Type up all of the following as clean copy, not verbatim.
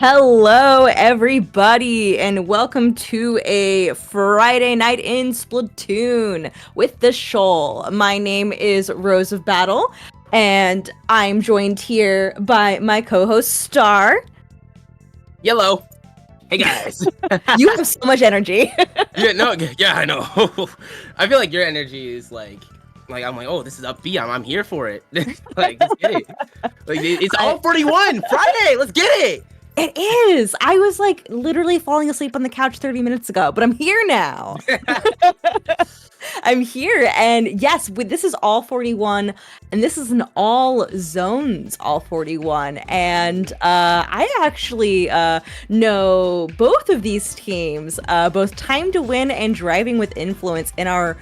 Hello, everybody, and welcome to a Friday night in Splatoon with the Shoal. My name is Rose of Battle, and I'm joined here by my co-host Star. Yellow. Hey guys. You have so much energy. Yeah, I know. I feel like your energy is like I'm like, oh, this is upbeat. I'm here for it. Like, let's get it. Like, it's all 41 Friday. Let's get it. It is. I was like literally falling asleep on the couch 30 minutes ago, but I'm here now. I'm here, and yes, this is all 41, and this is an all zones all 41, and I actually know both of these teams, both Time to Win and Driving with Influence in our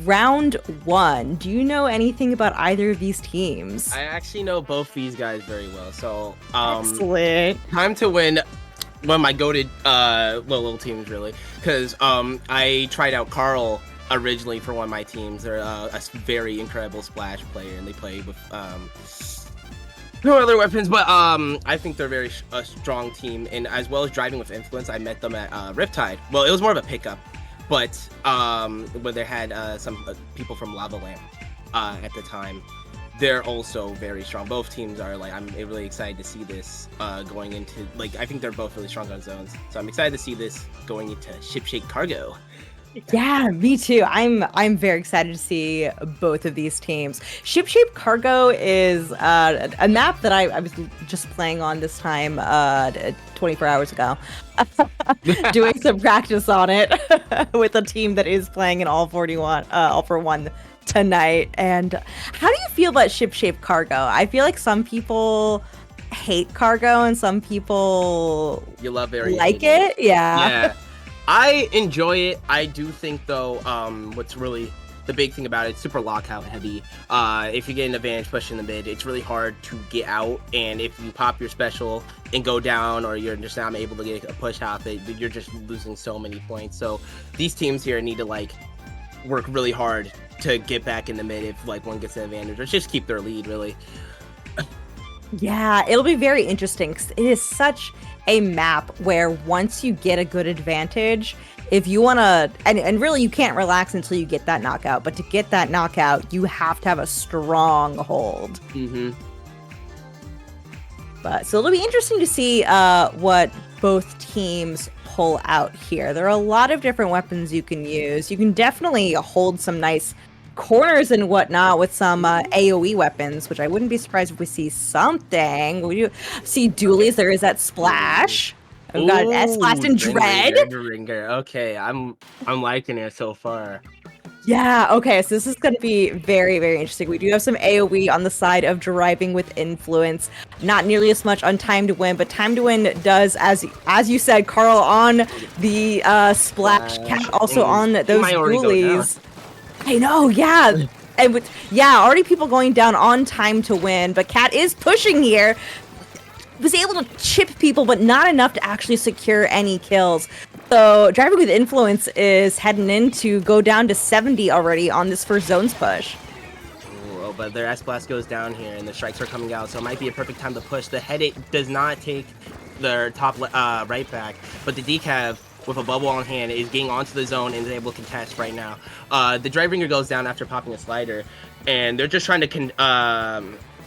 round one. Do you know anything about either of these teams? I actually know both these guys very well. So, Excellent. Time to Win. One of my goated little teams, really, because I tried out Carl originally for one of my teams. They're a very incredible splash player, and they play with no other weapons, but I think they're very a strong team. And as well as Driving with Influence, I met them at Riptide. Well, it was more of a pickup, but where they had some people from Lava Lamp at the time. They're also very strong. Both teams are like, I'm really excited to see this going into, like, I think they're both really strong on zones. So I'm excited to see this going into Shipshape Cargo. Yeah, me too. I'm very excited to see both of these teams. Shipshape Cargo is a map that I was just playing on this time 24 hours ago, doing some practice on it with a team that is playing in all 41, all for one tonight. And how do you feel about Shipshape Cargo? I feel like some people hate Cargo and some people like it. Yeah. I enjoy it. I do think though, what's really the big thing about it, it's super lockout heavy. If you get an advantage push in the mid, it's really hard to get out. And if you pop your special and go down, or you're just not able to get a push out, you're just losing so many points. So these teams here need to like work really hard to get back in the mid if like one gets an advantage, or just keep their lead really. Yeah, it'll be very interesting because it is such a map where once you get a good advantage, if you want to, and really you can't relax until you get that knockout, but to get that knockout, you have to have a strong hold. Mm-hmm. But so it'll be interesting to see what both teams pull out here. There are a lot of different weapons you can use. You can definitely hold some nice corners and whatnot with some AoE weapons, which I wouldn't be surprised if we see something. We do see dualies. There is that splash. We've got an S-Blast and Dread. Ringer. Okay, I'm liking it so far. Yeah, okay, so this is going to be very, very interesting. We do have some AoE on the side of Driving with Influence. Not nearly as much on Time to Win, but Time to Win does, as you said, Carl, on the Splash, Cat also on those dualies. I know, yeah. And already people going down on Time to Win, but Cat is pushing here. Was able to chip people, but not enough to actually secure any kills. So Driving with Influence is heading in to go down to 70 already on this first zones push. Oh, but their S-Blast goes down here, and the strikes are coming out, so it might be a perfect time to push. The headache does not take their top right back, but the decav with a bubble on hand is getting onto the zone and is able to contest right now. The Drive Ringer goes down after popping a slider, and they're just trying to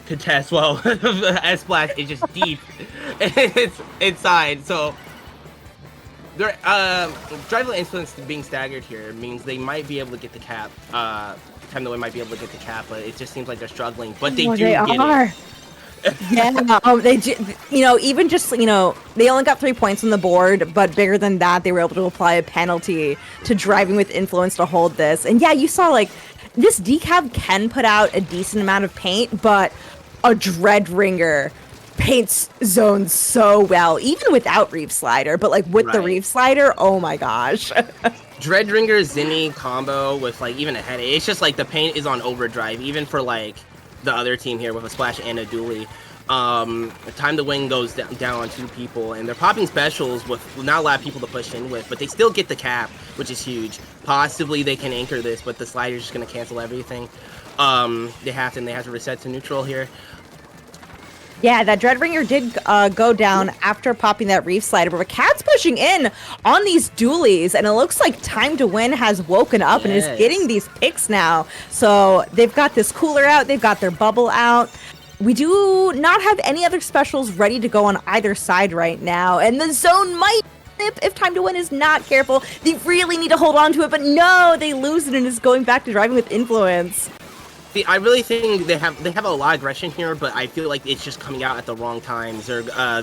contest. Well, the S-Blast is just deep. It's inside, so they're Drive Influence being staggered here means they might be able to get the cap. Time to Win might be able to get the cap, but it just seems like they're struggling. But they get it. Yeah, they do, even just, they only got 3 points on the board, but bigger than that, they were able to apply a penalty to Driving with Influence to hold this. And yeah, you saw, like, this decav can put out a decent amount of paint, but a Dread Ringer paints zones so well, even without Reef Slider, but like with the Reef Slider, oh my gosh. Dread Ringer Zinni combo with like even a headache. It's just like the paint is on overdrive, even for like the other team here with a splash and a dually. Time to Win goes down on 2 people, and they're popping specials with not a lot of people to push in with, but they still get the cap, which is huge. Possibly they can anchor this, but the slider's just going to cancel everything. They have to reset to neutral here. Yeah, that Dreadbringer did go down after popping that Reef Slider, but Cat's pushing in on these dualies, and it looks like Time to Win has woken up and is getting these picks now. So they've got this cooler out, they've got their bubble out. We do not have any other specials ready to go on either side right now, and the zone might if Time to Win is not careful. They really need to hold on to it, but no, they lose it and is going back to driving with influence. See, I really think they have a lot of aggression here, but I feel like it's just coming out at the wrong times. They're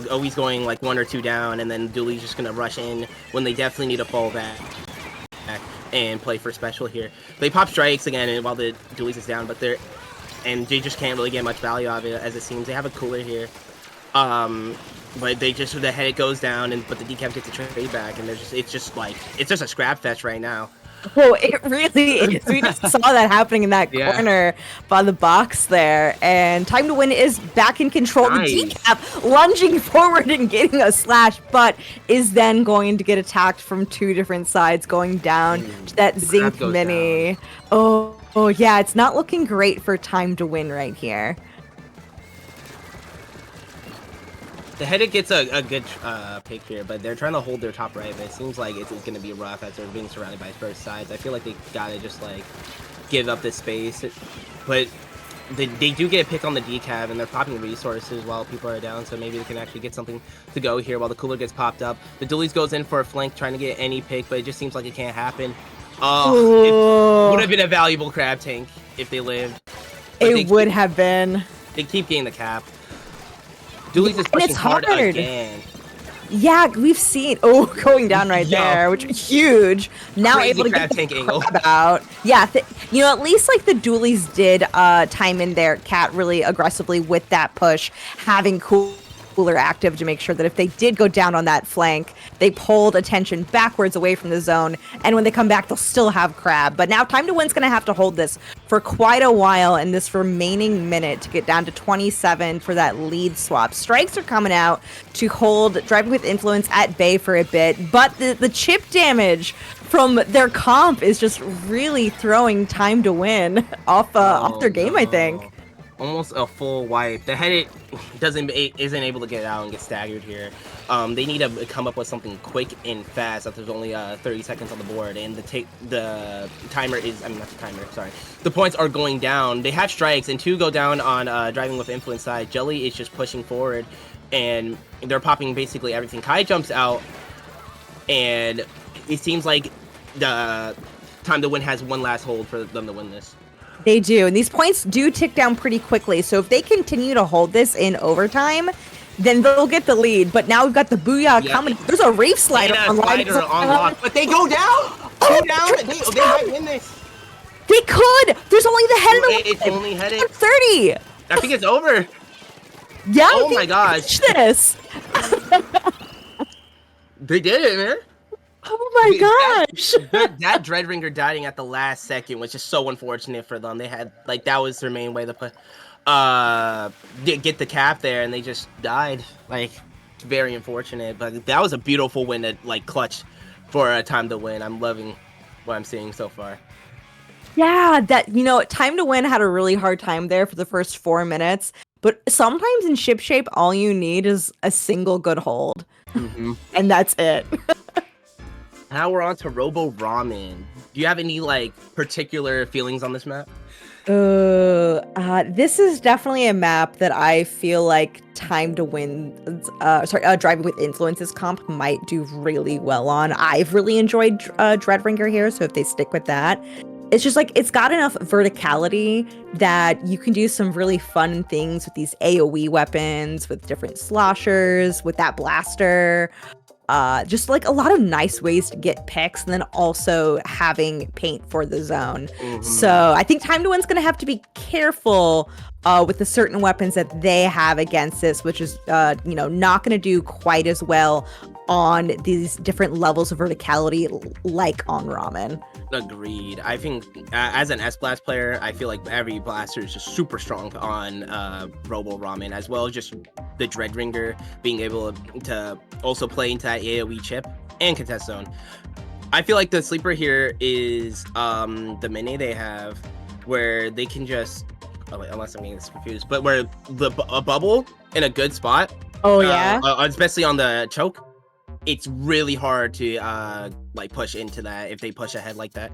always going like 1 or 2 down, and then Dooley's just gonna rush in when they definitely need to fall back and play for special here. They pop strikes again while the Dooley's is down, but they just can't really get much value out of it as it seems. They have a cooler here, but the head goes down, but the decap gets the trade back, and it's just a scrap fest right now. Oh, it really is. We just saw that happening in that corner by the box there. And Time to Win is back in control. Nice. The decap lunging forward and getting a slash, but is then going to get attacked from 2 different sides, going down to that Zinc Mini. Oh, yeah, it's not looking great for Time to Win right here. The headache gets a good pick here, but they're trying to hold their top right, but it seems like it's going to be rough as they're being surrounded by both sides. I feel like they gotta just like give up this space, but they do get a pick on the decab, and they're popping resources while people are down, so maybe they can actually get something to go here while the cooler gets popped up. The Doolies goes in for a flank, trying to get any pick, but it just seems like it can't happen. It would have been a valuable crab tank if they lived. It would have been. They keep getting the cap. Dooley's is pushing hard again. Yeah, we've seen going down right there, which is huge. Now able to get tank angle out. Yeah, at least like the Doolies did time in their Cat really aggressively with that push, having cooler active to make sure that if they did go down on that flank, they pulled attention backwards away from the zone, and when they come back, they'll still have Crab. But now Time to Win's going to have to hold this for quite a while in this remaining minute to get down to 27 for that lead swap. Strikes are coming out to hold Driving with Influence at bay for a bit, but the chip damage from their comp is just really throwing Time to Win off their game, I think. Almost a full wipe. The head isn't able to get out and get staggered here. They need to come up with something quick and fast. That there's only 30 seconds on the board, and the timer is. I mean, not the timer. Sorry. The points are going down. They have strikes, and 2 go down on Driving with Influence side. Jelly is just pushing forward, and they're popping basically everything. Kai jumps out, and it seems like the Time to Win has one last hold for them to win this. They do, and these points do tick down pretty quickly, so if they continue to hold this in overtime, then they'll get the lead. But now we've got the Booyah coming. There's a Reef Slider on lock, but they go down! They might win this. They could! There's only the head of the It's only headed. 30! I think it's over. Yeah, oh my gosh. This. They did it, man. Oh my gosh! That Dreadringer dying at the last second was just so unfortunate for them. They had that was their main way to put get the cap there, and they just died. It's very unfortunate, but that was a beautiful win that clutch for a Time to Win. I'm loving what I'm seeing so far. Yeah, Time to Win had a really hard time there for the first 4 minutes, but sometimes in ship shape, all you need is a single good hold, and that's it. Now we're on to Robo Ramen. Do you have any particular feelings on this map? This is definitely a map that I feel like Time to Win, Driving with Influences comp might do really well on. I've really enjoyed Dreadringer here, so if they stick with that, it's just it's got enough verticality that you can do some really fun things with these AoE weapons, with different sloshers, with that blaster. Just a lot of nice ways to get picks, and then also having paint for the zone. So I think Time to Win's gonna have to be careful with the certain weapons that they have against this, which is not gonna do quite as well on these different levels of verticality like on Ramen. Agreed. I think as an S-Blast player, I feel like every blaster is just super strong on Robo Ramen, as well as just the Dreadringer being able to also play into that AoE chip and contest zone. I feel like the sleeper here is the mini they have, where they can just Oh, wait, unless I'm getting this confused, but where a bubble in a good spot. Oh yeah. Especially on the choke, it's really hard to like push into that if they push ahead like that.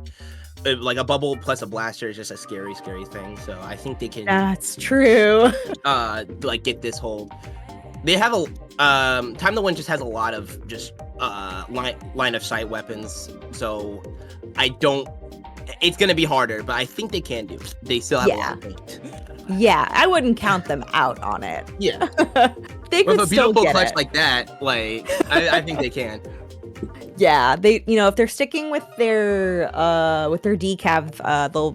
Like a bubble plus a blaster is just a scary thing. So I think they can. That's true. Like get this hold. They have a Time to Win just has a lot of just line of sight weapons. So I don't. It's gonna be harder, but I think they can do it. They still have a lot of paint. Yeah, I wouldn't count them out on it. Yeah. They could with a still beautiful get clutch it. like that, like I think they can. Yeah, they if they're sticking with their decav,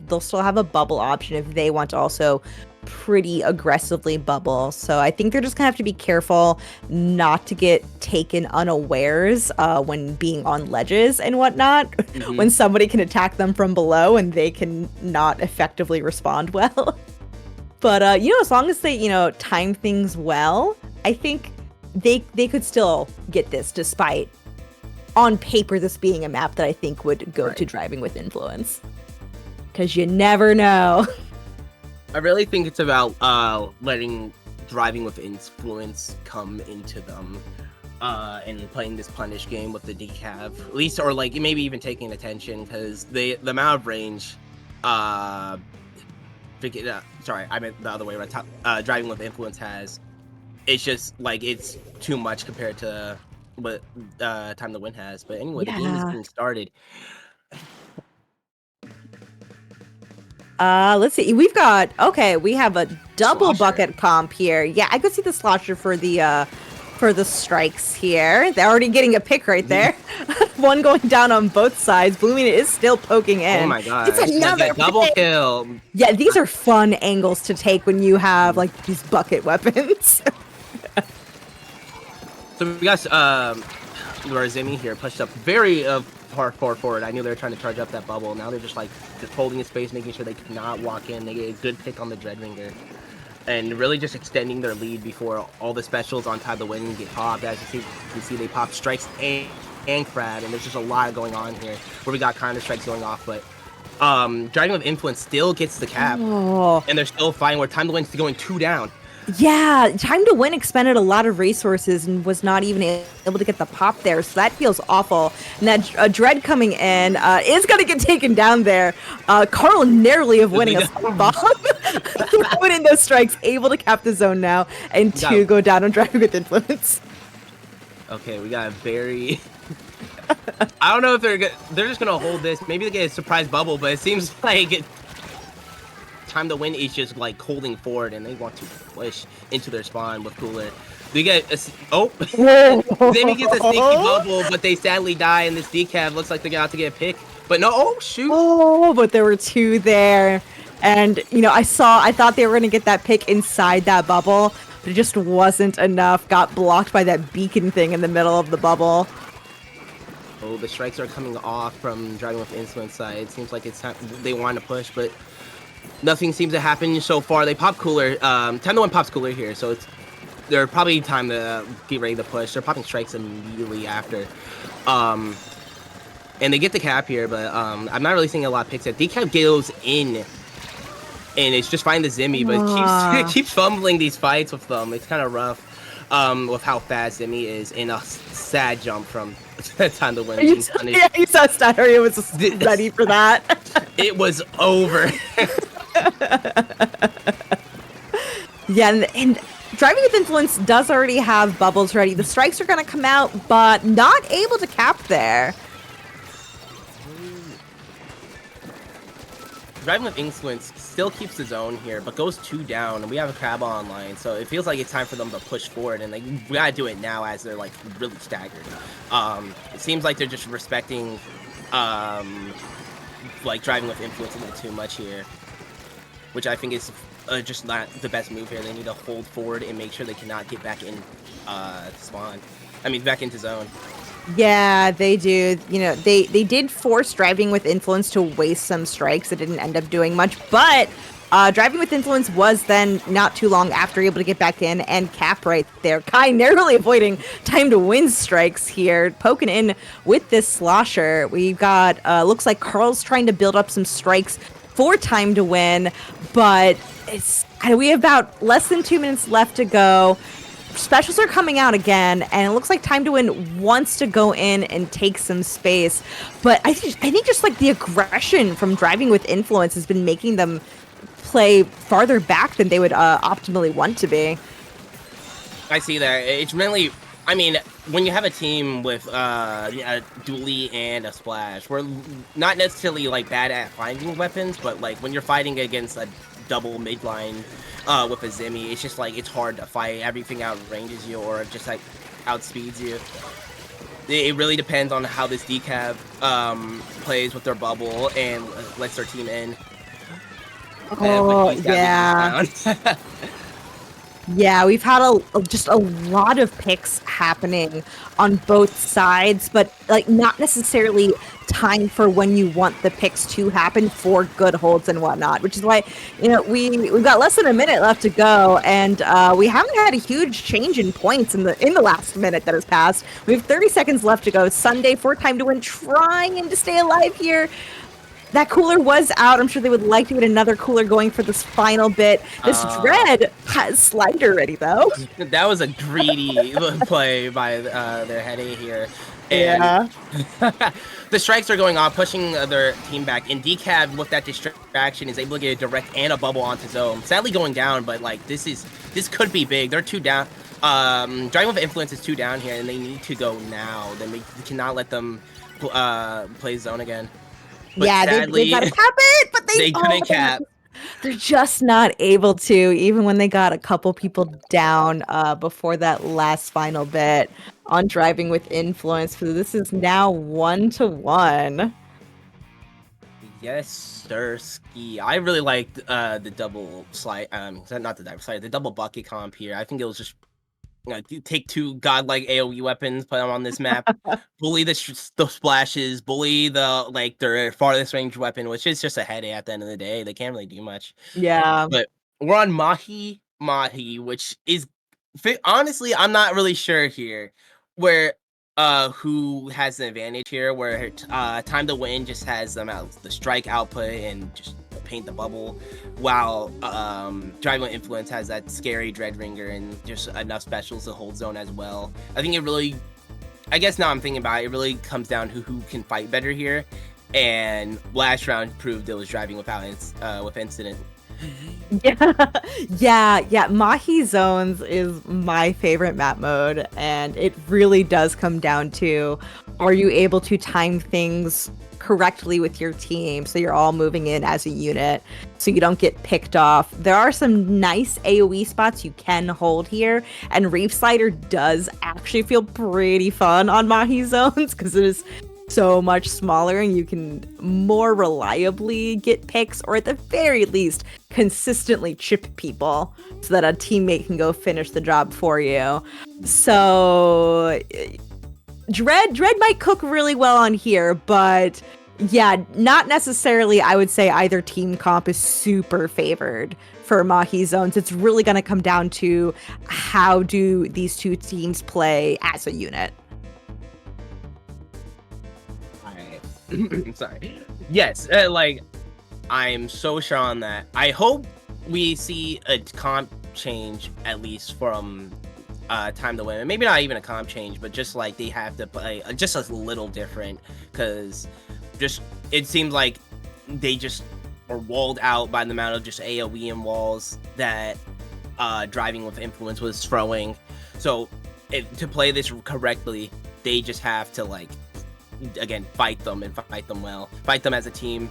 they'll still have a bubble option if they want to also pretty aggressively bubble. So I think they're just gonna have to be careful not to get taken unawares when being on ledges and whatnot, when somebody can attack them from below and they can not effectively respond well. But as long as they time things well, I think they could still get this, despite on paper this being a map that I think would go to Driving with Influence, because you never know. I really think it's about letting Driving with Influence come into them and playing this punish game with the decav, at least, or like maybe even taking attention, because the amount of range. Sorry, I meant the other way around. Driving with Influence has. It's just like it's too much compared to what Time to Win has. But anyway, the game is being started. Let's see. We have a double bucket comp here. Yeah, I could see the slosher for the strikes here. They're already getting a pick right there. One going down on both sides. Blooming is still poking in. Oh my god. It's another double kill. Yeah, these are fun angles to take when you have like these bucket weapons. So we got Zimmy here pushed up very far forward. I knew they were trying to charge up that bubble. Now they're just holding his space, making sure they cannot walk in. They get a good pick on the Dreadringer. And really just extending their lead before all the specials on Time to Win get popped. As you see they pop strikes and crab, and there's just a lot going on here where we got counter strikes going off, but Driving with Influence still gets the cap, and they're still fine where Time to Win's going 2 down. Yeah, Time to Win expended a lot of resources and was not even able to get the pop there, so that feels awful. And that Dread coming in is going to get taken down there. Carl narrowly of winning a bomb. Winning those strikes, able to cap the zone now, and 2 go down on Driving with Influence. Okay, we got a very... I don't know if they're just going to hold this. Maybe they get a surprise bubble, but it seems like... Time to Win is just like holding forward, and they want to push into their spawn with Cooler. They get Zimmy gets a sneaky bubble, but they sadly die, and this decav looks like they're about to get a pick. But no, oh shoot! Oh, but there were 2 there, and I thought they were gonna get that pick inside that bubble, but it just wasn't enough. Got blocked by that beacon thing in the middle of the bubble. Oh, the strikes are coming off from Driving with Influence side. It seems like it's time they want to push, but nothing seems to happen so far. They pop Cooler. 10 to 1 pops Cooler here, so they're probably time to get ready to push. They're popping strikes immediately after. And they get the cap here, but I'm not really seeing a lot of picks yet. Decav goes in, and it's just finding the Zimmy, but it keeps fumbling these fights with them. It's kind of rough with how fast Zimmy is, and a sad jump from Time to Win. Yeah, you saw Stattery was ready for that. It was over. Yeah, and Driving with Influence does already have bubbles ready. The strikes are going to come out, but not able to cap there. Driving with Influence still keeps the zone here, but goes 2 down, and we have a crab online, so it feels like it's time for them to push forward, and we gotta do it now as they're like really staggered. It seems like they're just respecting like Driving with Influence a little too much here, which I think is just not the best move here. They need to hold forward and make sure they cannot get back in spawn. I mean, back into zone. Yeah, they do. They did force Driving with Influence to waste some strikes. It didn't end up doing much, but Driving with Influence was then not too long after able to get back in and cap right there. Kai narrowly avoiding Time to Win strikes here, poking in with this slosher. We've got, looks like Carl's trying to build up some strikes for Time to Win, but we have about less than 2 minutes left to go. Specials are coming out again, and it looks like Time to Win wants to go in and take some space. But I think just like the aggression from Driving with Influence has been making them play farther back than they would optimally want to be. I see that. It's mainly, I mean, when you have a team with a dually and a splash, we're not necessarily like bad at finding weapons, but like when you're fighting against a double midline with a Zimmy, it's just like it's hard to fight. Everything outranges you or just like outspeeds you. It really depends on how this decaf plays with their bubble and lets their team in. Oh, yeah. Yeah, we've had just a lot of picks happening on both sides, but like not necessarily time for when you want the picks to happen for good holds and whatnot, which is why, you know, we've got less than a minute left to go, and we haven't had a huge change in points in the last minute that has passed. We have 30 seconds left to go. Sunday for Time to Win, trying to stay alive here. That cooler was out. I'm sure they would like to get another cooler going for this final bit. This Dread has Slider ready, though. That was a greedy play by their head here. And yeah. The strikes are going on, pushing their team back. And Decab, with that distraction, is able to get a direct and a bubble onto Zone. Sadly going down, but like this could be big. They're 2 down. Driving with Influence is 2 down here, and they need to go now. They cannot let them play Zone again. But yeah, sadly, they gotta cap it, but they couldn't cap. They're just not able to, even when they got a couple people down before that last final bit on Driving with Influence. So this is now 1-1. Yes, sir, ski. I really liked the double slide. Not the double slide, the double bucket comp here. I think it was just. You take 2 godlike AoE weapons, put them on this map, bully the splashes, bully their farthest range weapon, which is just a headache at the end of the day. They can't really do much. Yeah. But we're on Mahi, which is honestly, I'm not really sure here where who has the advantage here. Where Time to Win just has them out the strike output and just paint the bubble, while Driving with Influence has that scary Dreadringer and just enough specials to hold Zone as well. I think it really, I guess now I'm thinking about it, it really comes down to who can fight better here, and last round proved it was Driving without with Incident. Yeah. Mahi Zones is my favorite map mode, and it really does come down to, are you able to time things correctly with your team so you're all moving in as a unit so you don't get picked off. There are some nice AoE spots you can hold here, and Reef Slider does actually feel pretty fun on Mahi Zones because it is so much smaller and you can more reliably get picks, or at the very least consistently chip people so that a teammate can go finish the job for you. So Dread might cook really well on here, but yeah, not necessarily. I would say either team comp is super favored for Mahi Zones. It's really going to come down to how do these 2 teams play as a unit. Sorry. Yes, I'm so sure on that. I hope we see a comp change at least from Time to Win. Maybe not even a comp change, but just like they have to play just a little different, because just it seems like they just are walled out by the amount of just AoE and walls that Driving with Influence was throwing. So to play this correctly, they just have to again fight them and fight them well, fight them as a team.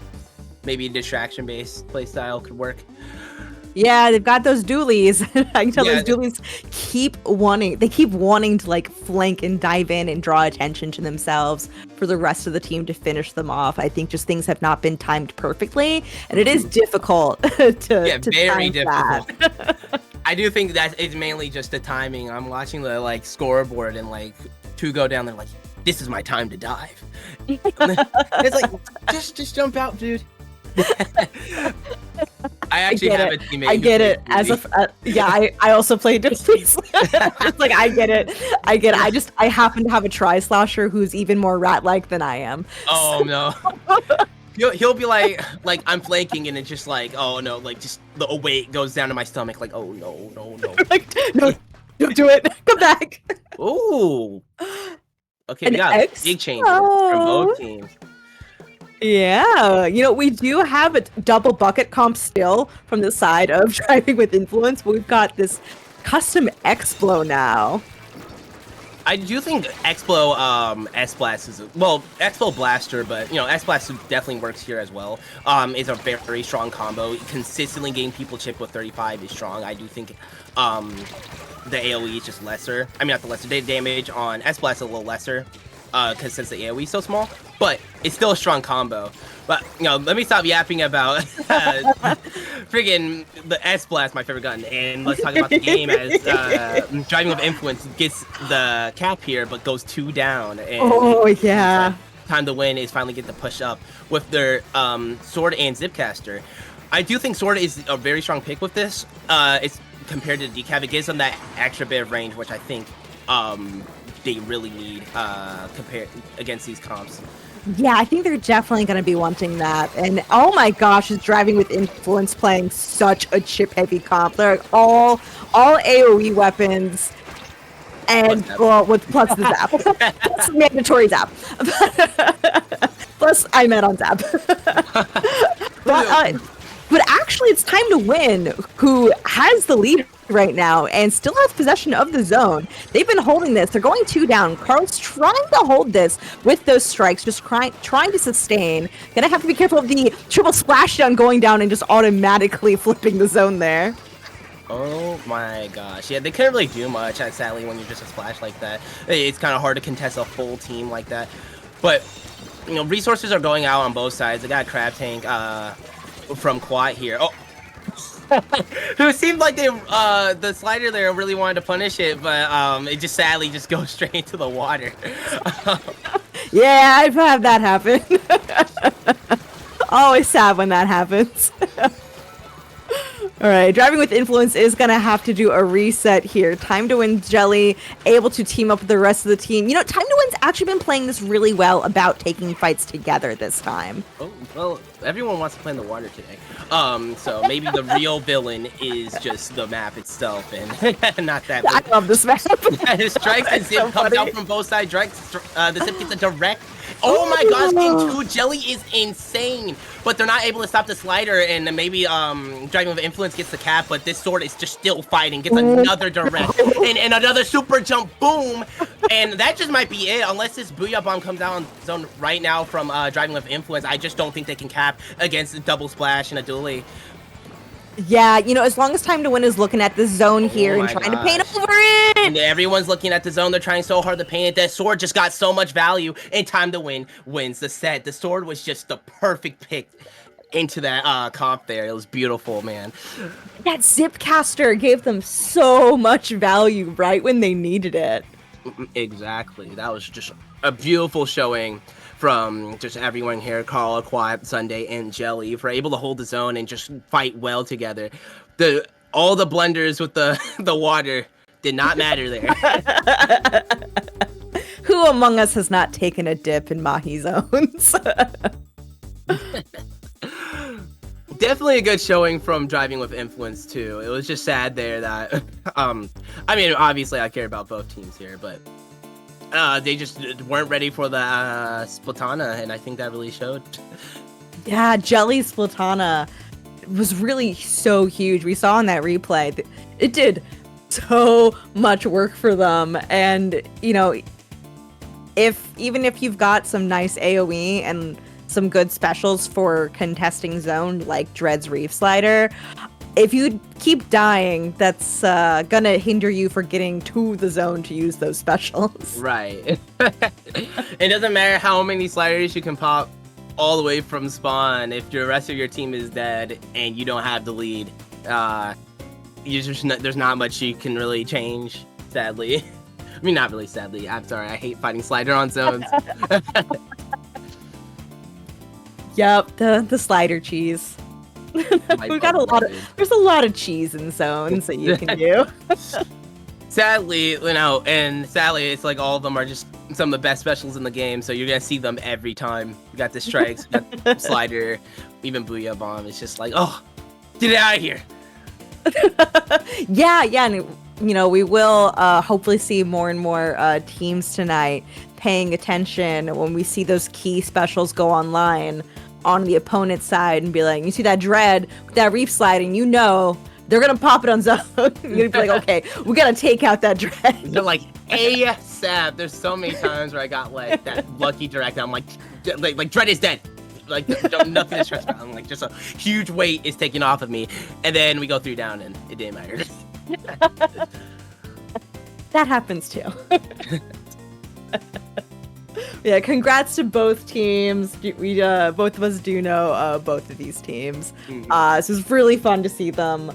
Maybe a distraction based playstyle could work. Yeah, they've got those dualies. I can tell those dualies keep wanting to flank and dive in and draw attention to themselves for the rest of the team to finish them off. I think just things have not been timed perfectly, and it is difficult to very difficult. That. I do think that it's mainly just the timing. I'm watching the scoreboard and 2 go down. They're like, this is my time to dive. It's like, just jump out, dude. I actually have a teammate. I get it. I also play Dualies. It's like, I get it. I happen to have a Tri-Slosher who's even more rat-like than I am. Oh, no. he'll be like I'm flanking, and it's just like, oh no, like just the weight goes down to my stomach, like, oh no. Like, no, don't do it. Come back. Ooh. Okay, An we got big changes from both teams. Yeah, we do have a double bucket comp still from the side of Driving with Influence, but we've got this custom Explo now. I do think Explo S-Blast is Explo Blaster, but S-Blast definitely works here as well. It's a very, very strong combo. Consistently getting people chipped with 35 is strong. I do think the AoE is just lesser. I mean, not the lesser. The damage on S-Blast is a little lesser because since the AoE is so small, but it's still a strong combo. But let me stop yapping about friggin' the S-Blast, my favorite gun, and let's talk about the game as Driving with Influence gets the cap here, but goes 2 down. And yeah. Time to Win is finally getting to push up with their Sword and Zipcaster. I do think Sword is a very strong pick with this. It's compared to the Decap, it gives them that extra bit of range, which I think they really need compared against these comps. Yeah, I think they're definitely going to be wanting that. And oh my gosh, is Driving with Influence playing such a chip-heavy comp. They're like all AoE weapons, and plus the zap, plus mandatory zap. Plus, I meant on zap. But actually, it's Time to Win, who has the lead right now and still has possession of the zone. They've been holding this. They're going 2 down. Carl's trying to hold this with those strikes, just trying to sustain. Gonna have to be careful of the triple splashdown going down and just automatically flipping the zone there. Oh my gosh. Yeah, they couldn't really do much, sadly, when you're just a splash like that. It's kind of hard to contest a full team like that. But, resources are going out on both sides. They got a Crab Tank from Quat here. Oh, who seemed like the slider there really wanted to punish it, but it just sadly just goes straight into the water. Yeah, I've had that happen. Always sad when that happens. All right, Driving with Influence is going to have to do a reset here. Time to Win Jelly able to team up with the rest of the team. Time to Win's actually been playing this really well about taking fights together this time. Oh, well, everyone wants to play in the water today. So maybe the real villain is just the map itself and not that. I love this map. Strikes and Zip comes out from both sides. The Zip gets a direct. Oh my gosh, Game 2 Jelly is insane. But they're not able to stop the slider, and maybe Driving with Influence gets the cap, but this Sword is just still fighting, gets another direct, and another super jump, boom! And that just might be it, unless this Booyah Bomb comes out on zone right now from Driving with Influence. I just don't think they can cap against a double splash and a dually. Yeah, as long as Time to Win is looking at the zone here and trying to paint over it. And everyone's looking at the zone. They're trying so hard to paint it. That Sword just got so much value, and Time to Win wins the set. The Sword was just the perfect pick into that comp there. It was beautiful, man. That Zipcaster gave them so much value right when they needed it. Exactly. That was just a beautiful showing from just everyone here, Carl, Quad, Sunday, and Jelly, for able to hold the zone and just fight well together. All the blunders with the water did not matter there. Who among us has not taken a dip in Mahi zones? Definitely a good showing from Driving with Influence too. It was just sad there that I mean, obviously I care about both teams here, but they just weren't ready for the Splatana, and I think that really showed. Yeah, Jelly Splatana was really so huge. We saw in that replay, it did so much work for them. And, even if you've got some nice AoE and some good specials for contesting zone, like Dread's Reef Slider, if you keep dying, that's gonna hinder you for getting to the zone to use those specials. Right. It doesn't matter how many sliders you can pop all the way from spawn. If the rest of your team is dead and you don't have the lead, there's not much you can really change, sadly. I mean, not really sadly. I'm sorry. I hate fighting slider on zones. Yep, the slider cheese. We've got there's a lot of cheese in zones that you can do. Sadly, it's like all of them are just some of the best specials in the game, so you're gonna see them every time. You got the strikes, you got the slider, even Booyah Bomb. It's just like, oh, get it out of here. Yeah, and you know, we will hopefully see more and more teams tonight paying attention when we see those key specials go online on the opponent's side and be like, you see that dread with that reef sliding, you know they're gonna pop it on zone. You're gonna be like, okay, we gotta take out that dread. They're like ASAP. There's so many times where I got like that lucky direct. I'm like dread is dead. Like nothing is stressful. I'm like, just a huge weight is taken off of me, and then we go 3 down, and it didn't matter. That happens too. Yeah, congrats to both teams. We both of us do know both of these teams. So it was really fun to see them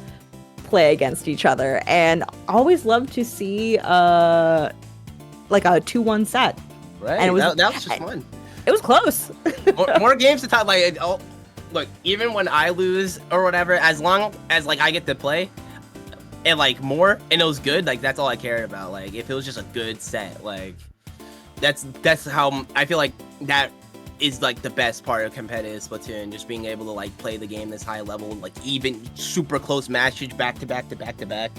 play against each other, and always love to see like a 2-1 set. Right, and it was, that was just fun. It was close. more games to talk. Like, look, even when I lose or whatever, as long as like I get to play and like more, and it was good, like that's all I cared about. Like if it was just a good set, like that's how I feel like that is like the best part of competitive Splatoon, just being able to like play the game this high level, like even super close matches back to back to back to back.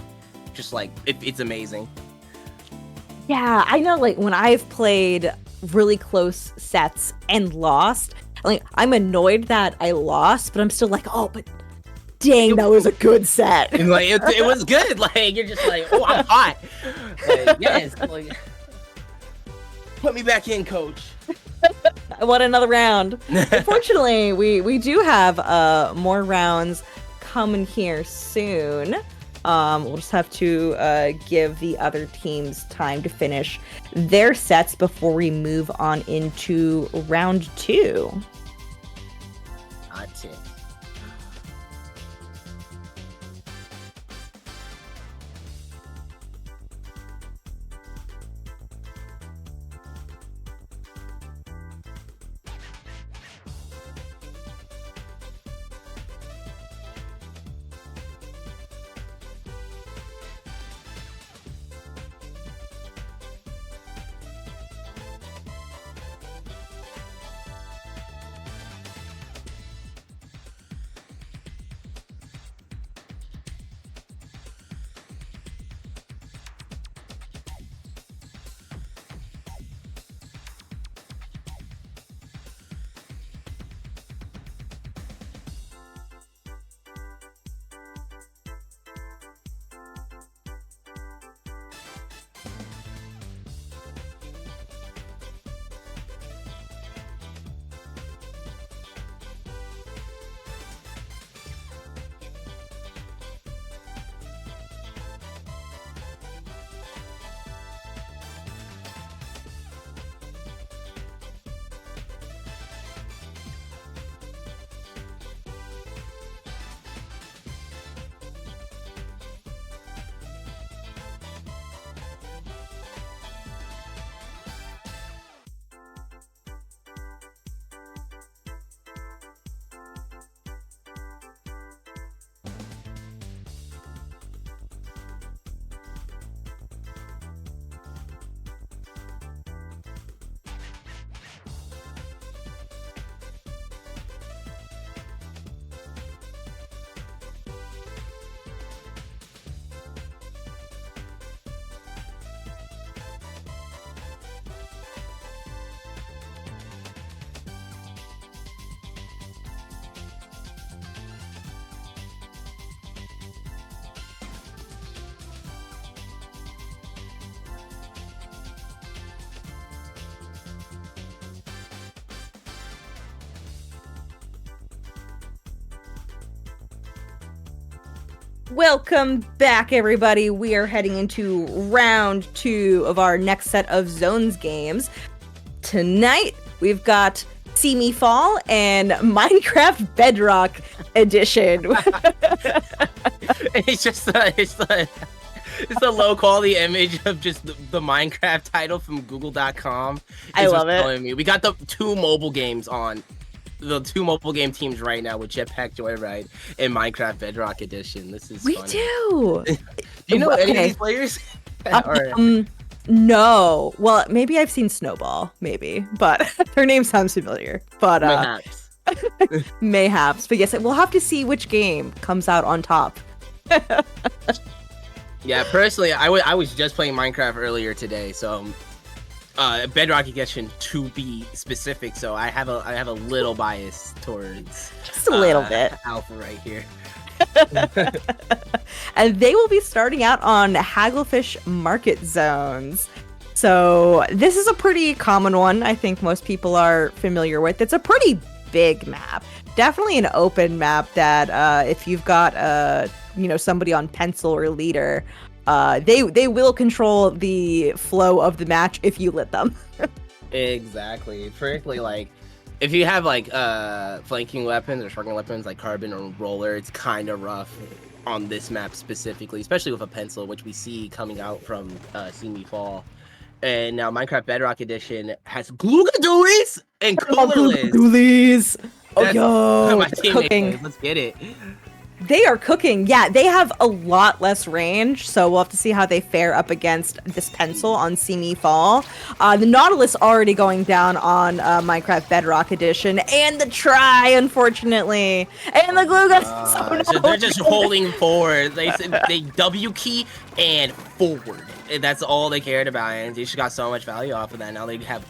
Just like it's amazing. Yeah, I know, like when I've played really close sets and lost, like I'm annoyed that I lost, but I'm still like, oh, but dang, that was a good set. And like it was good. Like you're just like, oh, I'm hot. Like, yes, like put me back in, coach. I want another round. Unfortunately, we do have more rounds coming here soon. We'll just have to give the other teams time to finish their sets before we move on into round 2. That's it. Welcome back, everybody. We are heading into round 2 of our next set of Zones games. Tonight, we've got See Me Fall and Minecraft Bedrock Edition. It's a low quality image of just the Minecraft title from Google.com. I love it. We got the 2 mobile games on. The 2 mobile game teams right now with Jetpack Joyride and Minecraft Bedrock Edition. This is We funny. do. Do you know any of these players? Or No. Well, maybe I've seen Snowball, maybe, but her name sounds familiar. But perhaps. mayhaps. But yes, we'll have to see which game comes out on top. Yeah, personally, I was just playing Minecraft earlier today, so Bedrock Edition to be specific. So I have a little bias towards Just a little bit. Alpha right here. And they will be starting out on Hagglefish Market Zones. So this is a pretty common one. I think most people are familiar with. It's a pretty big map. Definitely an open map that if you've got somebody on pencil or leader, they will control the flow of the match if you let them. Exactly. Frankly, like if you have like flanking weapons or shotgun weapons like carbon or roller, it's kind of rough on this map specifically, especially with a pencil, which we see coming out from See Me Fall. And now Minecraft Bedrock Edition has Gloogadoolies and Colorless. Gloogadoolies. Oh, yo, my it's teammate cooking. plays. Let's get it. They are cooking. Yeah, they have a lot less range, so we'll have to see how they fare up against this pencil on See Me Fall. The Nautilus already going down on Minecraft Bedrock Edition, and the Try, unfortunately, and the Glue Guns. So they're just holding forward. They W key and forward. And that's all they cared about, and they just got so much value off of that. Now they have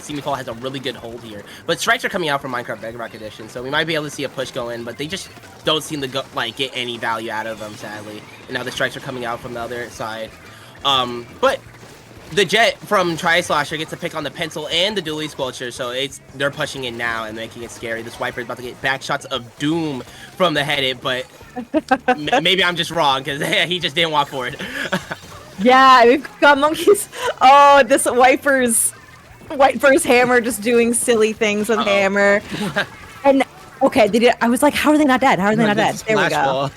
See Me Fall has a really good hold here, but strikes are coming out from Minecraft Bedrock Edition, so we might be able to see a push go in, but they just don't seem to get any value out of them, sadly. And now the strikes are coming out from the other side. But the Jet from Tri-Slosher gets a pick on the pencil and the Dually Squelcher, so they're pushing in now and making it scary. This Wiper is about to get back shots of doom from the head hit, but maybe I'm just wrong because he just didn't walk forward. Yeah, we've got monkeys. Oh, this Wiper's hammer just doing silly things with hammer. And okay, they did. I was like, how are they not dead? How are they not dead? There we go.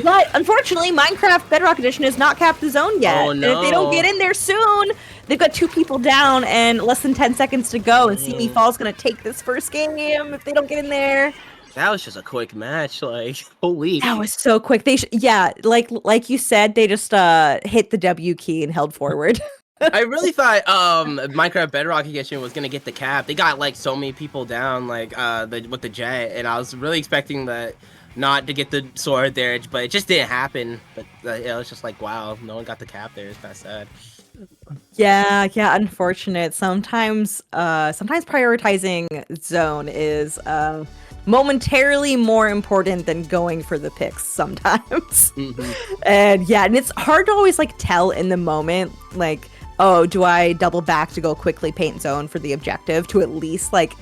But unfortunately, Minecraft Bedrock Edition has not capped the zone yet. Oh, no. And if they don't get in there soon, they've got 2 people down and less than 10 seconds to go. And See Me Fall's gonna take this first game if they don't get in there. That was just a quick match, like, holy. That was so quick. Yeah, like you said, they just hit the W key and held forward. I really thought Minecraft Bedrock Edition was gonna get the cap. They got like so many people down, like with the Jet, and I was really expecting that not to get the sword there, but it just didn't happen. But it was just like, wow, no one got the cap there. It's kind of sad. Yeah, unfortunate. Sometimes prioritizing zone is momentarily more important than going for the picks sometimes. And it's hard to always like tell in the moment, like, oh, do I double back to go quickly paint zone for the objective to at least like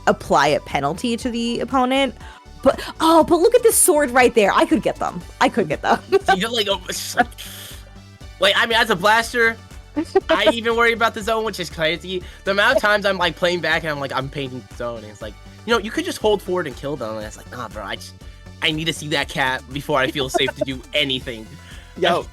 apply a penalty to the opponent? But look at this sword right there. I could get them. You're like, like, I mean, as a blaster, I even worry about the zone, which is crazy. The amount of times I'm like playing back and I'm like, I'm painting zone, and it's like, you could just hold forward and kill them. And it's like, nah, bro, I need to see that cap before I feel safe to do anything. Yo.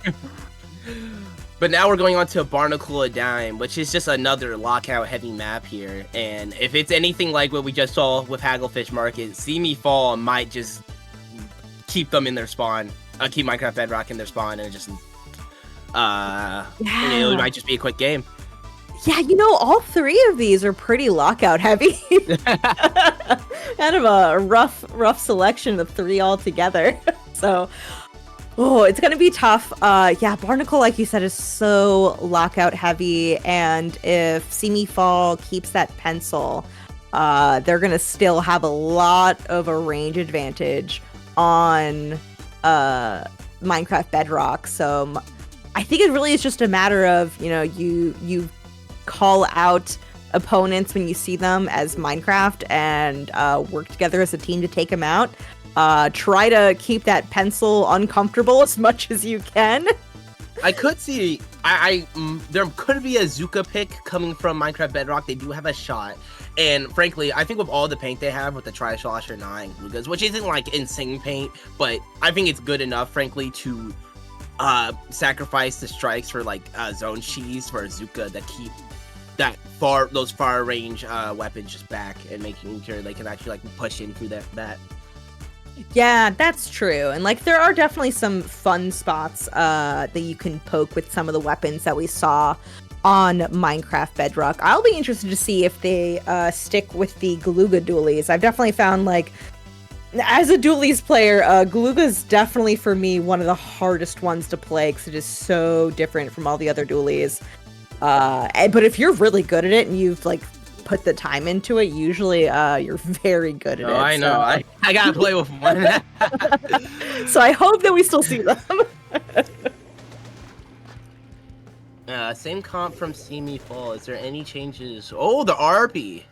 But now we're going on to Barnacle a Dime, which is just another lockout heavy map here. And if it's anything like what we just saw with Hagglefish Market, See Me Fall might just keep them in their spawn, keep Minecraft Bedrock in their spawn, and just it might just be a quick game. Yeah, all 3 of these are pretty lockout heavy. Kind of a rough selection of 3 altogether. So, it's gonna be tough. Barnacle, like you said, is so lockout heavy, and if See Me Fall keeps that pencil, they're gonna still have a lot of a range advantage on Minecraft Bedrock. So, I think it really is just a matter of you call out opponents when you see them as Minecraft and work together as a team to take them out. Try to keep that pencil uncomfortable as much as you can. I could see, there could be a Zuka pick coming from Minecraft Bedrock. They do have a shot. And frankly, I think with all the paint they have with the Tri-Slosher 9 Lugas, which isn't like insane paint, but I think it's good enough, frankly, to sacrifice the strikes for like zone cheese for a Zuka that keep those far range weapons just back and making sure they can actually like push in through that. Yeah, that's true. And like there are definitely some fun spots that you can poke with some of the weapons that we saw on Minecraft Bedrock. I'll be interested to see if they stick with the Galuga dualies. I've definitely found like as a dualies player, Galuga's definitely for me one of the hardest ones to play because it is so different from all the other dualies. But if you're really good at it and you've like put the time into it, usually you're very good at it. I know. I gotta play with one. So I hope that we still see them. Same comp from See Me Fall. Is there any changes? Oh, the RB.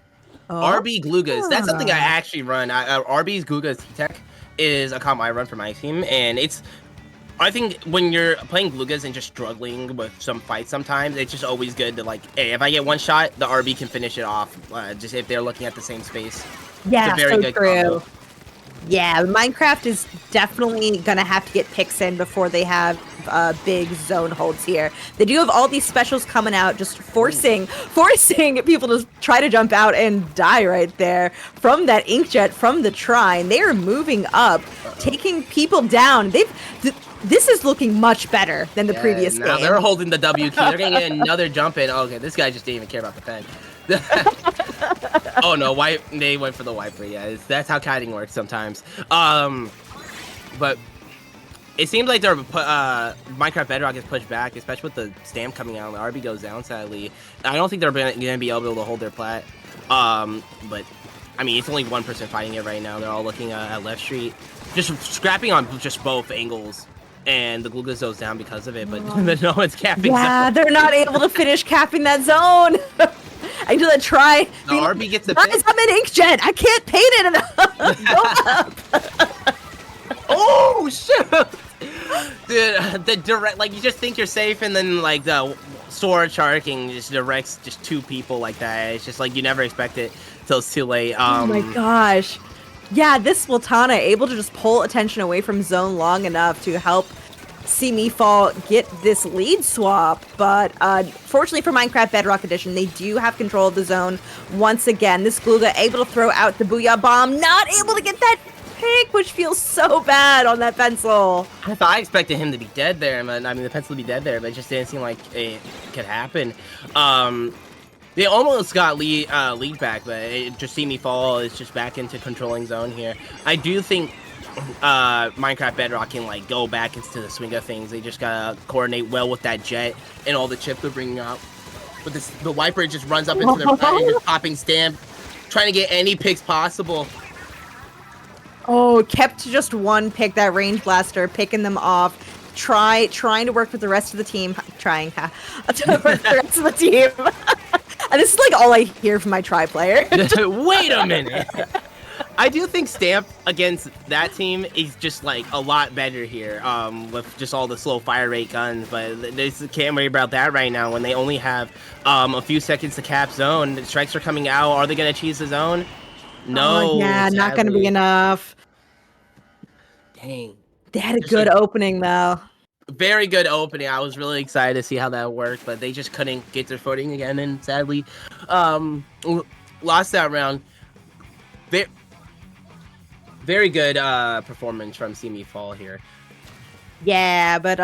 RB Glugas. That's something I actually run. RB's Glugas T-Tech is a comp I run for my team, and I think when you're playing Glugas and just struggling with some fights sometimes, it's just always good to like, hey, if I get one shot, the RB can finish it off, just if they're looking at the same space. Yeah, it's a very good true. combo. Yeah, Minecraft is definitely gonna have to get picks in before they have big zone holds here. They do have all these specials coming out, just forcing people to try to jump out and die right there from that inkjet from the Trine. They are moving up, taking people down. This is looking much better than the previous now game. They're holding the W key. They're gonna get another jump in. Okay, this guy just didn't even care about the pen. Oh no, they went for the wiper. Yeah, that's how kiting works sometimes. But it seems like their Minecraft Bedrock is pushed back, especially with the stamp coming out. The RB goes down sadly. I don't think they're gonna be able to hold their plat. But I mean, it's only one person fighting it right now. They're all looking at left street, just scrapping on just both angles. And the Glugas goes down because of it, but no one's capping. Yeah, they're not able to finish capping that zone. I do that try. The RB gets the pick. I'm an inkjet. I can't paint it enough. Go up. Oh shit! The direct, like you just think you're safe, and then like the sword charking just directs just two people like that. It's just like you never expect it till it's too late. Oh my gosh. Yeah, this Splatana able to just pull attention away from zone long enough to help See Me Fall get this lead swap, but fortunately for Minecraft Bedrock Edition, they do have control of the zone once again. This Gluga able to throw out the Booyah Bomb, not able to get that pick, which feels so bad on that pencil. I expected him to be dead there, but I mean the pencil to be dead there, but it just didn't seem like it could happen. They almost got lead back, but it just See Me Fall is just back into controlling zone here. I do think Minecraft Bedrock can like go back into the swing of things. They just gotta coordinate well with that jet and all the chips they're bringing out. But the wiper just runs up into their plat and just popping stamp, trying to get any picks possible. Oh, kept just one pick, that range blaster, picking them off. Trying to work with the rest of the team. Trying to work with the rest of the team. And this is like all I hear from my Tri player. Wait a minute. I do think Stamp against that team is just like a lot better here, with just all the slow fire rate guns. But they can't worry about that right now when they only have a few seconds to cap zone. The strikes are coming out. Are they gonna cheese the zone? No. Yeah, sadly. Not gonna be enough. Dang. They had a good opening though. Very good opening. I was really excited to see how that worked, but they just couldn't get their footing again, and sadly, lost that round. Very good performance from See Me Fall here. Yeah, but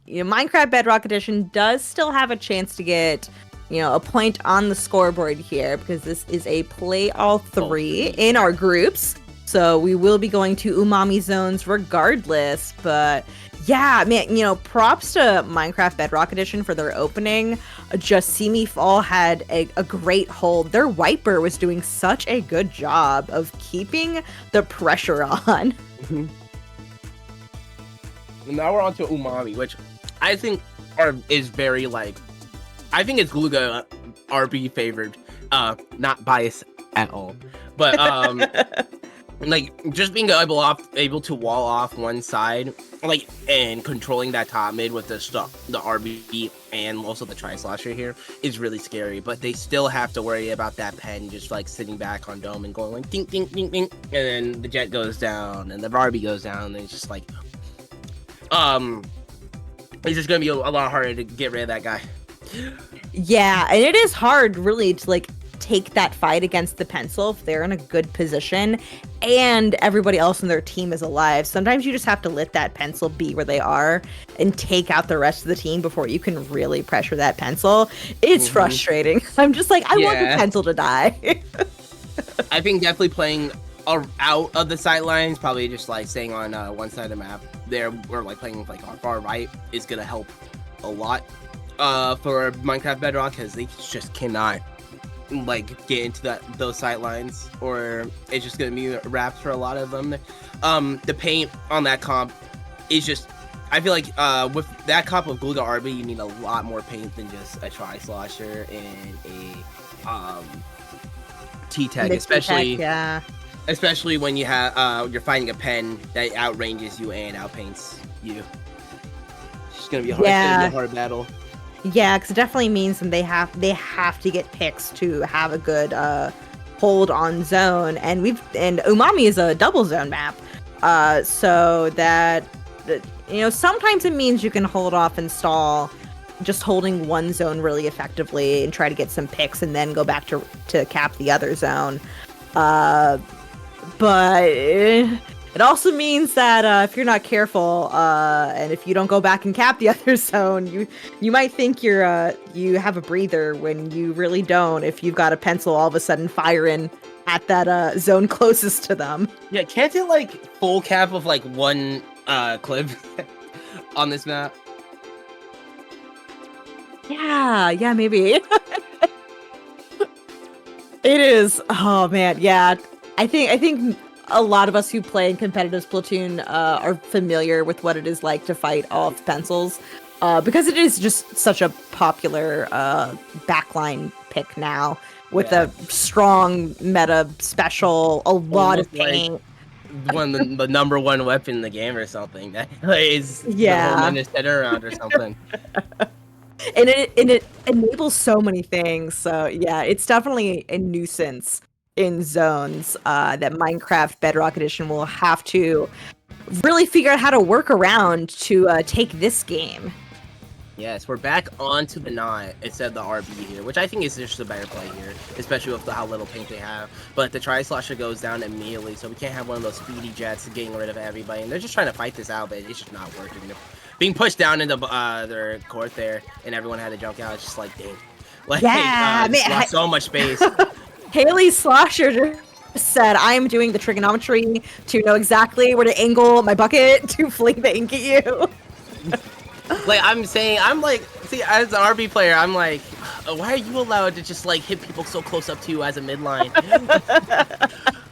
Minecraft Bedrock Edition does still have a chance to get a point on the scoreboard here because this is a play all three in our groups. So we will be going to Umami zones regardless, but yeah, man, props to Minecraft Bedrock Edition for their opening. Just See Me Fall had a great hold. Their wiper was doing such a good job of keeping the pressure on. Now we're on to Umami, which I think is very I think it's Gluga RB favored. Not biased at all, but just being able to wall off one side, and controlling that top mid with the RB and also the Tri-Slosher here is really scary. But they still have to worry about that pen just sitting back on dome and going ding ding ding ding, and then the jet goes down and the RB goes down, and it's just it's just gonna be a lot harder to get rid of that guy. Yeah, and it is hard really to take that fight against the pencil if they're in a good position and everybody else in their team is alive. Sometimes you just have to let that pencil be where they are and take out the rest of the team before you can really pressure that pencil. It's frustrating. I'm just like, I want the pencil to die. I think definitely playing out of the sidelines, probably just like staying on one side of the map there, or like playing like on far right is gonna help a lot for Minecraft Bedrock, because they just cannot like get into those sight lines, or it's just gonna be wraps for a lot of them. The paint on that comp is just, I feel like with that comp of Gluga RB, you need a lot more paint than just a Tri-Slosher and a T-Tag, especially when you have you're fighting a pen that outranges you and outpaints you. It's just gonna be a hard battle. Yeah, because it definitely means that they have to get picks to have a good hold on zone, and Umami is a double zone map, so that sometimes it means you can hold off and stall, just holding one zone really effectively and try to get some picks and then go back to cap the other zone. But it also means that if you're not careful, and if you don't go back and cap the other zone, you might think you have a breather when you really don't. If you've got a pencil all of a sudden firing at that zone closest to them. Yeah, can't it like full cap of like one clip on this map? Yeah, maybe. It is. Oh man, yeah. I think a lot of us who play in competitive Splatoon are familiar with what it is like to fight off pencils, because it is just such a popular backline pick now, with a strong meta special, a lot of paint. Like the number one weapon in the game or something. That is the whole meta set around or something. And it enables so many things. So yeah, it's definitely a nuisance in zones that Minecraft Bedrock Edition will have to really figure out how to work around to take this game. Yes, we're back onto the knot instead of the RB here, which I think is just a better play here, especially with how little paint they have. But the Tri-Slosher goes down immediately, so we can't have one of those speedy jets getting rid of everybody. And they're just trying to fight this out, but it's just not working. They're being pushed down into their court there, and everyone had to jump out. It's just like, dang. Like, lost so much space. Haley Slosher just said, I am doing the trigonometry to know exactly where to angle my bucket to fling the ink at you. Like, I'm like, see, as an RB player, I'm like, why are you allowed to just like hit people so close up to you as a midline?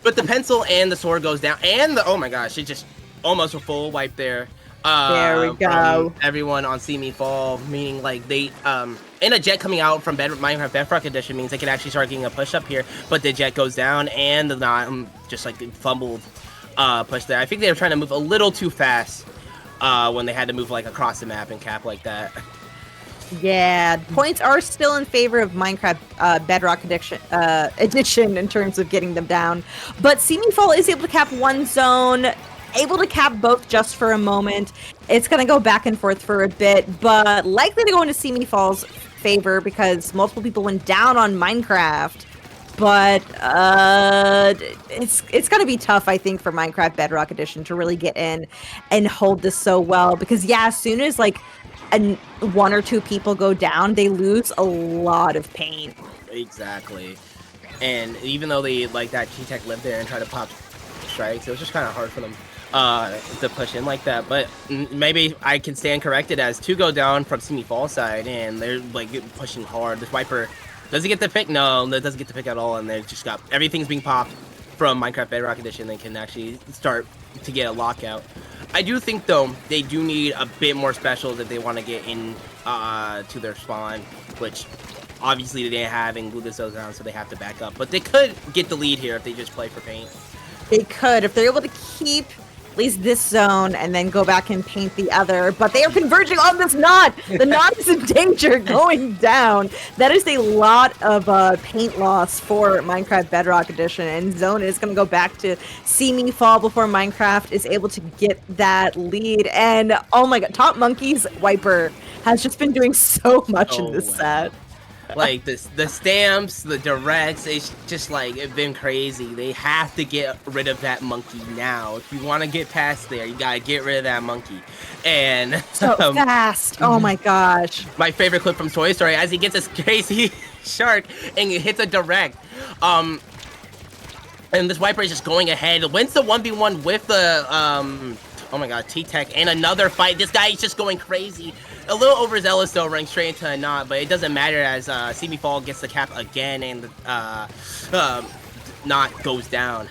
But the pencil and the sword goes down, and oh my gosh, it just almost a full wipe there. There we go. Everyone on See Me Fall, meaning like they and a jet coming out from Minecraft Bedrock Edition means they can actually start getting a push up here, but the jet goes down and the knot just like fumbled push there. I think they were trying to move a little too fast when they had to move like across the map and cap like that. Yeah, points are still in favor of Minecraft Bedrock Edition in terms of getting them down, but See Me Fall is able to cap one zone, able to cap both just for a moment. It's going to go back and forth for a bit, but likely to go into See Me Fall's favor because multiple people went down on Minecraft. But it's going to be tough, I think, for Minecraft Bedrock Edition to really get in and hold this so well. Because, yeah, as soon as, like, one or two people go down, they lose a lot of paint. Exactly. And even though they, like, that T-Tech lived there and tried to pop strikes, it was just kind of hard for them to push in like that. But maybe I can stand corrected as two go down from See Me Fall side, and they're, like, pushing hard. This Viper... does he get the pick? No, that doesn't get the pick at all, and they just got everything's being popped from Minecraft Bedrock Edition. They can actually start to get a lockout. I do think though they do need a bit more specials if they want to get in to their spawn, which obviously they didn't have and glue this down, so they have to back up. But they could get the lead here if they just play for paint. They could if they're able to keep at least this zone and then go back and paint the other, but they are converging on this knot. The knot is in danger going down. That is a lot of paint loss for Minecraft Bedrock Edition, and zone is going to go back to See Me Fall before Minecraft is able to get that lead. And oh my god, Top Monkey's Wiper has just been doing so much in this set. Like the stamps, the directs, it's just like it's been crazy. They have to get rid of that monkey now. If you want to get past there, you gotta get rid of that monkey. And So fast. Oh my gosh. my favorite clip from Toy Story as he gets this crazy shark and he hits a direct. And this Wiper is just going ahead. Wins the 1v1 with the oh my god, T-Tech and another fight. This guy is just going crazy. A little overzealous though, running straight into a knot, but it doesn't matter as See Me Fall gets the cap again and knot goes down.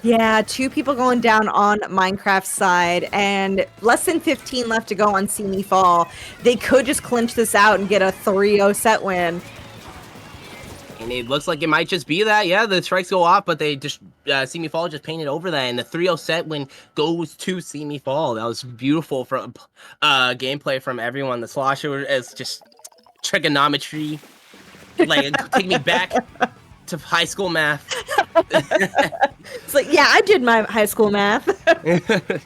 Yeah, 2 people going down on Minecraft's side, and less than 15 left to go on See Me Fall. They could just clinch this out and get a 3-0 set win. And it looks like it might just be that. Yeah, the strikes go off, but they just See Me Fall just painted over that, and the 3-0 set win goes to See Me Fall. That was beautiful from gameplay from everyone. The slosher is just trigonometry, like take me back to high school math. It's like, yeah, I did my high school math. That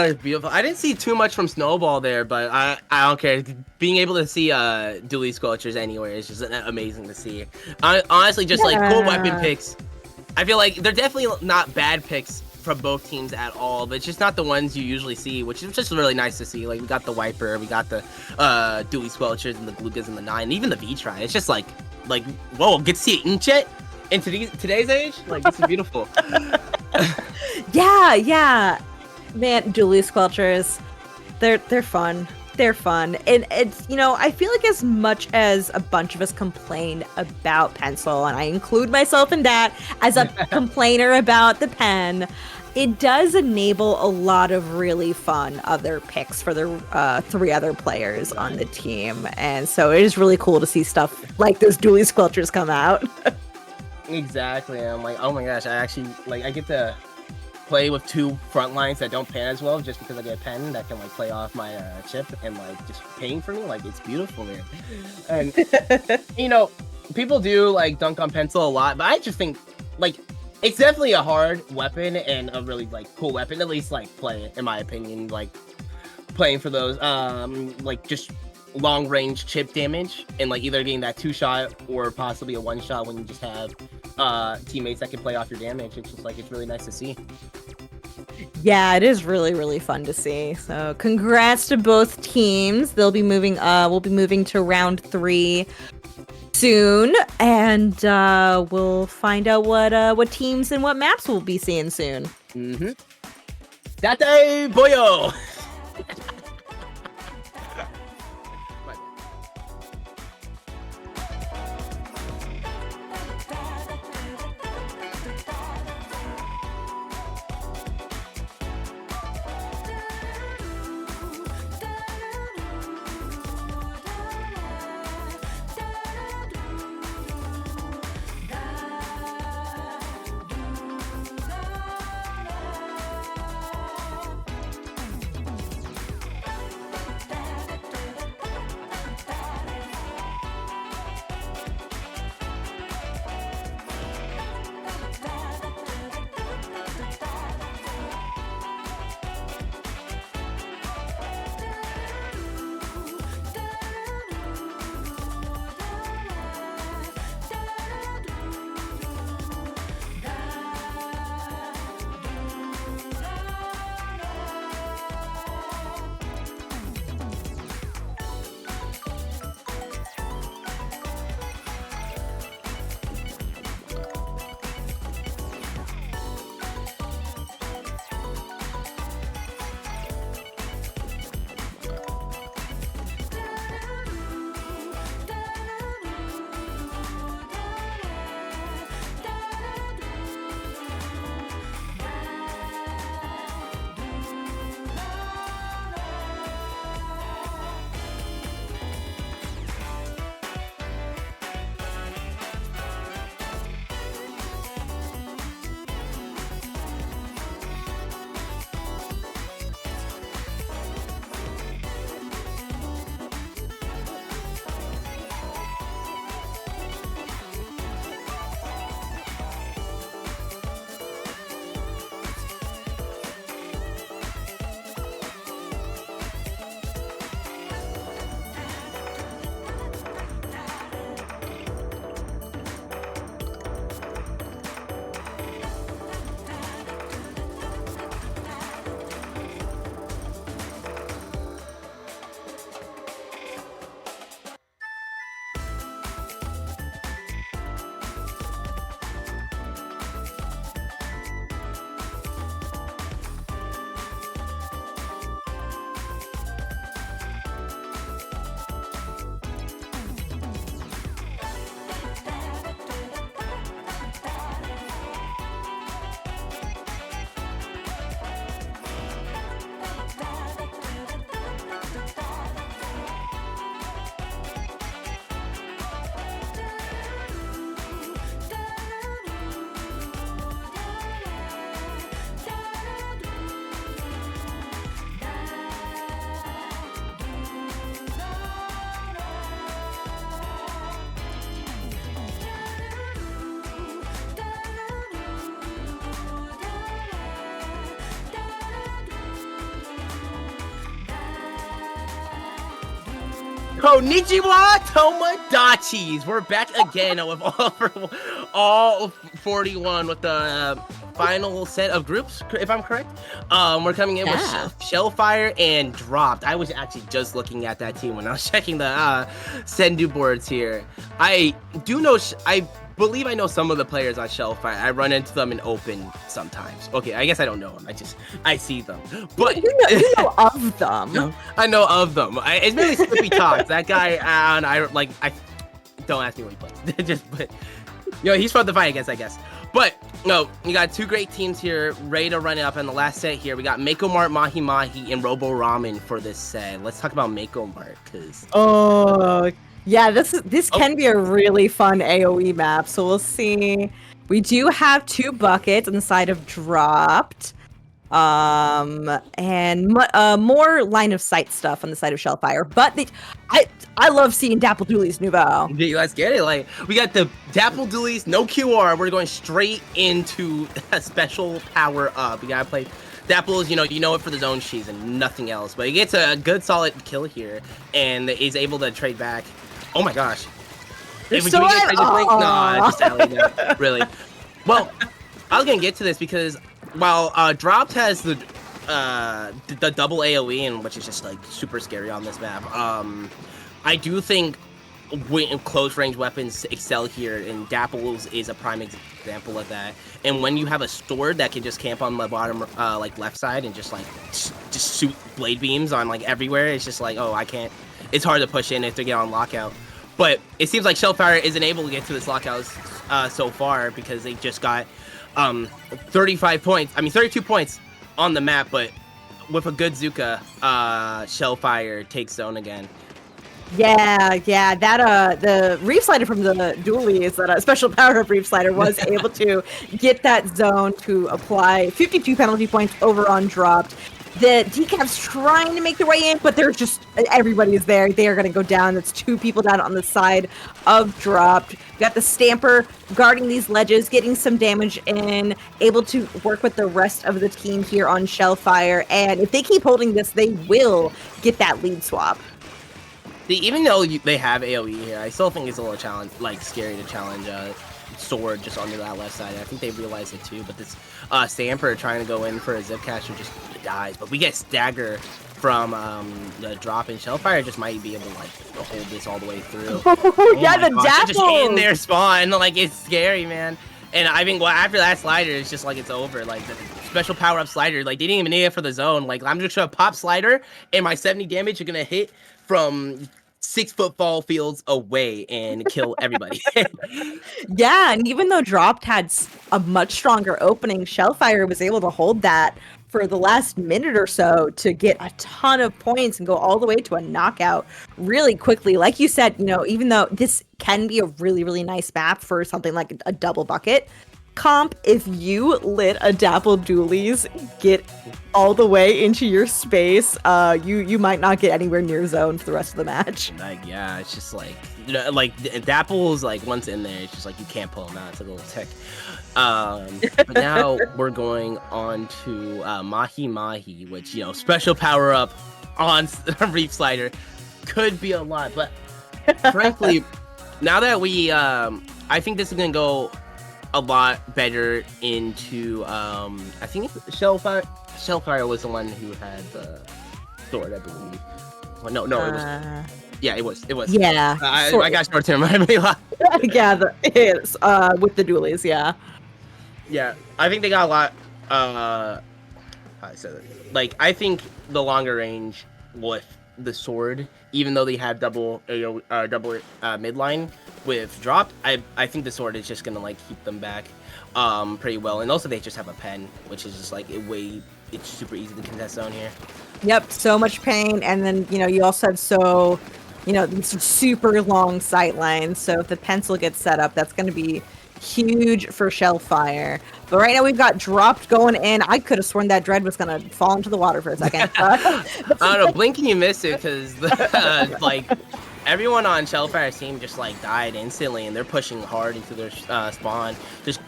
is beautiful. I didn't see too much from Snowball there, but I don't care. Being able to see Dooley Squelchers anywhere is just amazing to see. Honestly, just like cool weapon picks. I feel like they're definitely not bad picks from both teams at all, but it's just not the ones you usually see, which is just really nice to see. Like we got the Wiper, we got the Dooley Squelchers and the Glugas and the 9, even the V-Try. It's just like whoa, get to see it inkjet in today's age. Like this is beautiful. Yeah. Man, Dooley Squelchers, they're fun. They're fun. And it's, you know, I feel like as much as a bunch of us complain about pencil, and I include myself in that as a complainer about the pen, it does enable a lot of really fun other picks for the 3 other players on the team. And so it is really cool to see stuff like those Dooley Squelchers come out. Exactly. I'm like, oh my gosh, I get to play with 2 front lines that don't pan as well just because I get a pen that can like play off my chip and like just paying for me. Like it's beautiful, man. And you know, people do like dunk on pencil a lot, but I just think like it's definitely a hard weapon and a really like cool weapon, at least like play it in my opinion. Like playing for those like just long range chip damage and like either getting that 2-shot or possibly a 1-shot when you just have teammates that can play off your damage. It's just like it's really nice to see. Yeah, it is really, really fun to see. So congrats to both teams. They'll be moving, we'll be moving to round 3 soon, and we'll find out what teams and what maps we'll be seeing soon. Mm-hmm. Date boyo! Konnichiwa Tomodachis! We're back again with all 41 with the final set of groups, if I'm correct. We're coming in with Shellfire and Dropped. I was actually just looking at that team when I was checking the Sendu boards here. I do know, I believe I know some of the players on Shellfire. I run into them in open sometimes. Okay, I guess I don't know them. I see them. But you know of them. I know of them. It's mainly Slippy Talks. That guy, and I don't ask me what he plays. But he's fun to fight against, I guess. But no, you got two great teams here ready to run it up in the last set here. We got Mako Mart, Mahi Mahi, and Robo Ramen for this set. Let's talk about Mako Mart, because yeah, this can be a really fun AoE map. So we'll see. We do have 2 buckets on the side of Dropped. And more line of sight stuff on the side of Shellfire. But I love seeing Dapple Dooley's Nouveau. Let's get it. Like, we got the Dapple Dooley's, no QR. We're going straight into a special power up. We gotta play Dapple's, you know it for the zone cheese and nothing else. But he gets a good solid kill here and is able to trade back. Oh my gosh. You're still Nah, just alley, no, really. Well, I was gonna get to this because while Dropped has the double AoE, and which is just like super scary on this map, I do think close range weapons excel here, and Dapple's is a prime example of that. And when you have a sword that can just camp on the bottom like left side and just shoot blade beams on like everywhere, it's just like, oh, I can't. It's hard to push in if they get on lockout. But it seems like Shellfire isn't able to get to this lockout so far because they just got 32 points on the map, but with a good Zuka, Shellfire takes zone again. Yeah, that the Reef Slider from the Dualies, that special power-up Reef Slider, was able to get that zone to apply 52 penalty points over on Dropped. The Decap's trying to make their way in, but they're just, everybody is there. They are going to go down. That's 2 people down on the side of Dropped. You got the Stamper guarding these ledges, getting some damage in, able to work with the rest of the team here on Shellfire. And if they keep holding this, they will get that lead swap. Even though they have AoE here, I still think it's a little scary to challenge Sword just onto that left side. I think they realized it too, but this Stamper trying to go in for a Zip Caster just dies. But we get Stagger from the Drop, and Shellfire just might be able to hold this all the way through. Yeah, the Dapple! Just in their spawn, it's scary, man. And I think after that slider, it's just it's over. Like the special power up slider, they didn't even need it for the zone. I'm just gonna pop slider, and my 70 damage are gonna hit from 6-foot fall fields away and kill everybody. Yeah, and even though Dropped had a much stronger opening, Shellfire was able to hold that for the last minute or so to get a ton of points and go all the way to a knockout really quickly. Like you said, even though this can be a really, really nice map for something like a double bucket comp, if you let a Dapple Doolies get all the way into your space, you might not get anywhere near zone for the rest of the match. Yeah, it's just Dapple's once in there, it's just you can't pull him out. It's a little tick. But now we're going on to Mahi Mahi, which special power up on Reef Slider could be a lot, but frankly, now that we I think this is gonna go a lot better into I think Shellfire was the one who had the sword, I believe. Well, no, it was. Yeah, it was. Yeah, I got short term. Yeah, it's with the Dualies. Yeah. Yeah, I think they got a lot. I think the longer range with the sword, even though they have double midline with Dropped, I think the sword is just gonna keep them back pretty well. And also they just have a pen, which is just it's super easy to contest zone here. Yep, so much pain, and then you also have these super long sight lines. So if the pencil gets set up, that's going to be huge for Shellfire. But right now we've got Dropped going in. I could have sworn that Dread was going to fall into the water for a second. I don't know, blink and you miss it, because everyone on Shellfire's team just died instantly, and they're pushing hard into their spawn. Just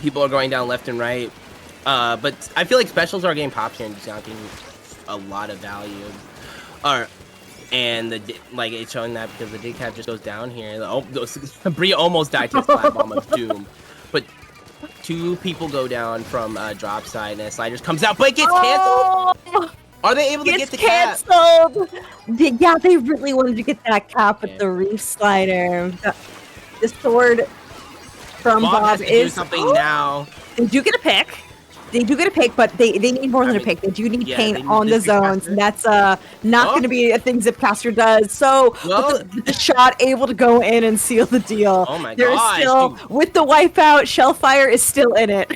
people are going down left and right. But I feel like specials are getting popped here and just not getting a lot of value. and like it's showing that because the decap just goes down here. Bria almost died to a Splat Bomb of Doom, but 2 people go down from drop side, and Sliders comes out, but it gets canceled. Are they able to get the canceled? Yeah, they really wanted to get that cap with the Reef Slider. The sword from Bob is do something now. They do get a pick. They do get a pick, but they need more than a pick. They do need paint on the zones, and that's not going to be a thing Zipcaster does. So the shot able to go in and seal the deal. Oh my There's gosh, still, with the wipeout, Shellfire is still in it.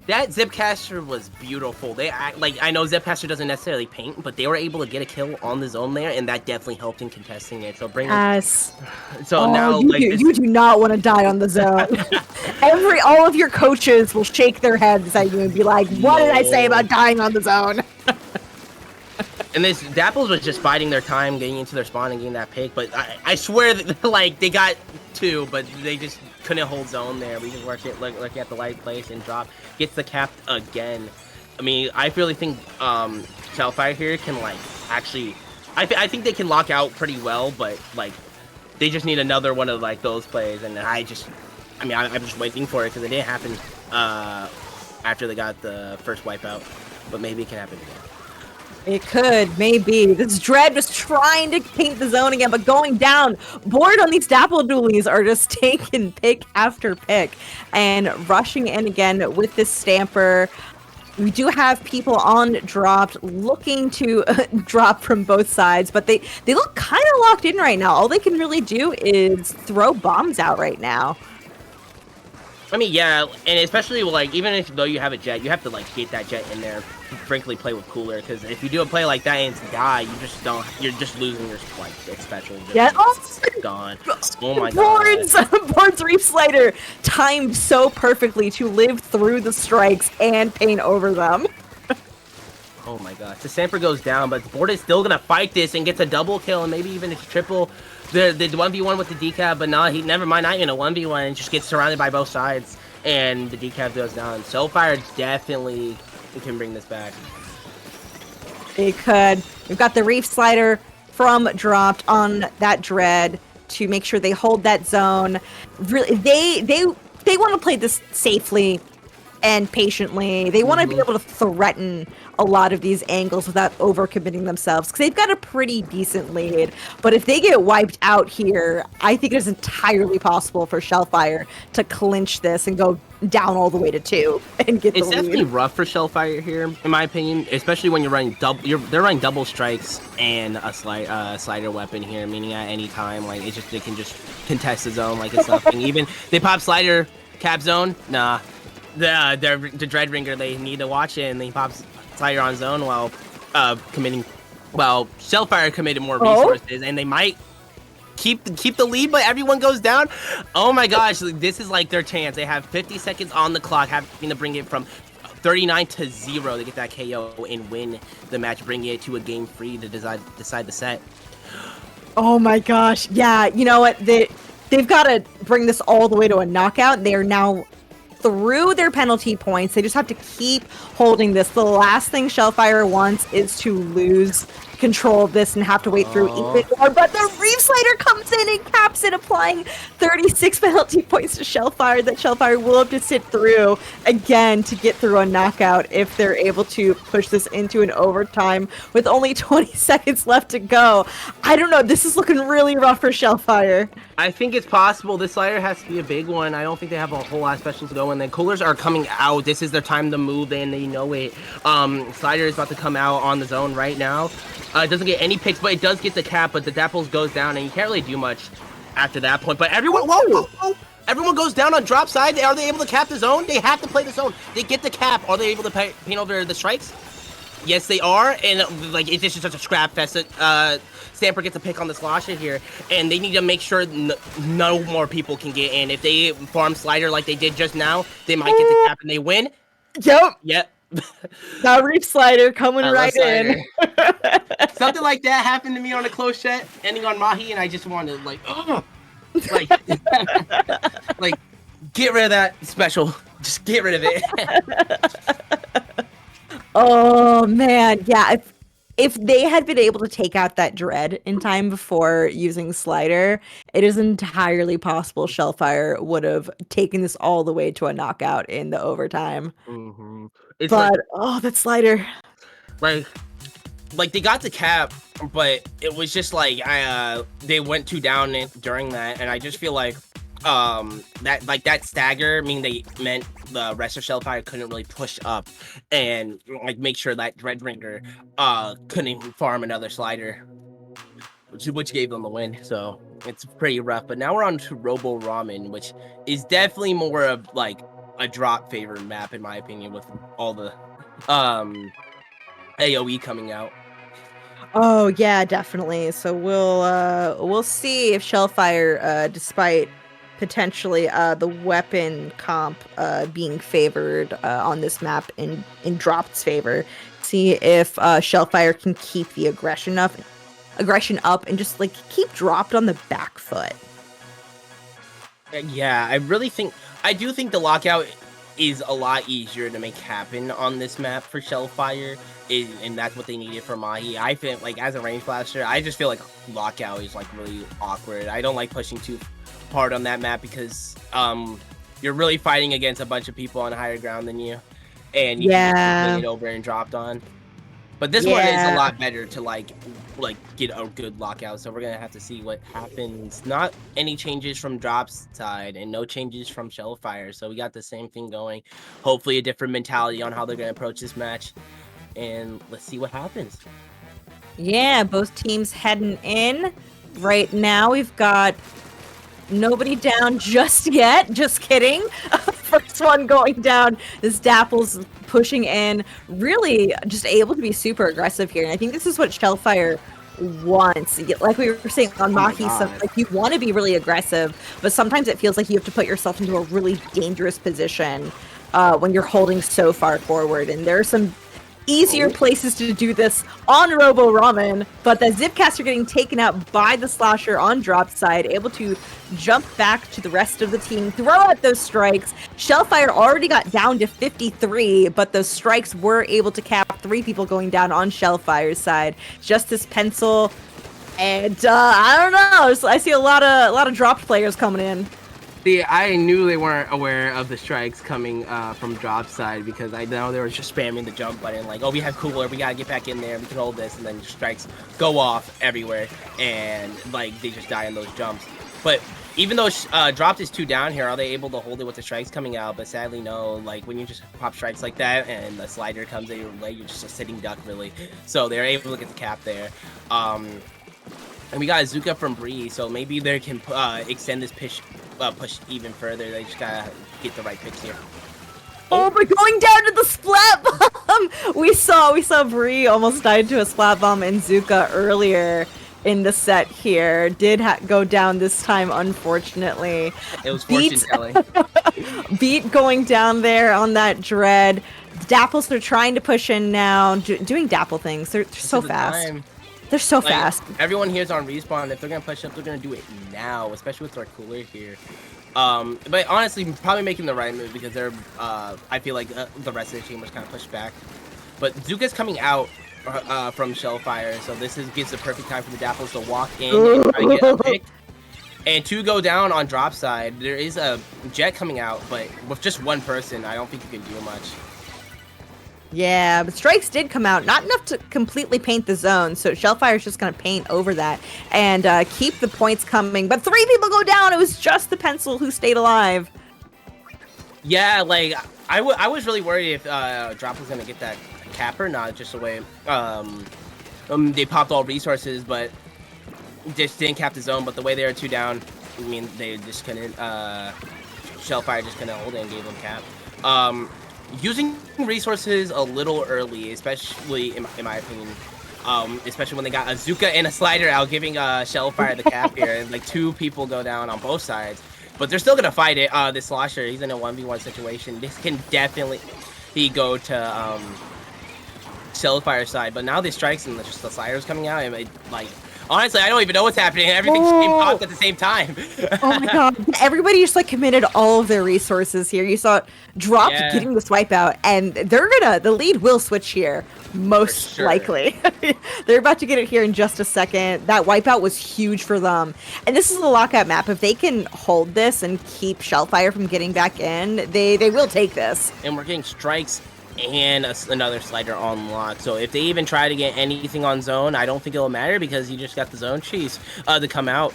That Zipcaster was beautiful. I know Zipcaster doesn't necessarily paint, but they were able to get a kill on the zone there, and that definitely helped in contesting it. So now you do not want to die on the zone. All of your coaches will shake their heads at you and be like, what did I say about dying on the zone? And this Dapples was just biding their time, getting into their spawn and getting that pick. But I swear that like they got 2, but they just couldn't hold zone there. We just worked it looking at the right place and drop gets the cap again. I mean, I really think Shellfire here can like actually. I think they can lock out pretty well, but like they just need another one of like those plays. And I'm just waiting for it because it didn't happen after they got the first wipeout, but maybe it can happen again. It could, maybe. This Dread was trying to paint the zone again, but going down. Bored on these Dapple dualies are just taking pick after pick and rushing in again with this Stamper. We do have people on dropped looking to drop from both sides, but they look kind of locked in right now. All they can really do is throw bombs out right now. I mean, yeah, and especially like even though you have a jet, you have to like get that jet in there. Frankly, play with cooler because if you do a play like that and it's die, you just don't. You're just losing your like it's special. Gone. Oh my god. Board's Reef Slider timed so perfectly to live through the strikes and paint over them. Oh my gosh. The Stamper goes down, but the board is still gonna fight this and gets a double kill and maybe even a triple. The 1v1 with the decap, but no, never mind, not even a 1v1, and just gets surrounded by both sides, and the decap goes down. Shellfire definitely can bring this back. They could. We've got the Reef Slider from dropped on that Dread to make sure they hold that zone. Really, they want to play this safely and patiently. They want to be able to threaten a lot of these angles without overcommitting themselves because they've got a pretty decent lead. But if they get wiped out here, I think it is entirely possible for Shellfire to clinch this and go down all the way to 2 and get the lead. It's definitely rough for Shellfire here, in my opinion, especially when you're running they're running double strikes and a slider weapon here, meaning at any time, like they can just contest the zone like it's nothing. Even they pop slider cap zone, nah. The Dread Ringer, they need to watch it, and they pops slider on zone while Shellfire committed more resources, and they might keep the lead, but everyone goes down. Oh my gosh, this is like their chance. They have 50 seconds on the clock, having to bring it from 39 to 0 to get that KO and win the match, bring it to a game free to decide the set. Oh my gosh, yeah, you know what? They've got to bring this all the way to a knockout. They are now through their penalty points. They just have to keep holding this. The last thing Shellfire wants is to lose control of this and have to wait through even more. But the Reef Slider comes in and caps it, applying 36 penalty points to Shellfire that Shellfire will have to sit through again to get through a knockout if they're able to push this into an overtime with only 20 seconds left to go. I don't know. This is looking really rough for Shellfire. I think it's possible. This slider has to be a big one. I don't think they have a whole lot of specials going. The coolers are coming out. This is their time to move in. They know it. Slider is about to come out on the zone right now. It doesn't get any picks, but it does get the cap, but the Dapples goes down, and you can't really do much after that point. But everyone, everyone goes down on drop side. Are they able to cap the zone? They have to play the zone. They get the cap. Are they able to paint over the strikes? Yes, they are, and like it's just such a scrap fest. Stamper gets a pick on the Slosha here, and they need to make sure no more people can get in. If they farm slider like they did just now, they might get the cap and they win. Yep. Now Reef Slider coming right in. Something like that happened to me on a close set, ending on Mahi, and I just wanted to like get rid of that special. Just get rid of it. Oh man, yeah. if they had been able to take out that dread in time before using slider, it is entirely possible Shellfire would have taken this all the way to a knockout in the overtime. It's But oh, that slider. like like they got the cap, but it was just like they went too down during that, and I just feel like that stagger they meant the rest of Shellfire couldn't really push up and like make sure that Dreadbringer couldn't even farm another slider, which gave them the win. So it's pretty rough. But now we're on to Robo Ramen, which is definitely more of like a drop favored map in my opinion, with all the AoE coming out. Oh yeah, definitely. So we'll see if Shellfire, despite potentially the weapon comp being favored on this map in Drop's favor, see if Shellfire can keep the aggression up and just like keep Dropped on the back foot. Yeah, I do think the lockout is a lot easier to make happen on this map for Shellfire, and that's what they needed for Mahi. I feel like as a range blaster, I just feel like lockout is like really awkward. I don't like pushing too hard on that map because you're really fighting against a bunch of people on higher ground than you, and you can just bring it over and dropped on. But this one is a lot better to like get a good lockout, so we're gonna have to see what happens. Not any changes from Drop's side and no changes from Shellfire, so we got the same thing going. Hopefully a different mentality on how they're gonna approach this match, and let's see what happens. Yeah, both teams heading in. Right now we've got nobody down just yet. Just kidding. First one going down is Dapple's pushing in, really just able to be super aggressive here. And I think this is what Shellfire wants. Like we were saying on Mahi, like you want to be really aggressive, but sometimes it feels like you have to put yourself into a really dangerous position when you're holding so far forward. And there are some easier places to do this on Robo Ramen, but the Zipcaster getting taken out by the Slasher on Drop side, able to jump back to the rest of the team, throw out those strikes. Shellfire already got down to 53, but those strikes were able to cap 3 people going down on Shellfire's side. Justice Pencil, and I don't know, I see a lot of dropped players coming in. See, I knew they weren't aware of the strikes coming from Drop side, because I know they were just spamming the jump button, like, oh, we have cooler, we gotta get back in there, we can hold this, and then strikes go off everywhere, and like they just die in those jumps. But even though Dropped is 2 down here, are they able to hold it with the strikes coming out? But sadly, no. Like when you just pop strikes like that and the slider comes at your leg, you're just a sitting duck, really. So they're able to get the cap there. And we got Azuka from Bree, so maybe they can extend this push even further. They just gotta get the right picks here. Oh, we're going down to the splat bomb! We saw Bree almost died to a splat bomb and Zuka earlier in the set here. Did go down this time, unfortunately. It was fortune telling. Beat going down there on that dread. Dapples are trying to push in now, doing Dapple things. They're so fast. They're so fast. Everyone here's on respawn. If they're gonna push up, they're gonna do it now, especially with our cooler here. But honestly, probably making the right move, because they're. I feel like the rest of the team was kind of pushed back. But Zuka's coming out from Shellfire, so this gives the perfect time for the Dapples to walk in and try to get a pick. And 2 go down on Drop side. There is a Jet coming out, but with just 1 person, I don't think you can do much. Yeah, but strikes did come out. Not enough to completely paint the zone, so Shellfire's just going to paint over that and keep the points coming. But 3 people go down. It was just the Pencil who stayed alive. Yeah, like, I was really worried if Drop was going to get that cap or not, just the way they popped all resources, but just didn't cap the zone. But the way they were 2 down, I mean, they just couldn't, Shellfire just couldn't hold it and gave them cap. Using resources a little early, especially in my opinion, especially when they got Azuka and a slider out, giving Shellfire the cap here, and like 2 people go down on both sides, but they're still gonna fight it. This Slosher, he's in a 1v1 situation. This can definitely go to Shellfire side, but now the strikes and just the sliders coming out, and like Honestly, I don't even know what's happening. Everything just came popped at the same time. Oh my god. Everybody just like committed all of their resources here. You saw Drop getting this wipeout, and the lead will switch here, most likely. They're about to get it here in just a second. That wipeout was huge for them. And this is the lockout map. If they can hold this and keep Shellfire from getting back in, they will take this. And we're getting strikes and another slider on lock. So if they even try to get anything on zone, I don't think it'll matter because you just got the zone cheese to come out.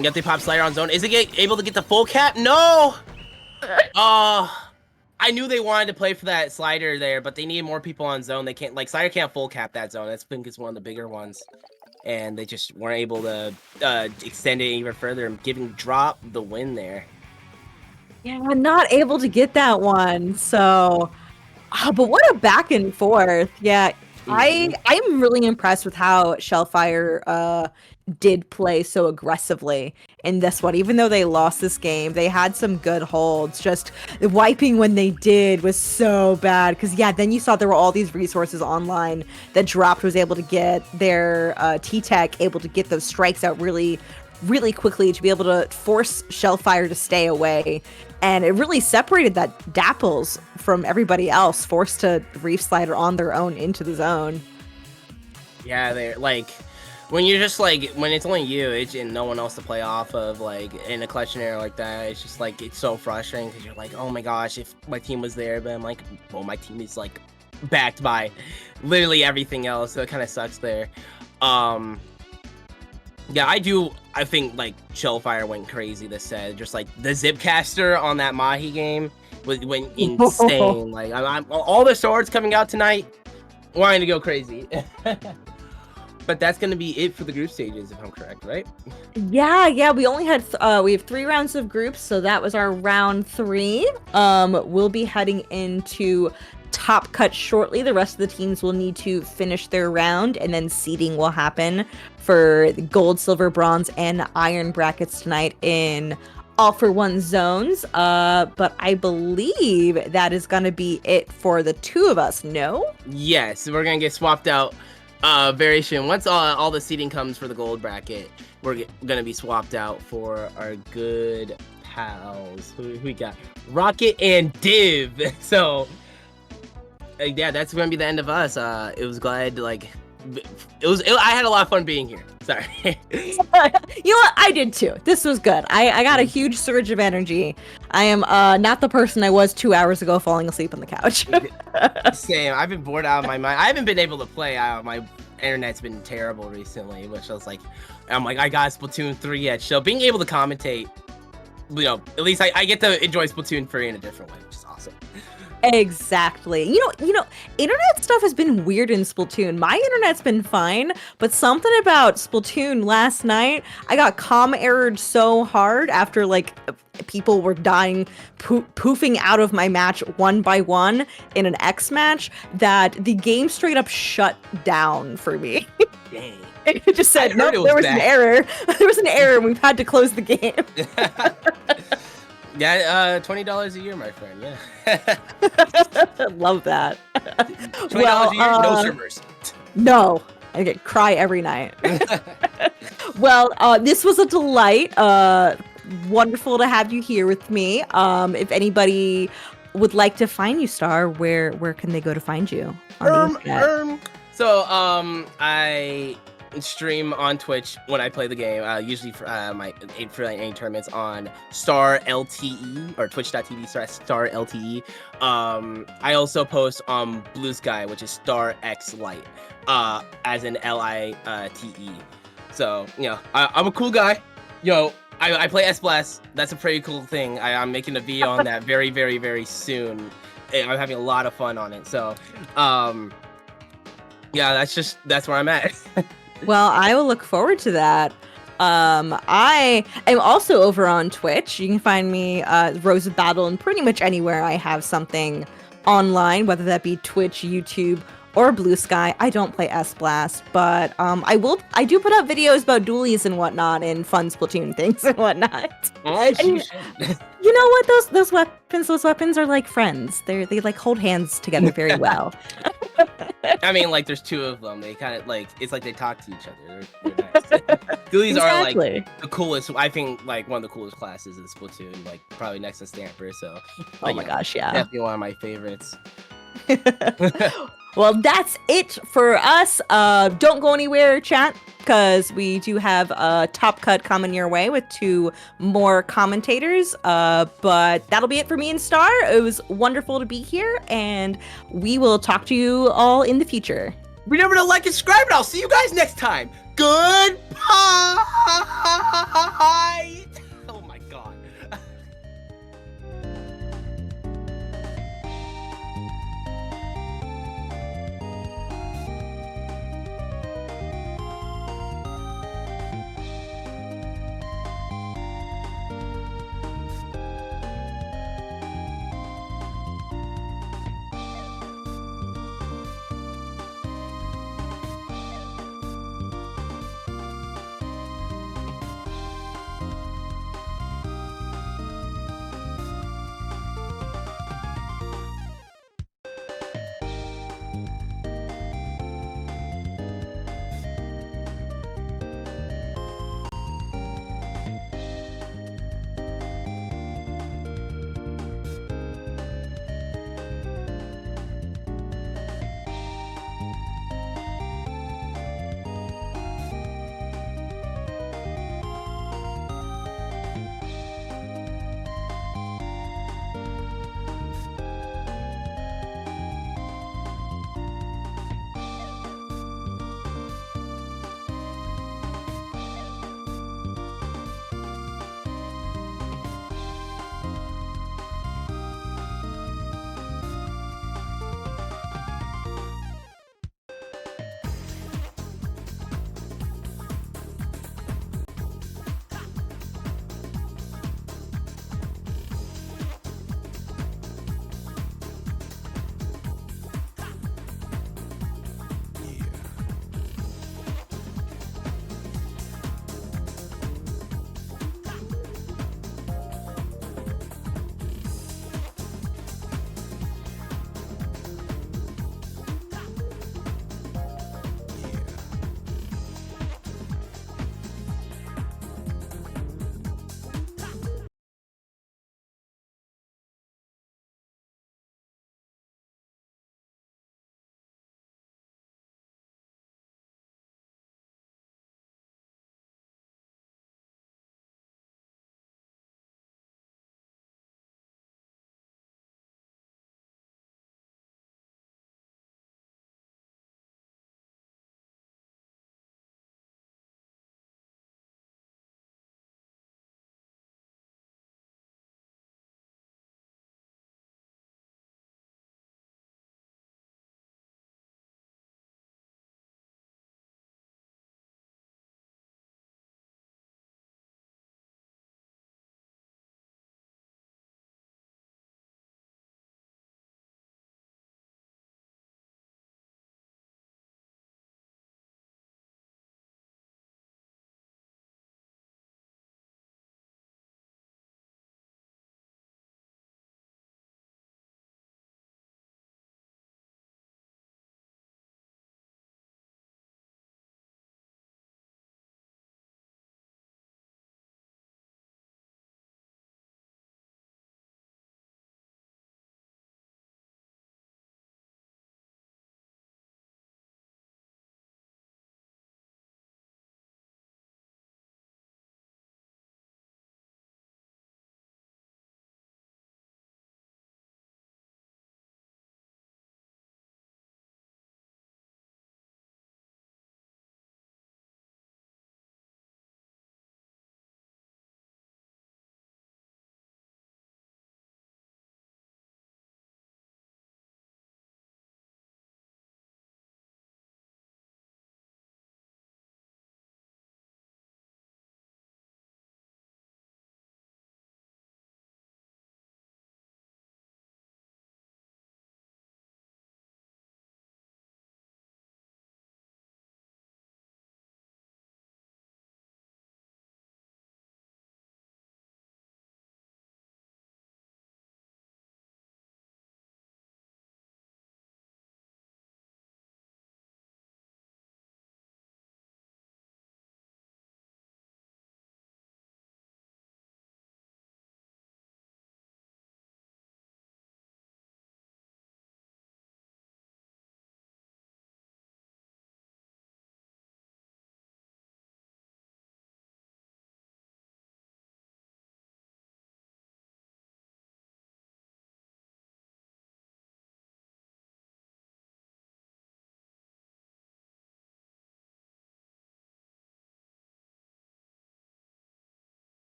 Get the pop slider on zone. Is it able to get the full cap? No! I knew they wanted to play for that slider there, but they need more people on zone. They can't, like, slider can't full cap that zone. I think it's one of the bigger ones. And they just weren't able to extend it even further and giving Drop the win there. Yeah, not able to get that one. So, but what a back and forth. Yeah, I'm really impressed with how Shellfire did play so aggressively in this one. Even though they lost this game, they had some good holds. Just wiping when they did was so bad. Because, yeah, then you saw there were all these resources online that Dropped was able to get. Their T-Tech able to get those strikes out really quickly to be able to force Shellfire to stay away. And it really separated that Dapples from everybody else, forced to Reef Slider on their own into the zone. Yeah, they're like, when you're just like, when it's only you, and no one else to play off of, like, in a clutch scenario like that, it's just like, it's so frustrating because you're like, oh my gosh, if my team was there, but I'm like, well, my team is like backed by literally everything else, so it kind of sucks there. Yeah, I think like Shellfire went crazy this set. Just like the Zipcaster on that Mahi game went insane. Like I'm all the swords coming out tonight, wanting to go crazy. But that's gonna be it for the group stages, if I'm correct, right? Yeah. We only had we have 3 rounds of groups, so that was our round 3. We'll be heading into Top Cut shortly. The rest of the teams will need to finish their round, and then seeding will happen for the gold, silver, bronze, and iron brackets tonight in all for one zones. But I believe that is gonna be it for the 2 of us. No? Yes, we're gonna get swapped out very soon. Once all the seating comes for the gold bracket, we're gonna be swapped out for our good pals. Who we got? Rocket and Div. So yeah, that's gonna be the end of us. It was glad, like, I had a lot of fun being here. Sorry. You know what? I did too. This was good. I got a huge surge of energy. I am not the person I was 2 hours ago falling asleep on the couch. Same. I've been bored out of my mind. I haven't been able to play. My internet's been terrible recently, which I was like, I got Splatoon 3 yet. So being able to commentate, you know, at least I get to enjoy Splatoon 3 in a different way, which is awesome. Exactly. You know, internet stuff has been weird in Splatoon. My internet's been fine, but something about Splatoon last night, I got errored so hard after, like, people were dying, poofing out of my match one by one in an X match, that the game straight up shut down for me. Dang. It just said, no, there was an error. There was an error, and we've had to close the game. Yeah, $20 a year, my friend. Yeah. Love that. $20 a year, no servers. No, I cry every night. Well, this was a delight. Wonderful to have you here with me. If anybody would like to find you, Star, where can they go to find you on the internet? So I stream on Twitch when I play the game, usually for any tournaments on Star LTE or twitch.tv/Star LTE. I also post on Blue Sky, which is Star X Lite, as in LITE. So, you know, I'm a cool guy. I play S-Blast. That's a pretty cool thing. I'm making a video on that very, very, very soon. I'm having a lot of fun on it. So, yeah, that's where I'm at. Well, I will look forward to that. I am also over on Twitch. You can find me, Rose of Battle, and pretty much anywhere I have something online, whether that be Twitch, YouTube, or Blue Sky. I don't play S-Blast, but I do put up videos about dualies and whatnot, and fun Splatoon things and whatnot. And, you know what? Those weapons are like friends. They like hold hands together very well. I mean, like, there's two of them. They kind of like it's like they talk to each other. They're nice. Ghoulies are like Exactly. the coolest. I think like one of the coolest classes in Splatoon, like probably next to Stamper. So, Oh my gosh, yeah. definitely one of my favorites. Well, that's it for us. Don't go anywhere, chat, because we do have a top cut coming your way with 2 more commentators. But that'll be it for me and Star. It was wonderful to be here, and we will talk to you all in the future. Remember to like and subscribe, and I'll see you guys next time. Goodbye. Oh my god.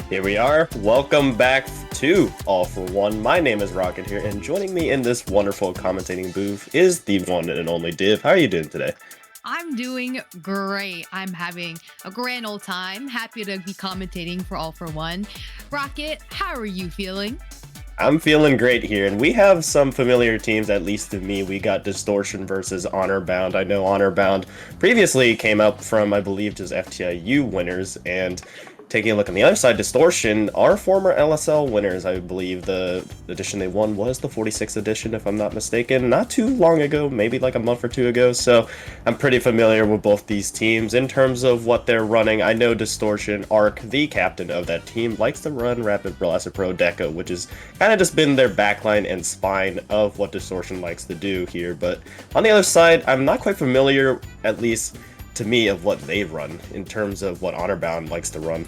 Here we are. Welcome back to All for One. My name is Rocket here, and joining me in this wonderful commentating booth is the one and only Div. How are you doing today? I'm doing great. I'm having a grand old time. Happy to be commentating for All for One. Rocket, how are you feeling? I'm feeling great here, and we have some familiar teams, at least to me. We got Distortion versus Honor Bound. I know Honor Bound previously came up from, I believe, just FTIU winners, and taking a look on the other side, Distortion are former LSL winners. I believe the edition they won was the 46th edition, if I'm not mistaken, not too long ago, maybe like a month or two ago. So I'm pretty familiar with both these teams in terms of what they're running. I know Distortion, Arc, the captain of that team, likes to run Rapid Blaster Pro Deco, which has kind of just been their backline and spine of what Distortion likes to do here. But on the other side, I'm not quite familiar, at least to me, of what they run in terms of what Honorbound likes to run.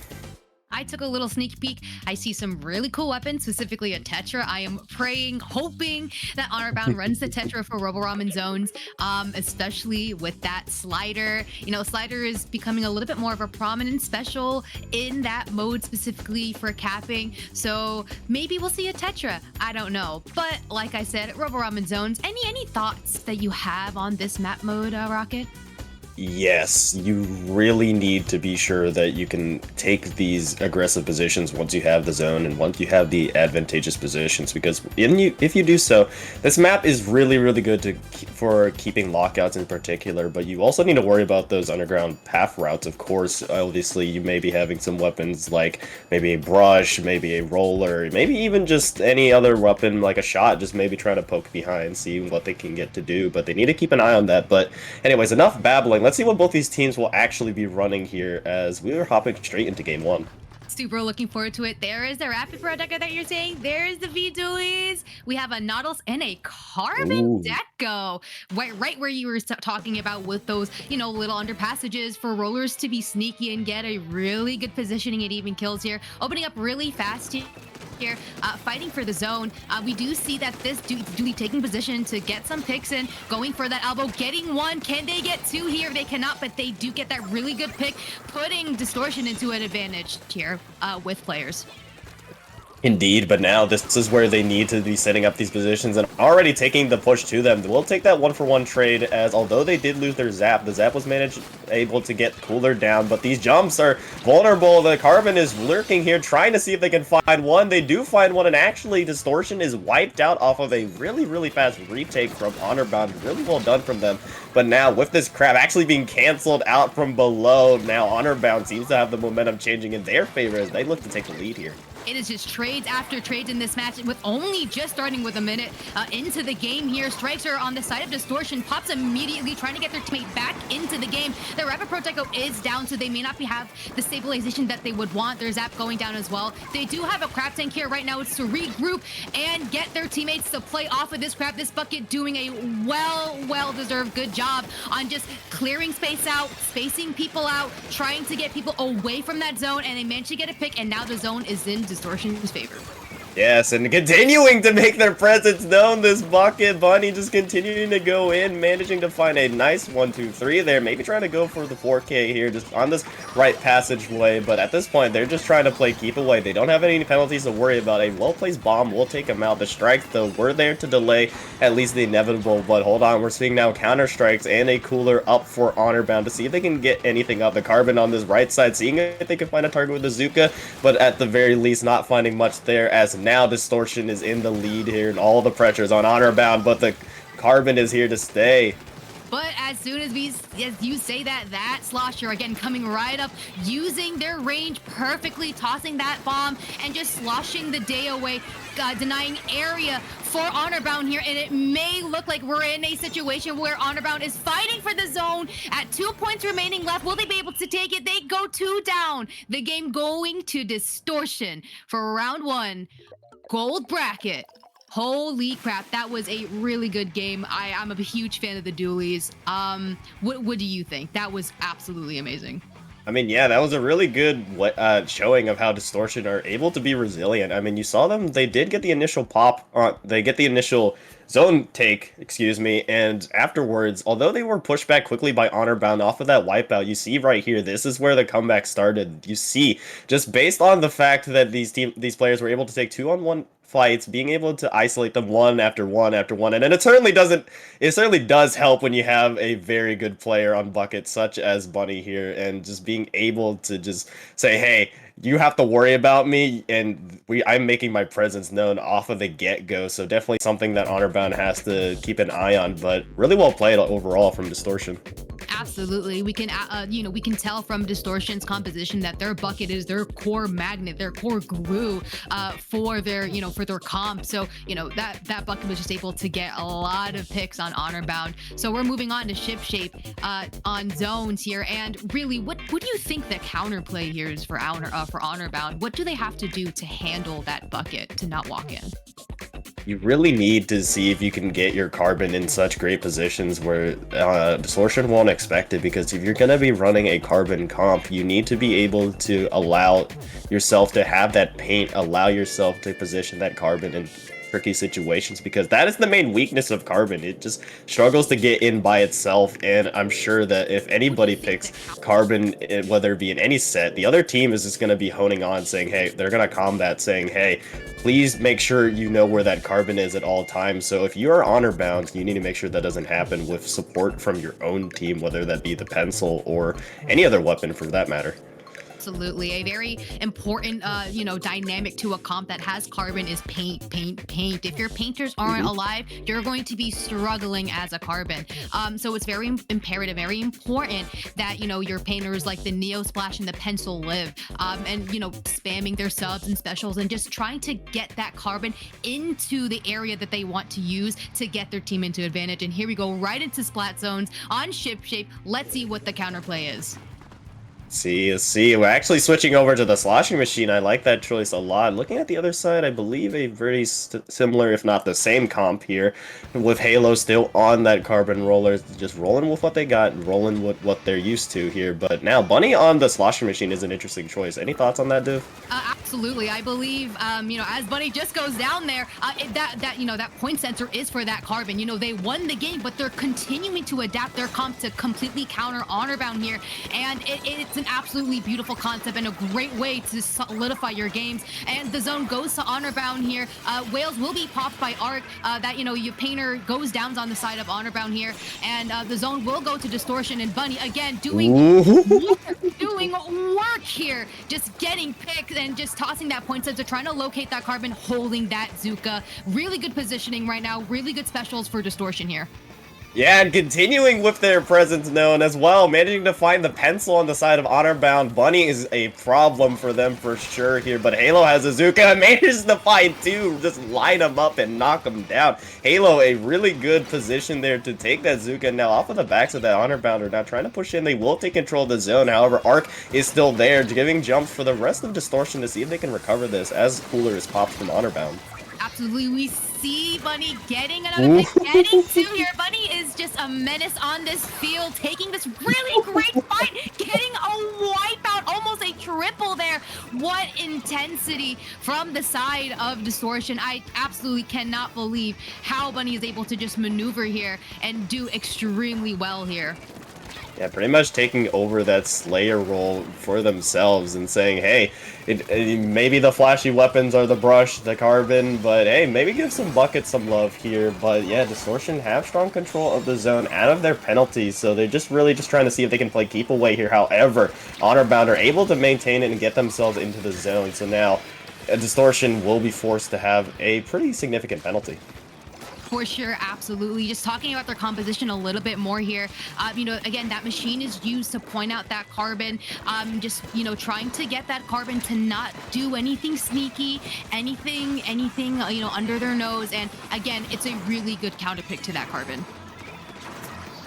I took a little sneak peek. I see some really cool weapons, specifically a Tetra. I am praying, hoping that Honorbound runs the Tetra for Roboramen Zones, especially with that slider. You know, slider is becoming a little bit more of a prominent special in that mode, specifically for capping. So maybe we'll see a Tetra. I don't know. But like I said, Roboramen Zones, any thoughts that you have on this map mode, Rocket? Yes, you really need to be sure that you can take these aggressive positions once you have the zone and once you have the advantageous positions, because if you do so, this map is really good for keeping lockouts in particular, but you also need to worry about those underground path routes. Of course, obviously you may be having some weapons like maybe a brush, maybe a roller, maybe even just any other weapon like a shot, just maybe trying to poke behind, see what they can get to do, but they need to keep an eye on that. But anyways, enough babbling. Let's see what both these teams will actually be running here, as we are hopping straight into game one. Super looking forward to it. There is the Rapid Pro Deco that you're saying. There's the V-Dualies. We have a Nautilus and a Carbon Deco. Right where you were talking about with those, you know, little underpassages for rollers to be sneaky and get a really good positioning and even kills here. Opening up really fast here, fighting for the zone. We do see that this Dooley taking position to get some picks in, going for that elbow, getting one. Can they get two here? They cannot, but they do get that really good pick, putting Distortion into an advantage here with players. Indeed, but now this is where they need to be setting up these positions and already taking the push to them. We'll take that 1-for-1 trade, as although they did lose their Zap, the Zap was able to get Cooler down, but these jumps are vulnerable. The Carbon is lurking here, trying to see if they can find one. They do find one, and actually Distortion is wiped out off of a really fast retake from Honorbound. Really well done from them. But now, with this crab actually being canceled out from below, now Honorbound seems to have the momentum changing in their favor as they look to take the lead here. It is just trades after trades in this match, with only just starting with a minute into the game here. Strikes are on the side of Distortion, pops immediately, trying to get their teammate back into the game. The Rapid Pro Deco is down, so they may not have the stabilization that they would want. Their Zap going down as well. They do have a crab tank here right now. It's to regroup and get their teammates to play off of this crab. This bucket doing a well-deserved good job on just clearing space out, spacing people out, trying to get people away from that zone, and they managed to get a pick, and now the zone is in Distortion's favor. Yes, and continuing to make their presence known, this Bucket Bunny just continuing to go in, managing to find a nice 1-2-3 there, maybe trying to go for the 4K here, just on this right passageway, but at this point, they're just trying to play keep away. They don't have any penalties to worry about. A well-placed bomb will take them out. The strikes, though, were there to delay at least the inevitable, but hold on, we're seeing now counter-strikes and a Cooler up for Honorbound to see if they can get anything up. The Carbon on this right side, seeing if they can find a target with the Zuka, but at the very least, not finding much there, as now Distortion is in the lead here, and all the pressure is on Honorbound, but the Carbon is here to stay. But as soon as you say that Slosher again coming right up, using their range perfectly, tossing that bomb and just sloshing the day away, denying area for Honorbound here, and it may look like we're in a situation where Honorbound is fighting for the zone at 2 points remaining left. Will they be able to take it? They go 2 down. The game going to Distortion for round 1. Gold bracket. Holy crap, that was a really good game. I'm a huge fan of the dualies. What do you think? That was absolutely amazing. I mean, yeah, that was a really good showing of how Distortion are able to be resilient. I mean, you saw them, they did get the initial pop, they get the initial zone take, excuse me, and afterwards, although they were pushed back quickly by Honor Bound off of that wipeout, you see right here, this is where the comeback started. You see, just based on the fact that these players were able to take 2-on-1 fights, being able to isolate them one after one after one, and then it certainly does help when you have a very good player on bucket such as Bunny here, and just being able to just say, hey, you have to worry about me, and I'm making my presence known off of the get-go, so definitely something that Honorbound has to keep an eye on, but really well played overall from Distortion. Absolutely. We can, we can tell from Distortion's composition that their bucket is their core magnet, their core glue for their, for their comp. So, that bucket was just able to get a lot of picks on Honorbound. So we're moving on to Ship Shape on zones here. And really, what do you think the counterplay here is for Honorbound? What do they have to do to handle that bucket to not walk in? You really need to see if you can get your Carbon in such great positions where Distortion won't expect it, because if you're going to be running a Carbon comp, you need to be able to allow yourself to have that paint, allow yourself to position that Carbon in tricky situations, because that is the main weakness of Carbon. It just struggles to get in by itself, and I'm sure that if anybody picks Carbon, whether it be in any set, the other team is just going to be honing on, saying, hey, they're going to combat, saying, hey, please make sure you know where that Carbon is at all times. So if you are honor bound, you need to make sure that doesn't happen with support from your own team, whether that be the pencil or any other weapon for that matter. Absolutely. A very important, dynamic to a comp that has Carbon is paint. If your painters aren't alive, you're going to be struggling as a Carbon. So it's very imperative, very important that, your painters like the Neo Splash and the Pencil live, and, spamming their subs and specials and just trying to get that Carbon into the area that they want to use to get their team into advantage. And here we go right into Splat Zones on Ship Shape. Let's see what the counterplay is. See, we're actually switching over to the sloshing machine. I like that choice a lot. Looking at the other side, I believe a very similar, if not the same comp here, with Halo still on that Carbon roller, just rolling with what they got, rolling with what they're used to here. But now, Bunny on the sloshing machine is an interesting choice. Any thoughts on that, Div? Absolutely. I believe, as Bunny just goes down there, that point sensor is for that Carbon. They won the game, but they're continuing to adapt their comp to completely counter Honorbound here, and it's an absolutely beautiful concept and a great way to solidify your games. And the zone goes to Honorbound here. Whales will be popped by Arc. Your painter goes down on the side of Honorbound here, and the zone will go to Distortion, and Bunny again doing work here, just getting picked and just tossing that point sensor, trying to locate that Carbon, holding that Zuka. Really good positioning right now. Really good specials for Distortion here. Yeah, and continuing with their presence known as well, managing to find the pencil on the side of Honorbound. Bunny is a problem for them for sure here, but Halo has a Zuka and manages to find two, just line them up and knock them down. Halo, a really good position there to take that Zuka. Now off of the backs of that Honorbound are now trying to push in. They will take control of the zone. However, Arc is still there, giving jumps for the rest of Distortion to see if they can recover this as Cooler is popped from Honorbound. Absolutely, we see Bunny getting another pick, getting two here. Bunny is just a menace on this field, taking this really great fight, getting a wipeout, almost a triple there. What intensity from the side of Distortion. I absolutely cannot believe how Bunny is able to just maneuver here and do extremely well here. Yeah, pretty much taking over that Slayer role for themselves and saying, hey, maybe the flashy weapons are the brush, the Carbon, but hey, maybe give some buckets some love here. But yeah, Distortion have strong control of the zone out of their penalties, so they're just really trying to see if they can play keep away here. However, Honorbound are able to maintain it and get themselves into the zone, so now Distortion will be forced to have a pretty significant penalty. For sure, absolutely. Just talking about their composition a little bit more here. Again, that machine is used to point out that Carbon. Trying to get that Carbon to not do anything sneaky, anything, under their nose. And again, it's a really good counter pick to that Carbon.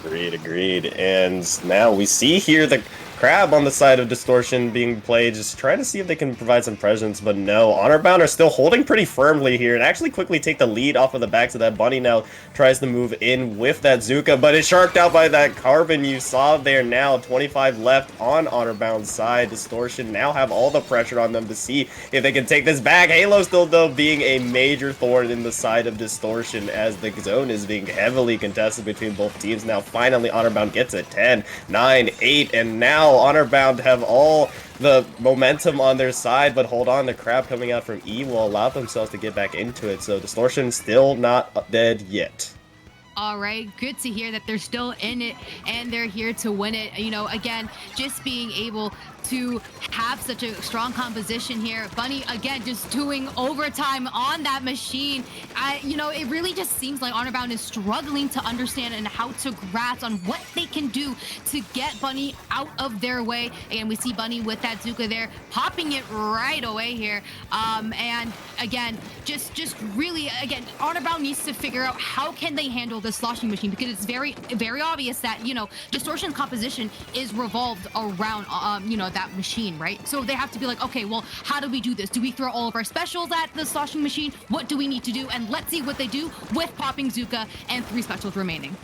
Agreed. And now we see here the Crab on the side of Distortion being played, just trying to see if they can provide some presence, but no. Honorbound are still holding pretty firmly here and actually quickly take the lead off of the backs of that Bunny now. Tries to move in with that Zuka, but it's sharked out by that Carbon you saw there now. 25 left on Honorbound's side. Distortion now have all the pressure on them to see if they can take this back. Halo still, though, being a major thorn in the side of Distortion as the zone is being heavily contested between both teams. Now, finally, Honorbound gets it. 10, 9, 8, and now Honorbound have all the momentum on their side, but hold on, the Crab coming out from E will allow themselves to get back into it, so Distortion still not dead yet. All right, good to hear that they're still in it and they're here to win it. You know, again, just being able to have such a strong composition here. Bunny, again, just doing overtime on that machine. You know, it really just seems like Honorbound is struggling to understand and how to grasp on what they can do to get Bunny out of their way. Again, we see Bunny with that Zuka there, popping it right away here. And again, just really, again, Honorbound needs to figure out how can they handle the sloshing machine, because it's very, very obvious that, you know, Distortion composition is revolved around, you know, that machine, right? So they have to be like, okay, well, how do we do this? Do we throw all of our specials at the sloshing machine? What do we need to do? And let's see what they do with popping Zuka and 3 specials remaining.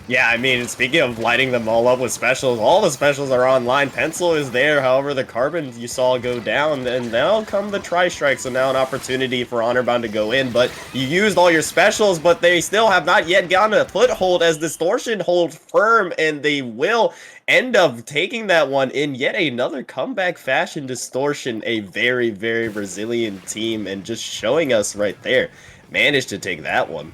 Yeah, I mean, speaking of lighting them all up with specials, all the specials are online. Pencil is there, however, the Carbon you saw go down, and now come the Tri-Strike, so now an opportunity for Honorbound to go in, but you used all your specials, but they still have not yet gotten a foothold as Distortion hold firm, and they will end up taking that one in yet another comeback fashion. Distortion, a very, very resilient team, and just showing us right there, managed to take that one.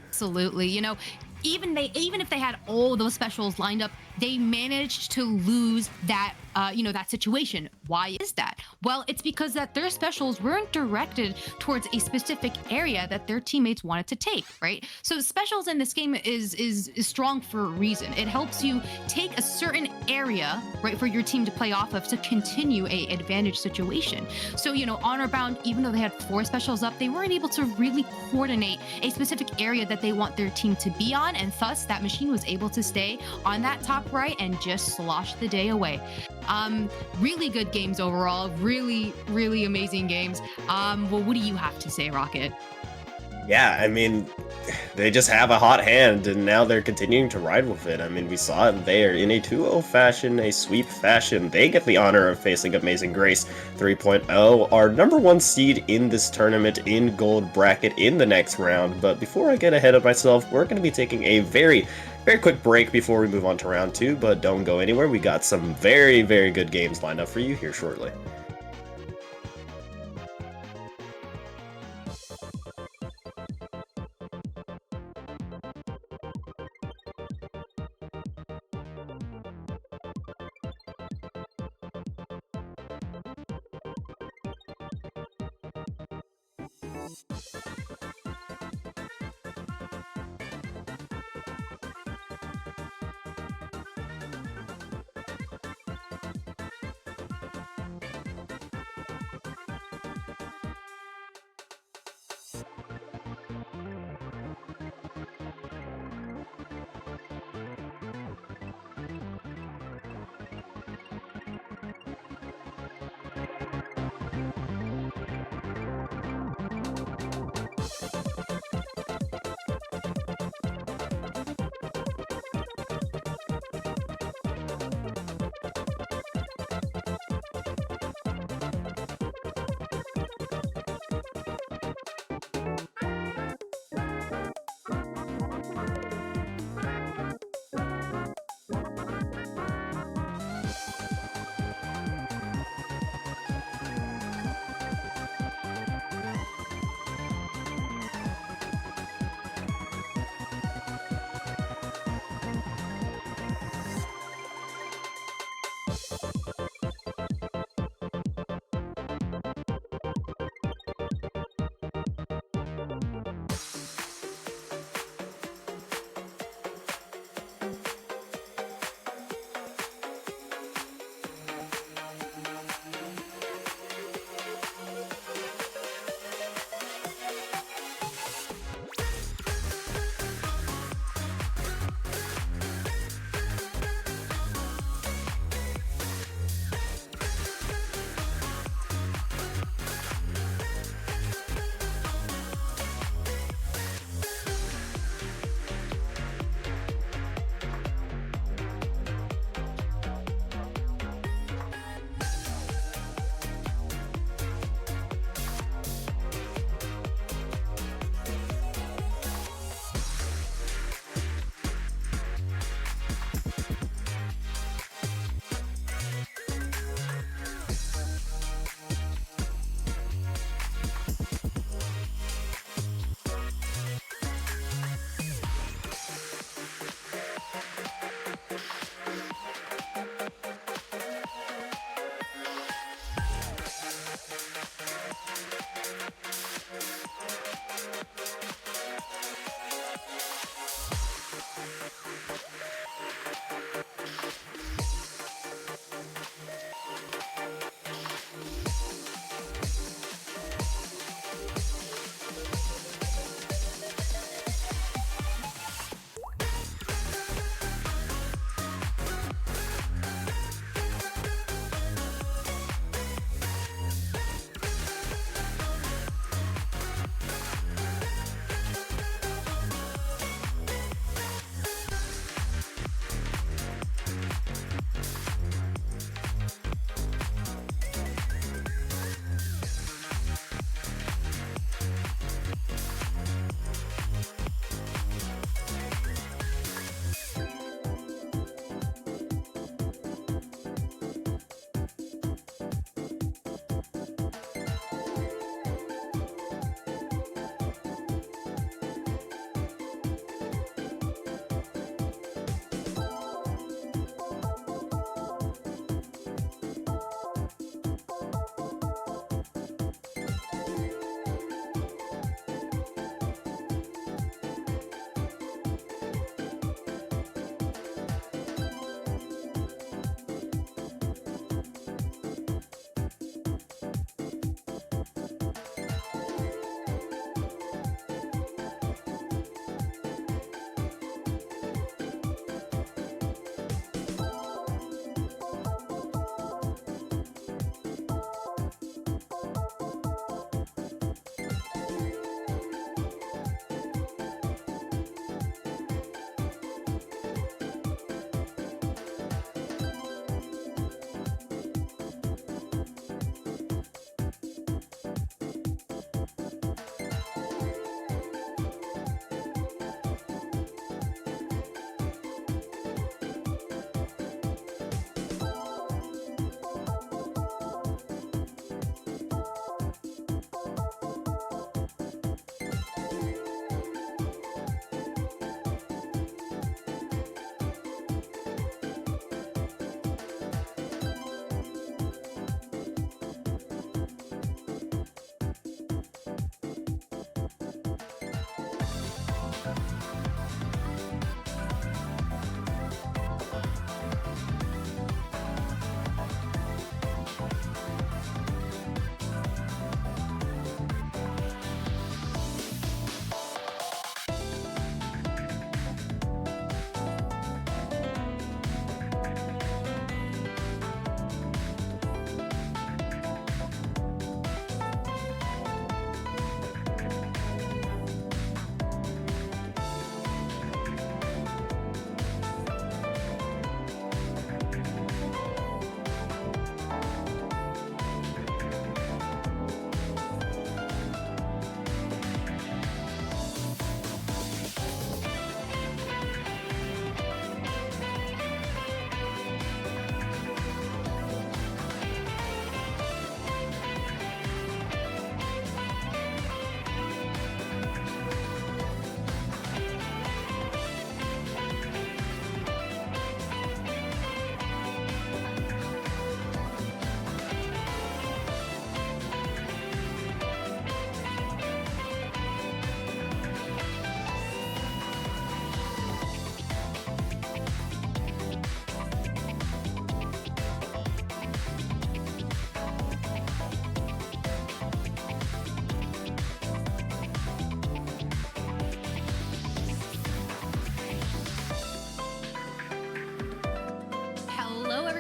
Absolutely. You know, even if they had all those specials lined up, they managed to lose that you know, that situation. Why is that? Well, it's because that their specials weren't directed towards a specific area that their teammates wanted to take, right? So specials in this game is strong for a reason. It helps you take a certain area, right, for your team to play off of to continue a advantage situation. So, you know, Honorbound, even though they had 4 specials up, they weren't able to really coordinate a specific area that they want their team to be on, and thus that machine was able to stay on that top right and just slosh the day away. Really good games overall. Really, really amazing games. Well, what do you have to say, Rocket? Yeah, I mean, they just have a hot hand, and now they're continuing to ride with it. I mean, we saw it there in a 2-0 fashion, a sweep fashion. They get the honor of facing Amazing Grace 3.0, our #1 seed in this tournament in gold bracket in the next round. But before I get ahead of myself, we're going to be taking a very quick break before we move on to round 2, but don't go anywhere. We got some very, very good games lined up for you here shortly.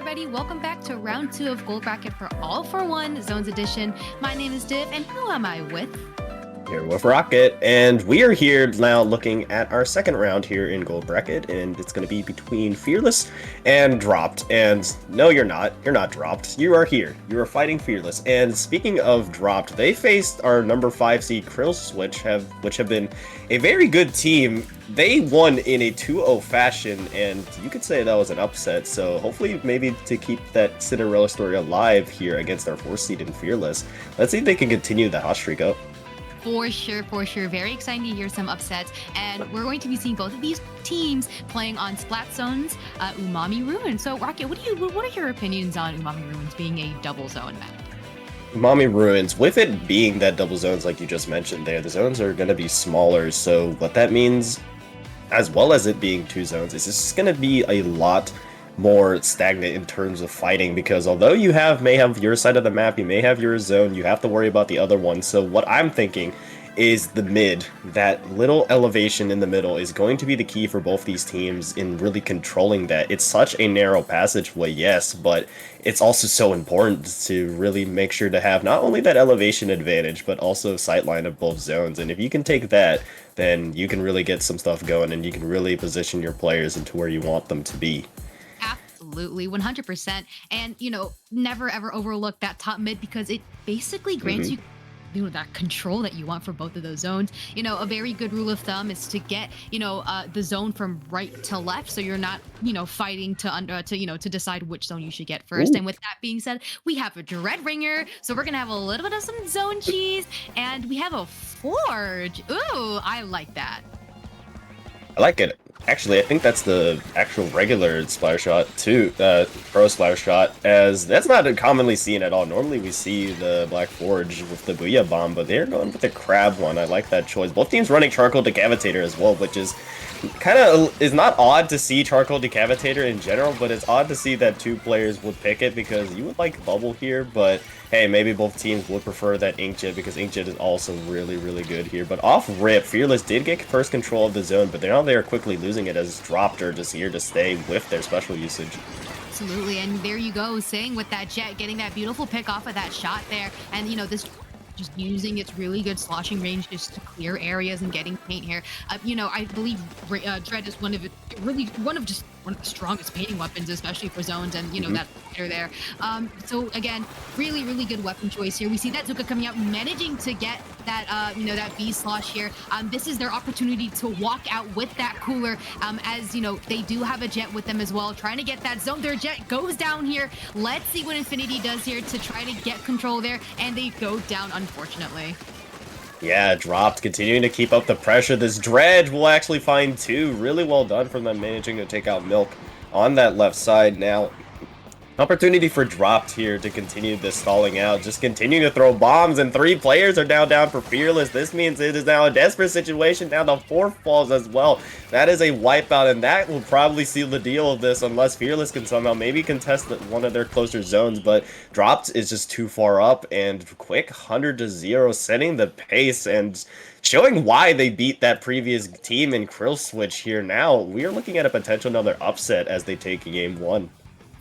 everybody. Welcome back to round 2 of Gold Bracket for All for One Zones Edition. My name is Div, and who am I with? Here with Rocket, and we are here now looking at our second round here in Gold Bracket, and it's going to be between Fearless and Dropped. And no, you're not Dropped. You are here. You are fighting Fearless. And speaking of Dropped, they faced our number 5 seed Krill Switch, which have been a very good team. They won in a 2-0 fashion, and you could say that was an upset. So hopefully, maybe to keep that Cinderella story alive here against our 4th seed in Fearless, let's see if they can continue the hot streak up. For sure. Very exciting to hear some upsets. And we're going to be seeing both of these teams playing on Splat Zones, Umami Ruins. So, Rocket, what are your opinions on Umami Ruins being a double zone map? Umami Ruins, with it being that double zones like you just mentioned there, the zones are going to be smaller. So what that means, as well as it being 2 zones, is it's going to be a lot more stagnant in terms of fighting, because although you may have your side of the map, you may have your zone, you have to worry about the other one. So what I'm thinking is the mid, that little elevation in the middle, is going to be the key for both these teams in really controlling that. It's such a narrow passageway, yes, but it's also so important to really make sure to have not only that elevation advantage, but also sightline of both zones. And if you can take that, then you can really get some stuff going, and you can really position your players into where you want them to be. Absolutely, 100%. And, never ever overlook that top mid, because it basically grants you that control that you want for both of those zones. A very good rule of thumb is to get, the zone from right to left, so you're not, fighting to decide which zone you should get first. And with that being said, we have a Dread Ringer, so we're gonna have a little bit of some zone cheese, and we have a Forge. Ooh, I like that. I like it. Actually, I think that's the actual regular splash shot too, pro splash shot, as that's not commonly seen at all. Normally we see the Black Forge with the Booyah Bomb, but they're going with the Crab one. I like that choice. Both teams running Charcoal Decapitator as well, which is is not odd to see Charcoal Decapitator in general, but it's odd to see that 2 players would pick it, because you would like Bubble here, but hey, maybe both teams would prefer that Inkjet, because Inkjet is also really, really good here. But off rip, Fearless did get first control of the zone, but now they are quickly losing it as Dropped are just here to stay with their special usage. Absolutely, and there you go, saying with that Jet, getting that beautiful pick off of that shot there, and this just using its really good sloshing range just to clear areas and getting paint here. I believe Dread is one of the strongest painting weapons, especially for zones, and that hitter there. So again, really, really good weapon choice here. We see that Zuka coming out, managing to get that that B slosh here. This is their opportunity to walk out with that cooler, as they do have a Jet with them as well, trying to get that zone. Their Jet goes down here. Let's see what Infinity does here to try to get control there, and they go down, unfortunately. Yeah, Dropped, continuing to keep up the pressure. This Dredge will actually find 2. Really well done from them, managing to take out Milk on that left side. Now, opportunity for Dropped here to continue this stalling out. Just continue to throw bombs, and 3 players are down for Fearless. This means it is now a desperate situation. Now the 4th falls as well. That is a wipeout, and that will probably seal the deal of this, unless Fearless can somehow maybe contest one of their closer zones. But Dropped is just too far up, and quick 100-0, setting the pace and showing why they beat that previous team in Krill Switch here. Now we are looking at a potential another upset as they take game 1.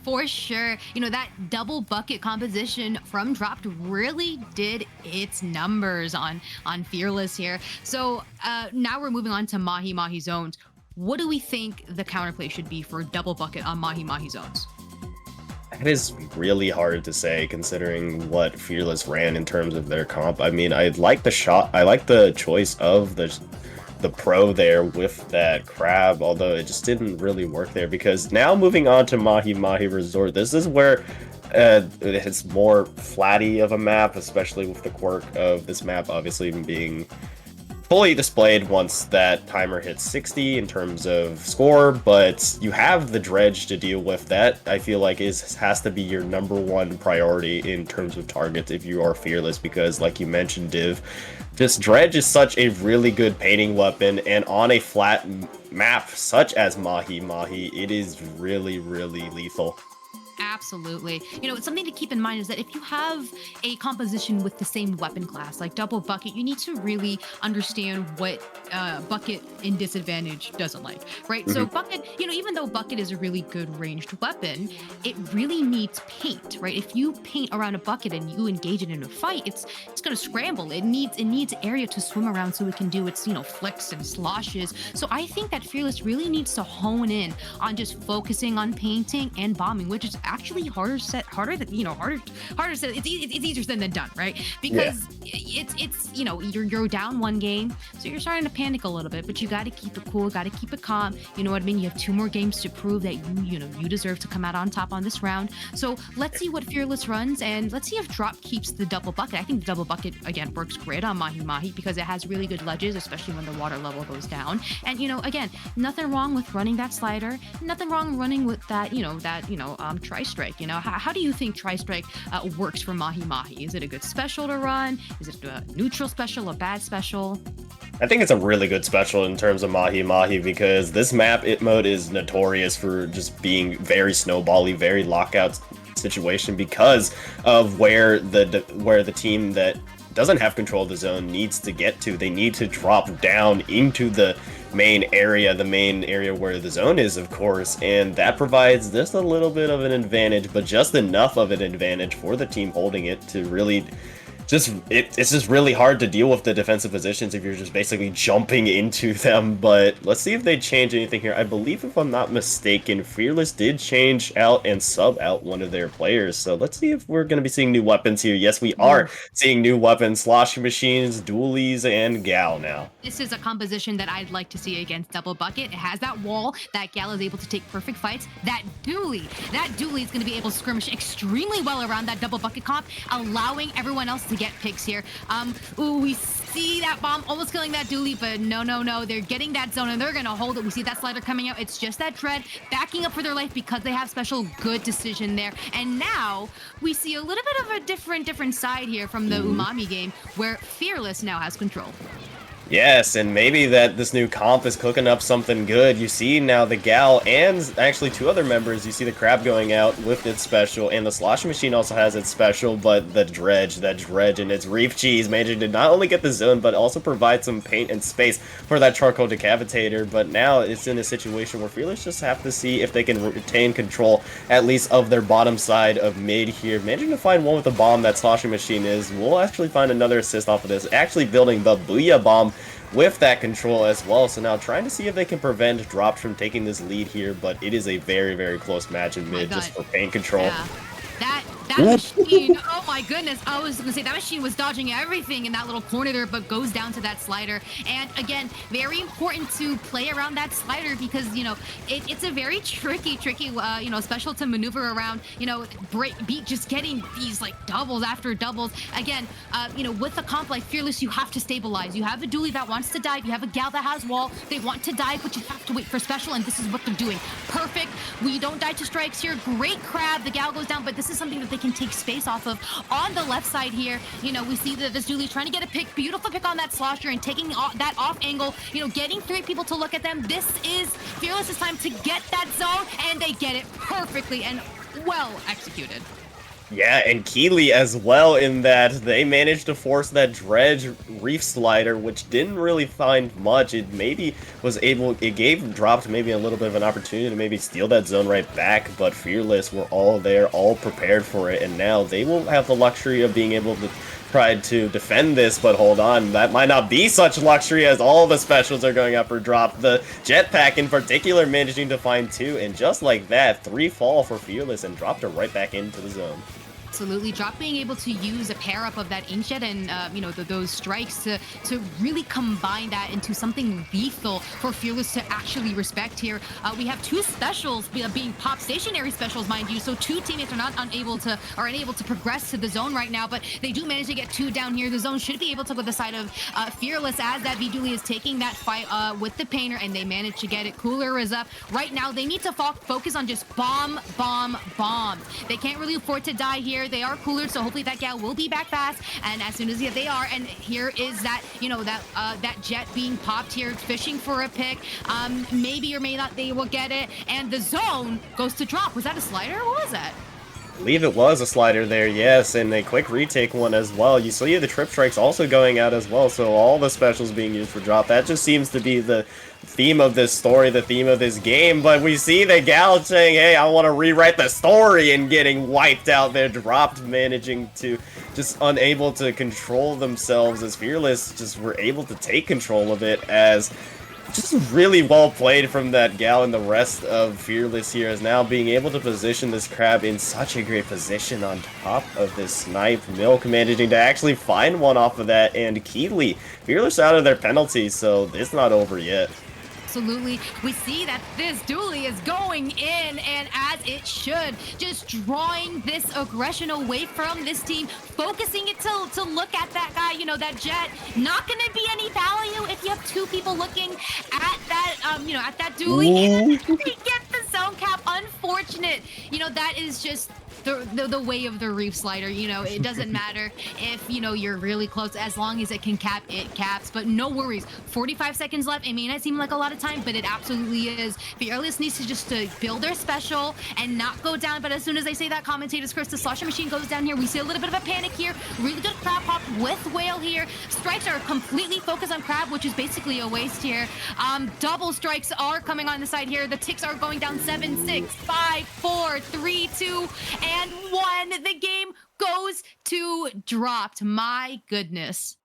For sure. That double bucket composition from Dropped really did its numbers on Fearless here. So now we're moving on to Mahi Mahi zones. What do we think the counterplay should be for double bucket on Mahi Mahi zones? That is really hard to say, considering what Fearless ran in terms of their comp. I mean, I like the shot. I like the choice of the pro there with that Crab, although it just didn't really work there, because now moving on to Mahi Mahi Resort, this is where it's more flatty of a map, especially with the quirk of this map obviously being fully displayed once that timer hits 60 in terms of score, but you have the Dredge to deal with. That I feel like has to be your #1 priority in terms of targets if you are Fearless, because like you mentioned, Div, this Dredge is such a really good painting weapon, and on a flat map such as Mahi Mahi, it is really, really lethal. Absolutely. You know, something to keep in mind is that if you have a composition with the same weapon class, like double bucket, you need to really understand what bucket in disadvantage doesn't like, right? So bucket, you know, even though bucket is a really good ranged weapon, it really needs paint, right? If you paint around a bucket and you engage it in a fight, it's going to scramble. It needs area to swim around so it can do its, you know, flicks and sloshes. So I think that Fearless really needs to hone in on just focusing on painting and bombing, which is actually harder said it's easier said than done, right? Because it's you know, you're down one game, so you're starting to panic a little bit, but you got to keep it cool, got to keep it calm. You know what I mean? You have 2 more games to prove that you deserve to come out on top on this round. So let's see what Fearless runs, and let's see if Drop keeps the double bucket. I think the double bucket again works great on Mahi Mahi because it has really good ledges, especially when the water level goes down. And you know, again, nothing wrong with running that slider, nothing wrong running with that tri-strike. You know, how do you think tri-strike works for Mahi Mahi? Is it a good special to run? Is it a neutral special, a bad special? I think it's a really good special in terms of Mahi Mahi because this map, it mode, is notorious for just being very snowbally, very lockout situation because of where the team that doesn't have control of the zone needs to get to. They need to drop down into the main area where the zone is, of course, and that provides just a little bit of an advantage, but just enough of an advantage for the team holding it to really it's just really hard to deal with the defensive positions if you're just basically jumping into them. But let's see if they change anything here. I believe, if I'm not mistaken, Fearless did change out and sub out one of their players. So let's see if we're going to be seeing new weapons here. Yes, we are seeing new weapons, sloshing machines, dualies, and Gal now. This is a composition that I'd like to see against double bucket. It has that wall that Gal is able to take perfect fights. That dualie is going to be able to skirmish extremely well around that double bucket comp, allowing everyone else to get picks here. We see that bomb almost killing that dualie, but no, they're getting that zone and they're gonna hold it. We see that slider coming out. It's just that Dread backing up for their life because they have special. Good decision there. And now we see a little bit of a different side here from the Umami game where Fearless now has control. Yes, and maybe that this new comp is cooking up something good. You see now the Gal and actually 2 other members. You see the Crab going out with its special, and the sloshing machine also has its special, but that Dredge and its Reef Cheese managing to not only get the zone, but also provide some paint and space for that Charcoal Decapitator. But now it's in a situation where Fearless just have to see if they can retain control, at least of their bottom side of mid here. Managing to find one with the bomb that sloshing machine is. We'll actually find another assist off of this, actually building the Booyah Bomb with that control as well. So now trying to see if they can prevent Drops from taking this lead here, but it is a very, very close match in mid just for paint control. Yeah. That machine, oh my goodness, I was gonna say that machine was dodging everything in that little corner there, but goes down to that slider. And again, very important to play around that slider because, you know, it's a very tricky, special to maneuver around, you know, just getting these like doubles after doubles. Again, with a comp like Fearless, you have to stabilize. You have a dualie that wants to dive, you have a Gal that has wall, they want to dive, but you have to wait for special, and this is what they're doing. Perfect. We don't die to strikes here. Great Crab. The Gal goes down, but this is something that they can take space off of. On the left side here, you know, we see that this dualie trying to get a pick, beautiful pick on that slosher and taking that off angle, you know, getting 3 people to look at them. This is Fearless's time to get that zone, and they get it perfectly and well executed. Yeah, and Keeley as well, in that they managed to force that Dredge Reef Slider, which didn't really find much. It maybe was able, it gave Dropped maybe a little bit of an opportunity to maybe steal that zone right back, but Fearless were all there, all prepared for it, and now they will have the luxury of being able to try to defend this, but hold on, that might not be such luxury as all the specials are going up for Drop. The Jetpack in particular managing to find 2, and just like that, 3 fall for Fearless and dropped her right back into the zone. Absolutely. Drop being able to use a pair up of that Inkjet and, those strikes to really combine that into something lethal for Fearless to actually respect here. We have 2 specials being pop stationary specials, mind you, so 2 teammates are unable to progress to the zone right now, but they do manage to get 2 down here. The zone should be able to go to the side of Fearless as that Viduli is taking that fight with the Painter, and they manage to get it. Cooler is up. Right now, they need to focus on just bomb. They can't really afford to die here. there. They are cooler, so hopefully that gal will be back fast. And as soon as they are, and here is that, that jet being popped here, fishing for a pick. Maybe or may not they will get it. And the zone goes to drop. Was that a slider? What was that? I believe it was a slider there, yes, and a quick retake one as well. You see the trip strikes also going out as well, so all the specials being used for drop. That just seems to be the theme of this story, the theme of this game, but we see the gal saying, hey, I want to rewrite the story, and getting wiped out there, dropped, managing to just unable to control themselves as Fearless just were able to take control of it, as just really well played from that gal, and the rest of Fearless here is now being able to position this crab in such a great position on top of this snipe. Milk managing to actually find one off of that, and Keeley, Fearless out of their penalty, so it's not over yet. Absolutely. We see that this dually is going in, and as it should, just drawing this aggression away from this team, focusing it to look at that guy, that jet. Not going to be any value if you have two people looking at that, at that dually. And they get the zone cap. Unfortunate. That is just the way of the reef slider. It doesn't matter if you're really close, as long as it can cap, it caps. But no worries, 45 seconds left. It may not seem like a lot of time, but it absolutely is. Fearless needs to just build their special and not go down. But as soon as I say that, commentators Chris, the slosher machine goes down here. We see a little bit of a panic here. Really good crab pop with whale here. Strikes are completely focused on crab, which is basically a waste here. Double strikes are coming on the side here. The ticks are going down 7, 6, 5, 4, 3, 2, and 1. The game goes to dropped. My goodness.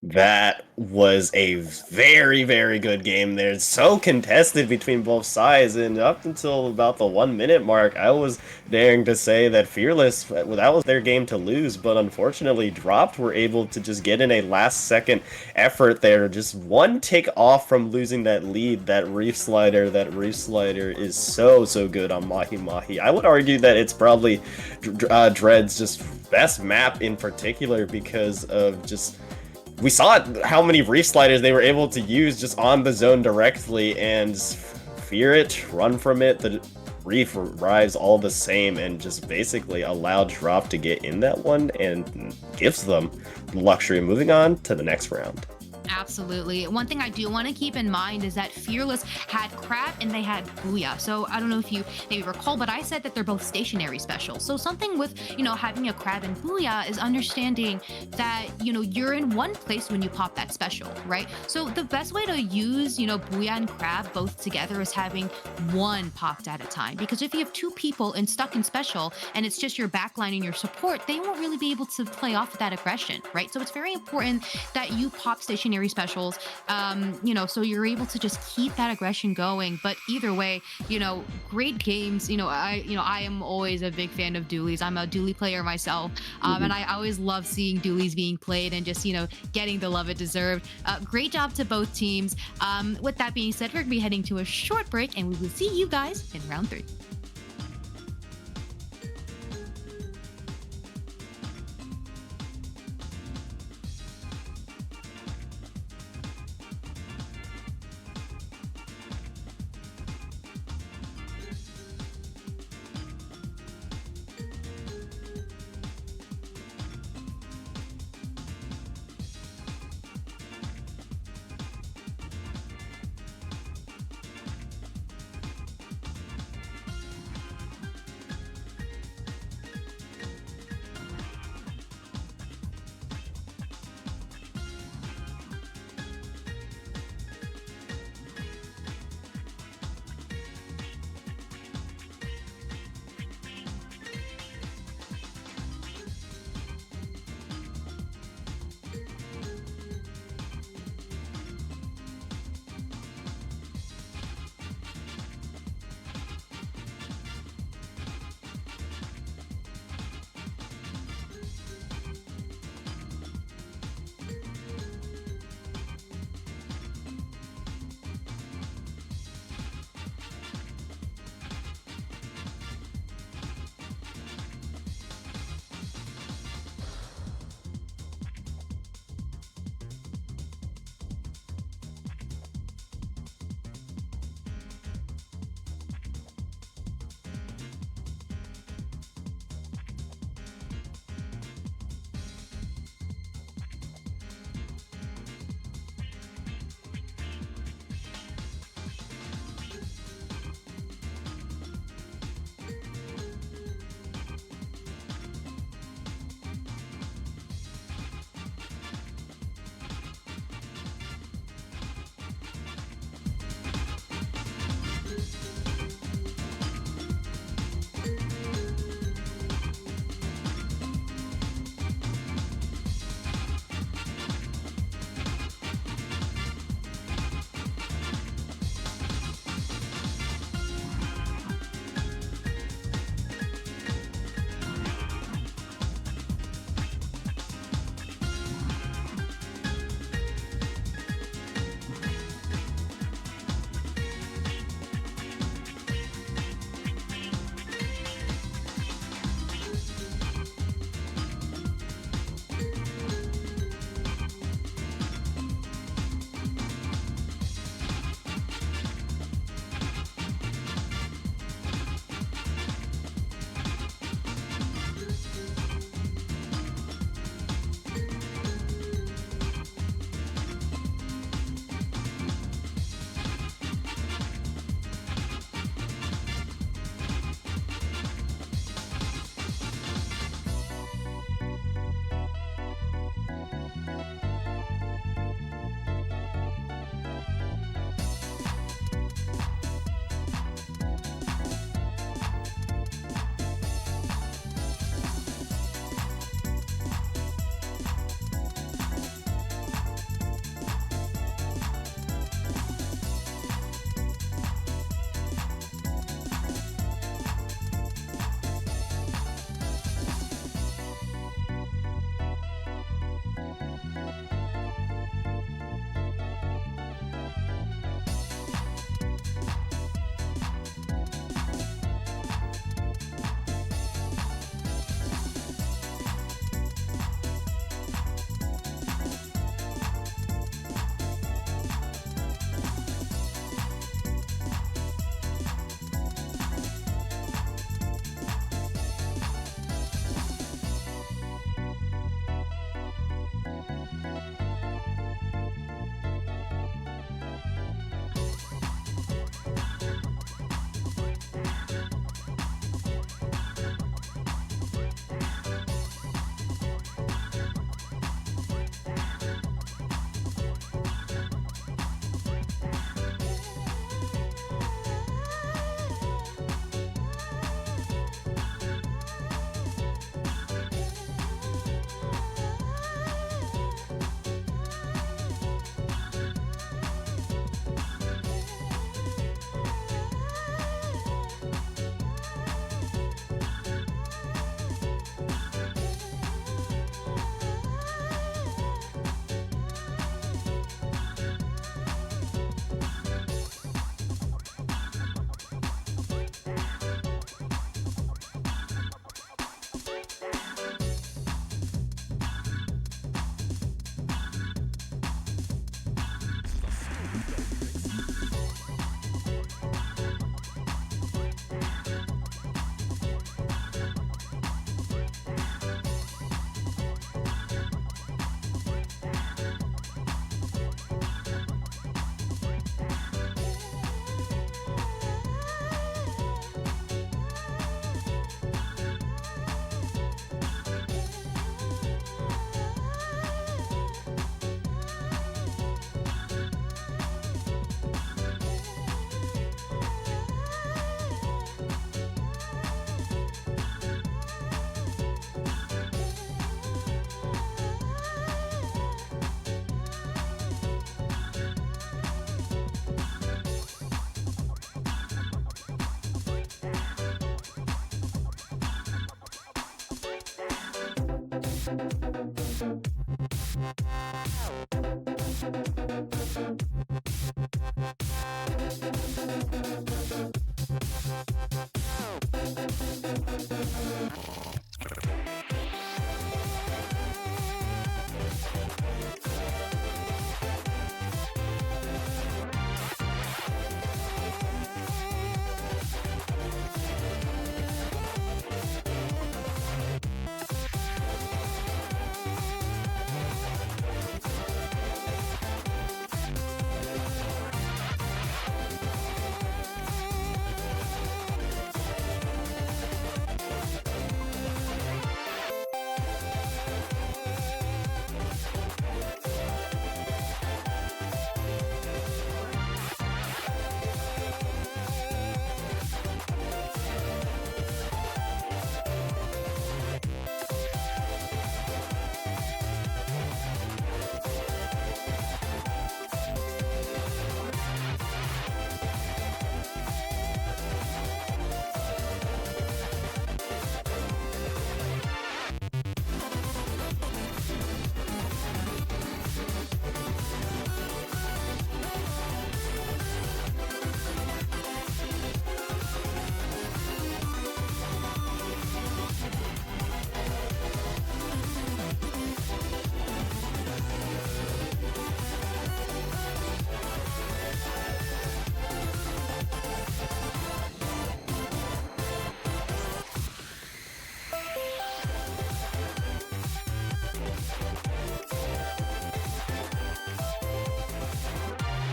That was a very, very good game there. It's so contested between both sides, and up until about the 1 minute mark, I was daring to say that Fearless, that was their game to lose, but unfortunately Dropped were able to just get in a last second effort there. Just one tick off from losing that lead. That reef slider is so, so good on Mahi Mahi. I would argue that it's probably Dread's just best map in particular, because of just... we saw how many reef sliders they were able to use just on the zone directly, and fear it, run from it. The reef arrives all the same, and just basically allowed Drop to get in that one, and gives them the luxury of moving on to the next round. Absolutely. One thing I do want to keep in mind is that Fearless had Crab and they had Booyah. So I don't know if you maybe recall, but I said that they're both stationary specials. So something with, having a Crab and Booyah is understanding that, you're in one place when you pop that special, right? So the best way to use, Booyah and Crab both together is having one popped at a time. Because if you have two people and stuck in special and it's just your backline and your support, they won't really be able to play off that aggression, right? So it's very important that you pop stationary specials, so you're able to just keep that aggression going. But either way, great games. I am always a big fan of dualies. I'm a dually player myself, and I always love seeing dualies being played and just getting the love it deserved. Great job to both teams. With that being said, we're gonna be heading to a short break, and we will see you guys in round 3.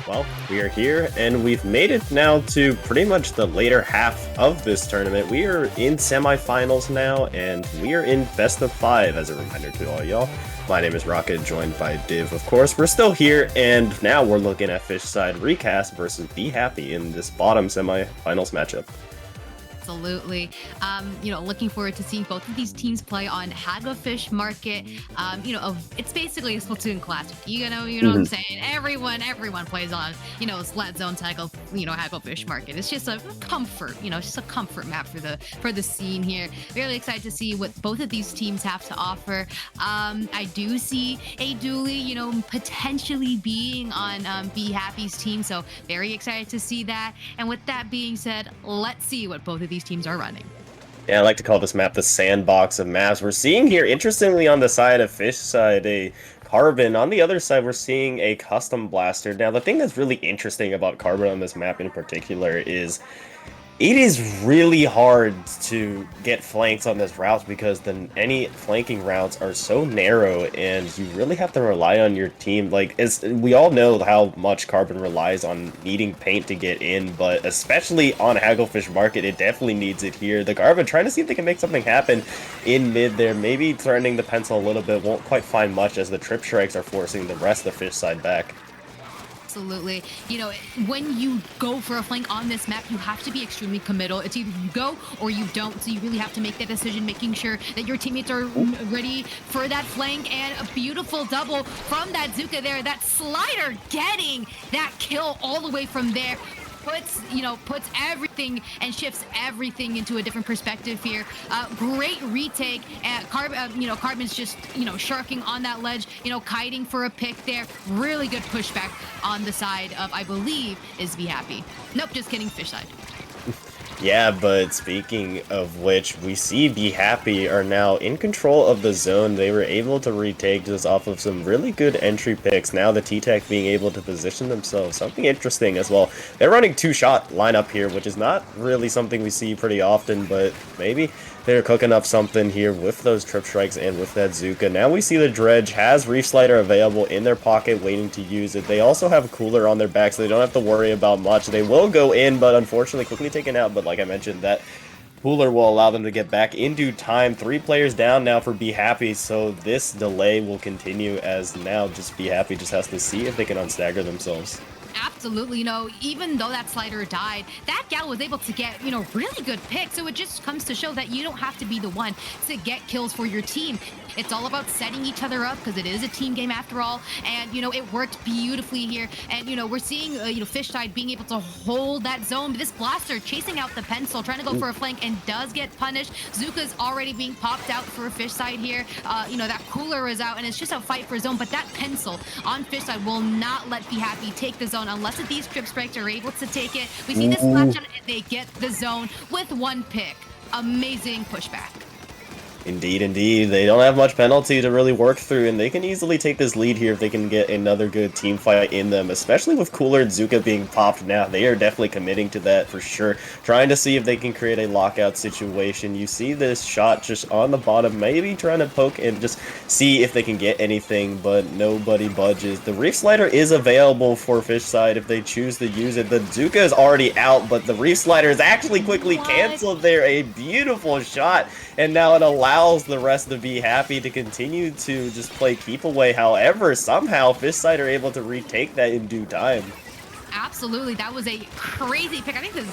Well, we are here, and we've made it now to pretty much the later half of this tournament. We are in semifinals now, and we are in best of 5, as a reminder to all y'all. My name is Rocket, joined by Div, of course. We're still here, and now we're looking at Fish Side Recast versus Be Happy in this bottom semifinals matchup. Absolutely. Looking forward to seeing both of these teams play on Hagglefish Market. It's basically a Splatoon classic. You know what I'm saying? Everyone plays on, Splat Zones, Hagglefish Market. It's just a comfort, just a comfort map for the scene here. Really excited to see what both of these teams have to offer. I do see a Dooley, potentially being on Be Happy's team, so very excited to see that. And with that being said, let's see what both of these teams are running. Yeah, I like to call this map the sandbox of maps. We're seeing here, interestingly, on the side of Fish Side, a Carbon. On the other side, we're seeing a Custom Blaster. Now, the thing that's really interesting about Carbon on this map in particular is it is really hard to get flanks on this route because any flanking routes are so narrow, and you really have to rely on your team. Like, we all know how much Carbon relies on needing paint to get in, but especially on Hagglefish Market, it definitely needs it here. The Carbon trying to see if they can make something happen in mid there, maybe threatening the pencil a little bit, won't quite find much as the trip strikes are forcing the rest of the Fish Side back. Absolutely. When you go for a flank on this map, you have to be extremely committal. It's either you go or you don't. So you really have to make that decision, making sure that your teammates are ready for that flank. And a beautiful double from that Zuka there. That slider getting that kill all the way from there. Puts everything and shifts everything into a different perspective here. Great retake. Carbon's just, sharking on that ledge, kiting for a pick there. Really good pushback on the side of, I believe, is Be Happy. Nope, just kidding, Fish Side. Yeah, but speaking of which, we see Be Happy are now in control of the zone. They were able to retake this off of some really good entry picks. Now the T-Tech being able to position themselves. Something interesting as well. They're running two-shot lineup here, which is not really something we see pretty often, but maybe they're cooking up something here with those trip strikes and with that Zuka. Now we see the Dredge has Reef Slider available in their pocket waiting to use it. They also have a Cooler on their back, so they don't have to worry about much. They will go in, but unfortunately quickly taken out. But like I mentioned, that Cooler will allow them to get back in due time. 3 players down now for Be Happy, so this delay will continue as now just Be Happy just has to see if they can unstagger themselves. Absolutely. Even though that slider died, that gal was able to get, really good picks. So it just comes to show that you don't have to be the one to get kills for your team. It's all about setting each other up because it is a team game after all. And, it worked beautifully here. And, we're seeing, Fishside being able to hold that zone. This blaster chasing out the pencil, trying to go for a flank and does get punished. Zuka's already being popped out for Fishside here. That cooler is out and it's just a fight for zone. But that pencil on Fishside will not let Be Happy take the zone unless these trip strikes are able to take it. We see this splash on and they get the zone with one pick. Amazing pushback. Indeed, indeed. They don't have much penalty to really work through, and they can easily take this lead here if they can get another good team fight in them, especially with Cooler and Zuka being popped now. They are definitely committing to that for sure, trying to see if they can create a lockout situation. You see this shot just on the bottom, maybe trying to poke and just see if they can get anything, but nobody budges. The Reef Slider is available for Fishside if they choose to use it. The Zuka is already out, but the Reef Slider is actually quickly canceled there. A beautiful shot, and now it allows the rest to Be Happy to continue to just play keep away. However, somehow Fishside are able to retake that in due time. Absolutely, that was a crazy pick. I think that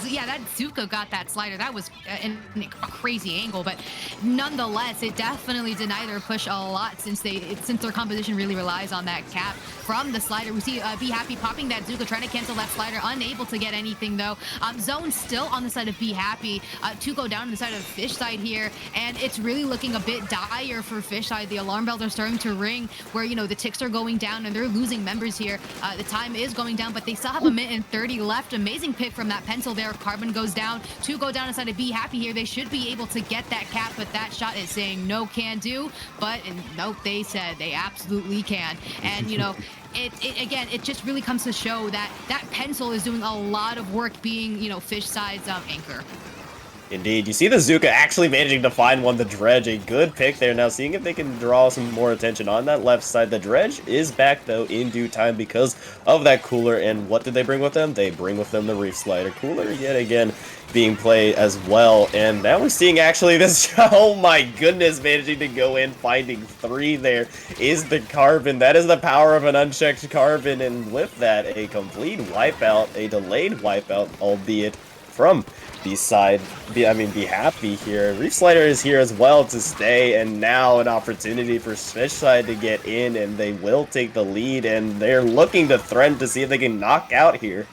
Zuka got that slider. That was a crazy angle, but nonetheless, it definitely denied their push a lot since their composition really relies on that cap from the slider. We see Be Happy popping that Zuka, trying to cancel that slider, unable to get anything though. Zone still on the side of Be Happy to go down on the side of Fishside here, and it's really looking a bit dire for Fishside. The alarm bells are starting to ring where the ticks are going down and they're losing members here. The time is going down, but they still have a minute and 30 left. Amazing pick from that pencil there. Carbon goes down. To go down inside of Be Happy here. They should be able to get that cap, but that shot is saying no can do. But nope, they said they absolutely can. And it just really comes to show that that pencil is doing a lot of work being, Fishside's anchor. Indeed. You see the Zuka actually managing to find one, the Dredge. A good pick there. Now seeing if they can draw some more attention on that left side. The Dredge is back, though, in due time because of that Cooler. And what did they bring with them? They bring with them the Reef Slider. Cooler, yet again, being played as well. And now we're seeing actually this, oh my goodness, managing to go in, finding 3 there is the Carbon. That is the power of an unchecked Carbon. And with that, a complete wipeout, a delayed wipeout, albeit from Be Happy here. Reef Slider is here as well to stay, and now an opportunity for Fishside to get in, and they will take the lead, and they're looking to threaten to see if they can knock out here.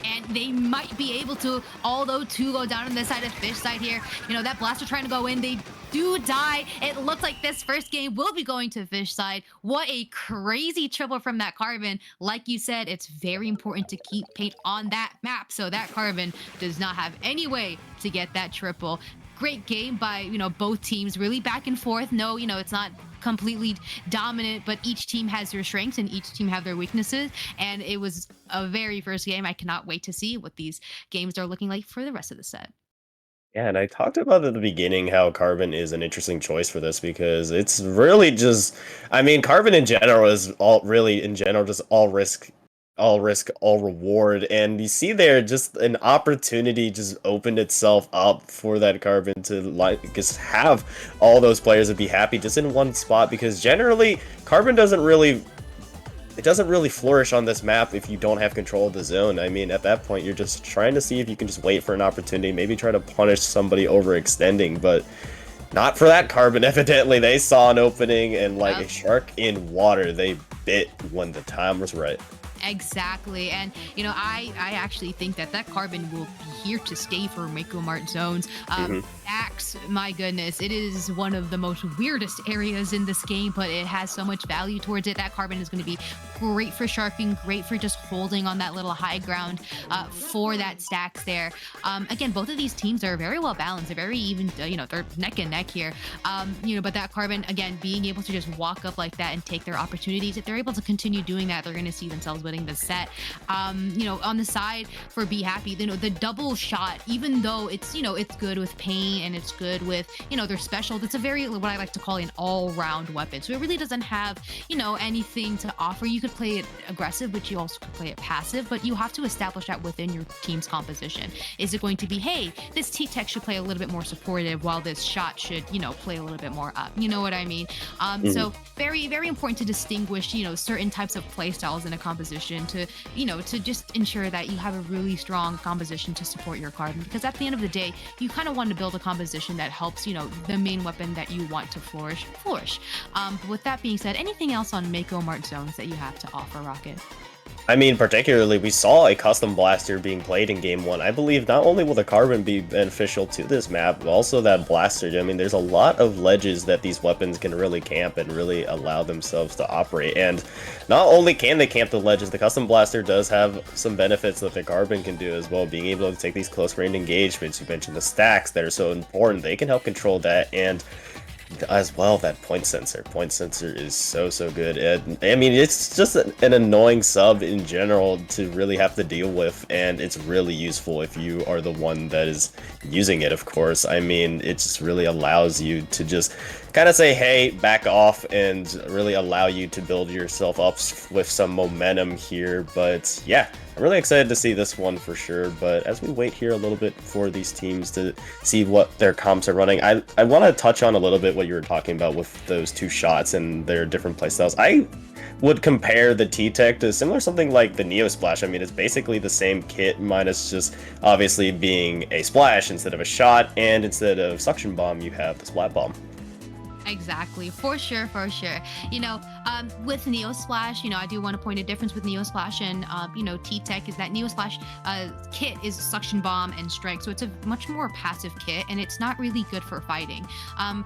And they might be able to, although to go down on this side of Fishside here. That blaster trying to go in, they do die. It looks like this first game will be going to Fishside. What a crazy triple from that Carbon. Like you said, it's very important to keep paint on that map, so that Carbon does not have any way to get that triple. Great game by, both teams, really back and forth. No, it's not completely dominant, but each team has their strengths and each team have their weaknesses. And it was a very first game. I cannot wait to see what these games are looking like for the rest of the set. Yeah, and I talked about at the beginning how Carbon is an interesting choice for this because it's really just, Carbon in general is just all risk, all reward. And you see there just an opportunity just opened itself up for that Carbon to just have all those players would Be Happy just in one spot, because generally Carbon doesn't really flourish on this map if you don't have control of the zone. At that point, you're just trying to see if you can just wait for an opportunity, maybe try to punish somebody overextending, but not for that Carbon. Evidently, they saw an opening, and like a shark in water, they bit when the time was right. Exactly. And, I actually think that Carbon will be here to stay for Mako Mart zones. Axe, my goodness, it is one of the most weirdest areas in this game, but it has so much value towards it. That Carbon is going to be great for sharking, great for just holding on that little high ground for that stacks there. Again, both of these teams are very well balanced. They're very even, they're neck and neck here. But that Carbon, again, being able to just walk up like that and take their opportunities, if they're able to continue doing that, they're going to see themselves winning the set. On the side for Be Happy, the double shot, even though it's, it's good with pain and it's good with, their special, it's a very, what I like to call an all-round weapon. So it really doesn't have, anything to offer. You could play it aggressive, but you also could play it passive, but you have to establish that within your team's composition. Is it going to be, hey, this T-Tech should play a little bit more supportive while this shot should, play a little bit more up? You know what I mean? So very, very important to distinguish, certain types of play styles in a composition to, to just ensure that you have a really strong composition to support your card. Because at the end of the day, you kind of want to build a composition that helps, the main weapon that you want to flourish. But with that being said, anything else on Mako Mart zones that you have to offer, Rocket? I mean, particularly, we saw a custom blaster being played in Game 1. I believe not only will the carbon be beneficial to this map, but also that blaster. I mean, there's a lot of ledges that these weapons can really camp and really allow themselves to operate. And not only can they camp the ledges, the custom blaster does have some benefits that the carbon can do as well. Being able to take these close-range engagements, you mentioned the stacks that are so important, they can help control that. And as well, that point sensor is so good. And I mean, it's just an annoying sub in general to really have to deal with, and it's really useful if you are the one that is using it, of course. I mean, it just really allows you to just kind of say, hey, back off, and really allow you to build yourself up with some momentum here. But yeah, I'm really excited to see this one for sure. But as we wait here a little bit for these teams to see what their comps are running, I want to touch on a little bit what you were talking about with those two shots and their different playstyles. I would compare the T-Tech to something like the Neo Splash. I mean, it's basically the same kit, minus just obviously being a splash instead of a shot, and instead of suction bomb, you have the splat bomb. Exactly, for sure. With Neo Splash, I do want to point a difference with Neo Splash and T-Tech is that Neo Splash kit is suction bomb and strike, so it's a much more passive kit, and it's not really good for fighting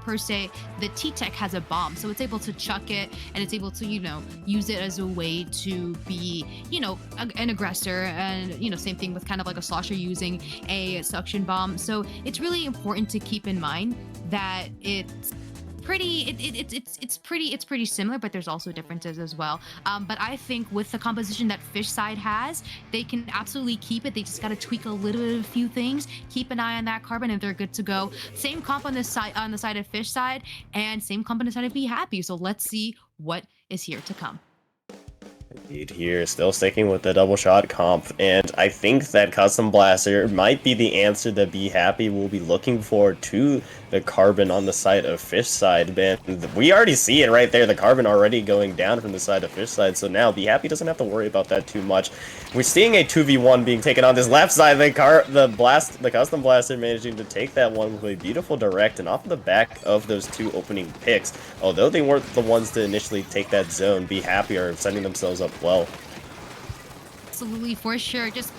per se. The T-Tech has a bomb, so it's able to chuck it, and it's able to use it as a way to be an aggressor, and same thing with kind of like a slosher using a suction bomb. So it's really important to keep in mind that it's pretty similar, but there's also differences as well. But I think with the composition that Fish Side has, they can absolutely keep it. They just got to tweak a little bit of a few things, keep an eye on that carbon, and they're good to go. Same comp on the side of Fish Side, and same comp on the side of Be Happy. So let's see what is here to come. Indeed, here, still sticking with the double shot comp, and I think that custom blaster might be the answer that Be Happy will be looking for to the carbon on the side of Fish Side. Man, we already see it right there, the carbon already going down from the side of Fish Side, so now Be Happy doesn't have to worry about that too much. We're seeing a 2v1 being taken on this left side, the custom blaster managing to take that one with a beautiful direct, and off the back of those two opening picks, although they weren't the ones to initially take that zone, Be Happy are setting themselves up well. Absolutely, for sure. Just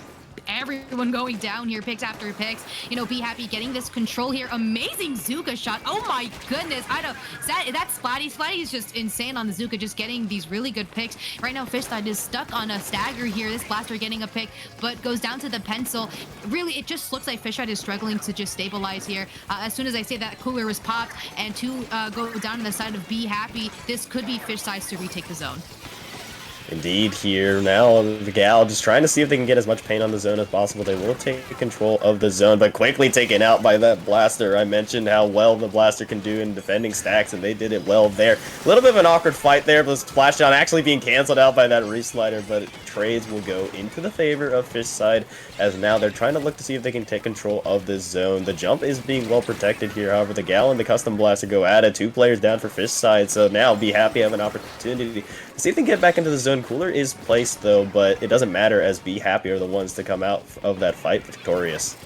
everyone going down here, picks after picks. Be Happy getting this control here. Amazing Zuka shot. Oh my goodness. That Splatty is just insane on the Zuka, just getting these really good picks. Right now, Fishside is stuck on a stagger here. This blaster getting a pick, but goes down to the pencil. Really, it just looks like Fishside is struggling to just stabilize here. As soon as I say that cooler was popped and two go down to the side of Be Happy, this could be Fishside's to retake the zone. Indeed, here now the Gal just trying to see if they can get as much paint on the zone as possible. They will take control of the zone, but quickly taken out by that blaster. I mentioned how well the blaster can do in defending stacks, and they did it well there. A little bit of an awkward fight there, but the splashdown actually being canceled out by that reslider, but trades will go into the favor of Fish Side, as now they're trying to look to see if they can take control of this zone. The jump is being well protected here, however the Gal and the custom blaster go at it. 2 players down for Fish Side, so now Be Happy have an opportunity to see if they can get back into the zone. Cooler is placed though, but it doesn't matter as Be Happy are the ones to come out of that fight victorious.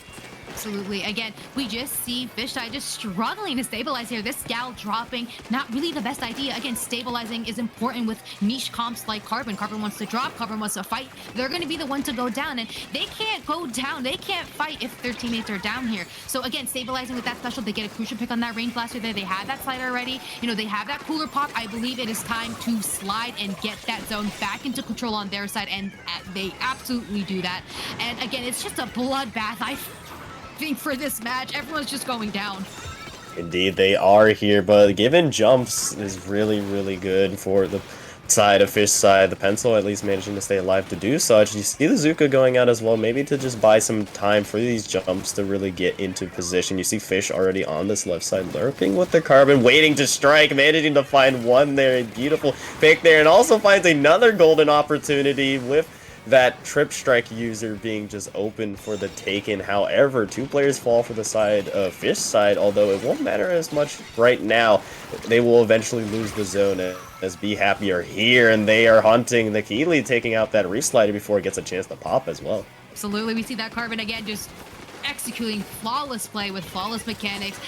Absolutely. Again, we just see Fishside just struggling to stabilize here. This Gal dropping, not really the best idea. Again, stabilizing is important with niche comps like Carbon. Carbon wants to drop, Carbon wants to fight. They're going to be the one to go down, and they can't go down. They can't fight if their teammates are down here. So again, stabilizing with that special, they get a crucial pick on that range blaster there. They have that slide already. They have that cooler pop. I believe it is time to slide and get that zone back into control on their side, and they absolutely do that. And again, it's just a bloodbath. I think for this match, everyone's just going down. Indeed, they are here, but given jumps is really, really good for the side of Fish side, the pencil at least managing to stay alive to do such. You see the Zuka going out as well, maybe to just buy some time for these jumps to really get into position. You see Fish already on this left side, lurking with the Carbon, waiting to strike, managing to find one there, a beautiful pick there, and also finds another golden opportunity with that trip strike user being just open for the taken. However, 2 players fall for the side of Fish side, although it won't matter as much right now. They will eventually lose the zone as Be Happy are here, and they are hunting the Keeley, taking out that reslider before it gets a chance to pop as well. Absolutely, we see that Carbon again just executing flawless play with flawless mechanics,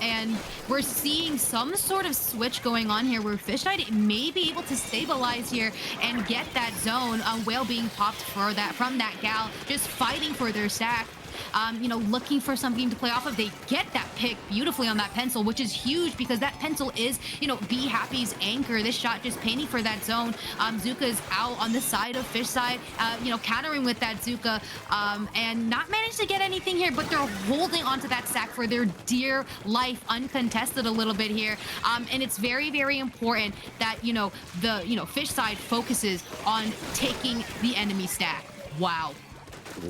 and we're seeing some sort of switch going on here where Fish Knight may be able to stabilize here and get that zone. Whale being popped for that from that gal, just fighting for their stack. You know, looking for something to play off of. They get that pick beautifully on that pencil, which is huge because that pencil is, you know, Be Happy's anchor. This shot just painting for that zone. Zuka's out on the side of Fish side, you know, countering with that Zuka, and not managed to get anything here, but they're holding onto that stack for their dear life, uncontested a little bit here. And it's very, very important that, you know, the, Fish side focuses on taking the enemy stack. Wow.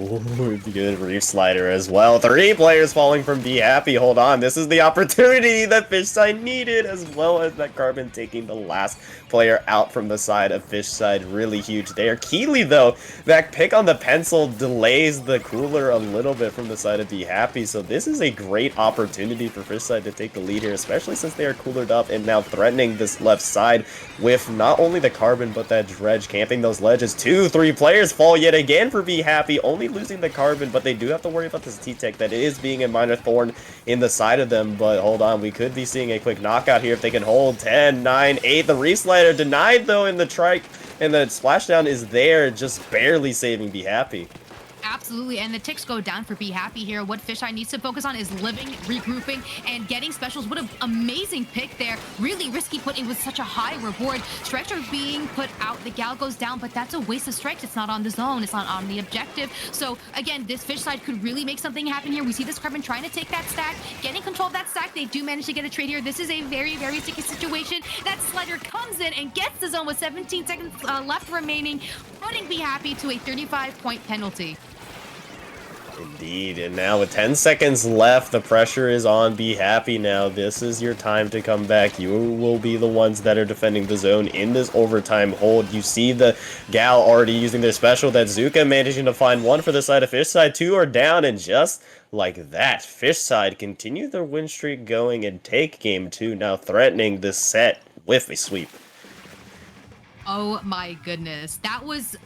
Ooh, good reef slider as well. 3 players falling from Be Happy. Hold on, this is the opportunity that Fish side needed, as well as that Carbon taking the last player out from the side of Fish side. Really huge there. Keeley, though, that pick on the pencil delays the cooler a little bit from the side of Be Happy, so this is a great opportunity for Fish side to take the lead here, especially since they are coolered up and now threatening this left side with not only the Carbon, but that Dredge camping those ledges. 2-3 players fall yet again for Be Happy, only losing the Carbon, but they do have to worry about this T-Tech that is being a minor thorn in the side of them. But hold on, we could be seeing a quick knockout here if they can hold. 10, 9, 8. The reslider denied though in the trike, and the splashdown is there, just barely saving Be Happy. Absolutely, and the ticks go down for Be Happy here. What Fish Eye needs to focus on is living, regrouping, and getting specials. What an amazing pick there. Really risky putting with such a high reward. Stretcher being put out, the gal goes down, but that's a waste of strikes. It's not on the zone, it's not on the objective. So again, this Fish side could really make something happen here. We see this Carbon trying to take that stack, getting control of that stack. They do manage to get a trade here. This is a very, very sticky situation. That slider comes in and gets the zone with 17 seconds left remaining, putting Be Happy to a 35-point penalty. Indeed, and now with 10 seconds left, the pressure is on Be Happy now. This is your time to come back. You will be the ones that are defending the zone in this overtime hold. You see the gal already using their special, that Zuka managing to find one for the side of Fish side. 2 are down, and just like that, Fish side continue their win streak going and take game 2, now threatening this set with a sweep. Oh my goodness, that was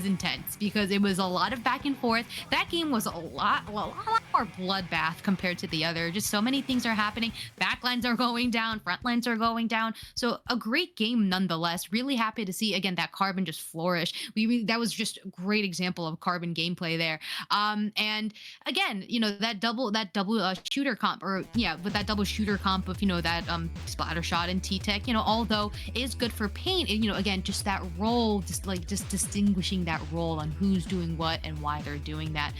intense because it was a lot of back and forth. That game was a lot more bloodbath compared to the other. Just so many things are happening. Backlines are going down, front lines are going down. So a great game nonetheless. Really happy to see again that Carbon just flourish. That was just a great example of Carbon gameplay there. And again, you know, that double shooter comp, or yeah, with that double shooter comp of, you know, that splatter shot and T-Tech, you know, although is good for paint, you know, again, just that role, just distinguishing that role on who's doing what and why they're doing that.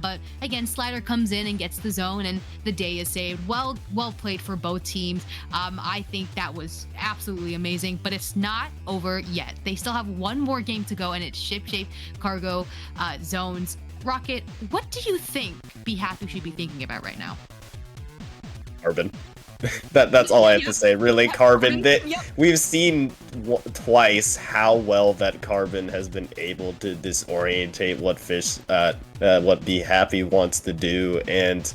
But again, Slider comes in and gets the zone, and the day is saved. Well played for both teams. I think that was absolutely amazing, but it's not over yet. They still have one more game to go, and it's ship-shape cargo zones. Rocket, what do you think Be Happy should be thinking about right now? Carbon. That's all I have to say, really. Carbon. We've seen twice how well that Carbon has been able to disorientate what Be Happy wants to do, and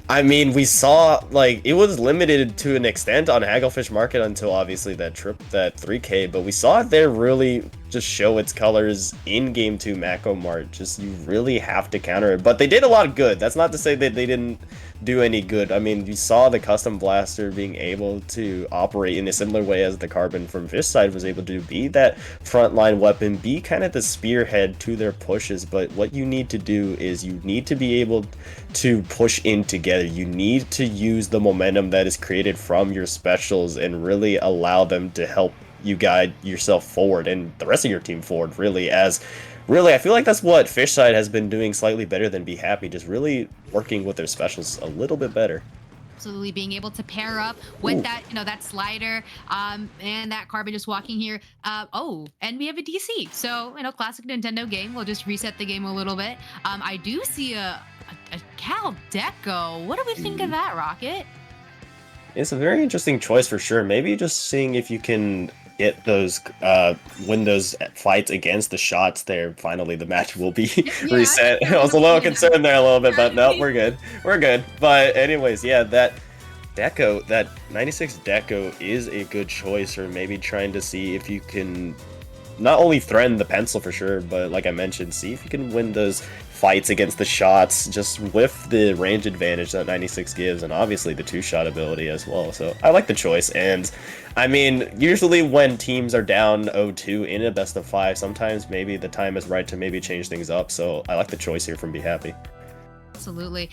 I mean, we saw, like, it was limited to an extent on Hagglefish Market until obviously that 3K, but we saw it there really just show its colors in Game 2 Mako Mart. Just, you really have to counter it. But they did a lot of good. That's not to say that they didn't do any good. I mean, you saw the Custom Blaster being able to operate in a similar way as the Carbon from Fish side was able to be that frontline weapon, be kind of the spearhead to their pushes. But what you need to do is you need to be able to push in together. You need to use the momentum that is created from your specials and really allow them to help you guide yourself forward and the rest of your team forward, really. I feel like that's what Fish side has been doing slightly better than Be Happy, just really working with their specials a little bit better. Absolutely, being able to pair up with that, that slider, and that Carbon just walking here. Oh, and we have a DC. So, classic Nintendo game. We'll just reset the game a little bit. I do see a Cal Deco. What do we think of that, Rocket? It's a very interesting choice for sure. Maybe just seeing if you can get those win those fights against the shots there. Finally, the match will be reset. I was a little concerned there a little bit, but no, we're good. We're good. But anyways, yeah, that 96 Deco is a good choice, or maybe trying to see if you can not only threaten the pencil for sure, but like I mentioned, see if you can win those fights against the shots just with the range advantage that 96 gives, and obviously the two-shot ability as well. So I like the choice, and I mean, usually when teams are down 0-2 in a best of 5, sometimes maybe the time is right to maybe change things up. So I like the choice here from Be Happy. Absolutely.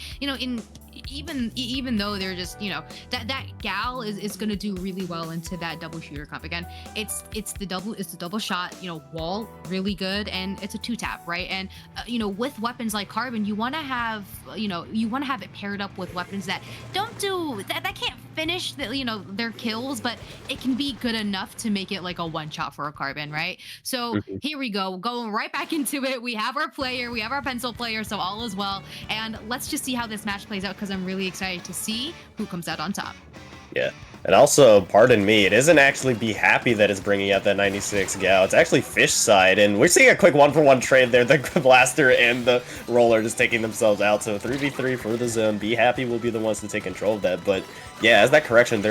Even though they're just, that Gal is going to do really well into that double shooter comp. Again, it's the double shot, wall, really good, and it's a 2-tap, right? And with weapons like Carbon, you want to have it paired up with weapons that don't do that can't finish their kills, but it can be good enough to make it like a one shot for a Carbon, right? So here we go, going right back into it. We have our player, we have our pencil player, so all is well. And let's just see how this match plays out, because I'm really excited to see who comes out on top. Yeah. And also, pardon me, it isn't actually Be Happy that is bringing out that 96 Gal. It's actually Fish side, and we're seeing a quick 1-for-1 trade there. The Blaster and the Roller just taking themselves out. So 3v3 for the zone. Be Happy will be the ones to take control of that. But yeah, as that correction,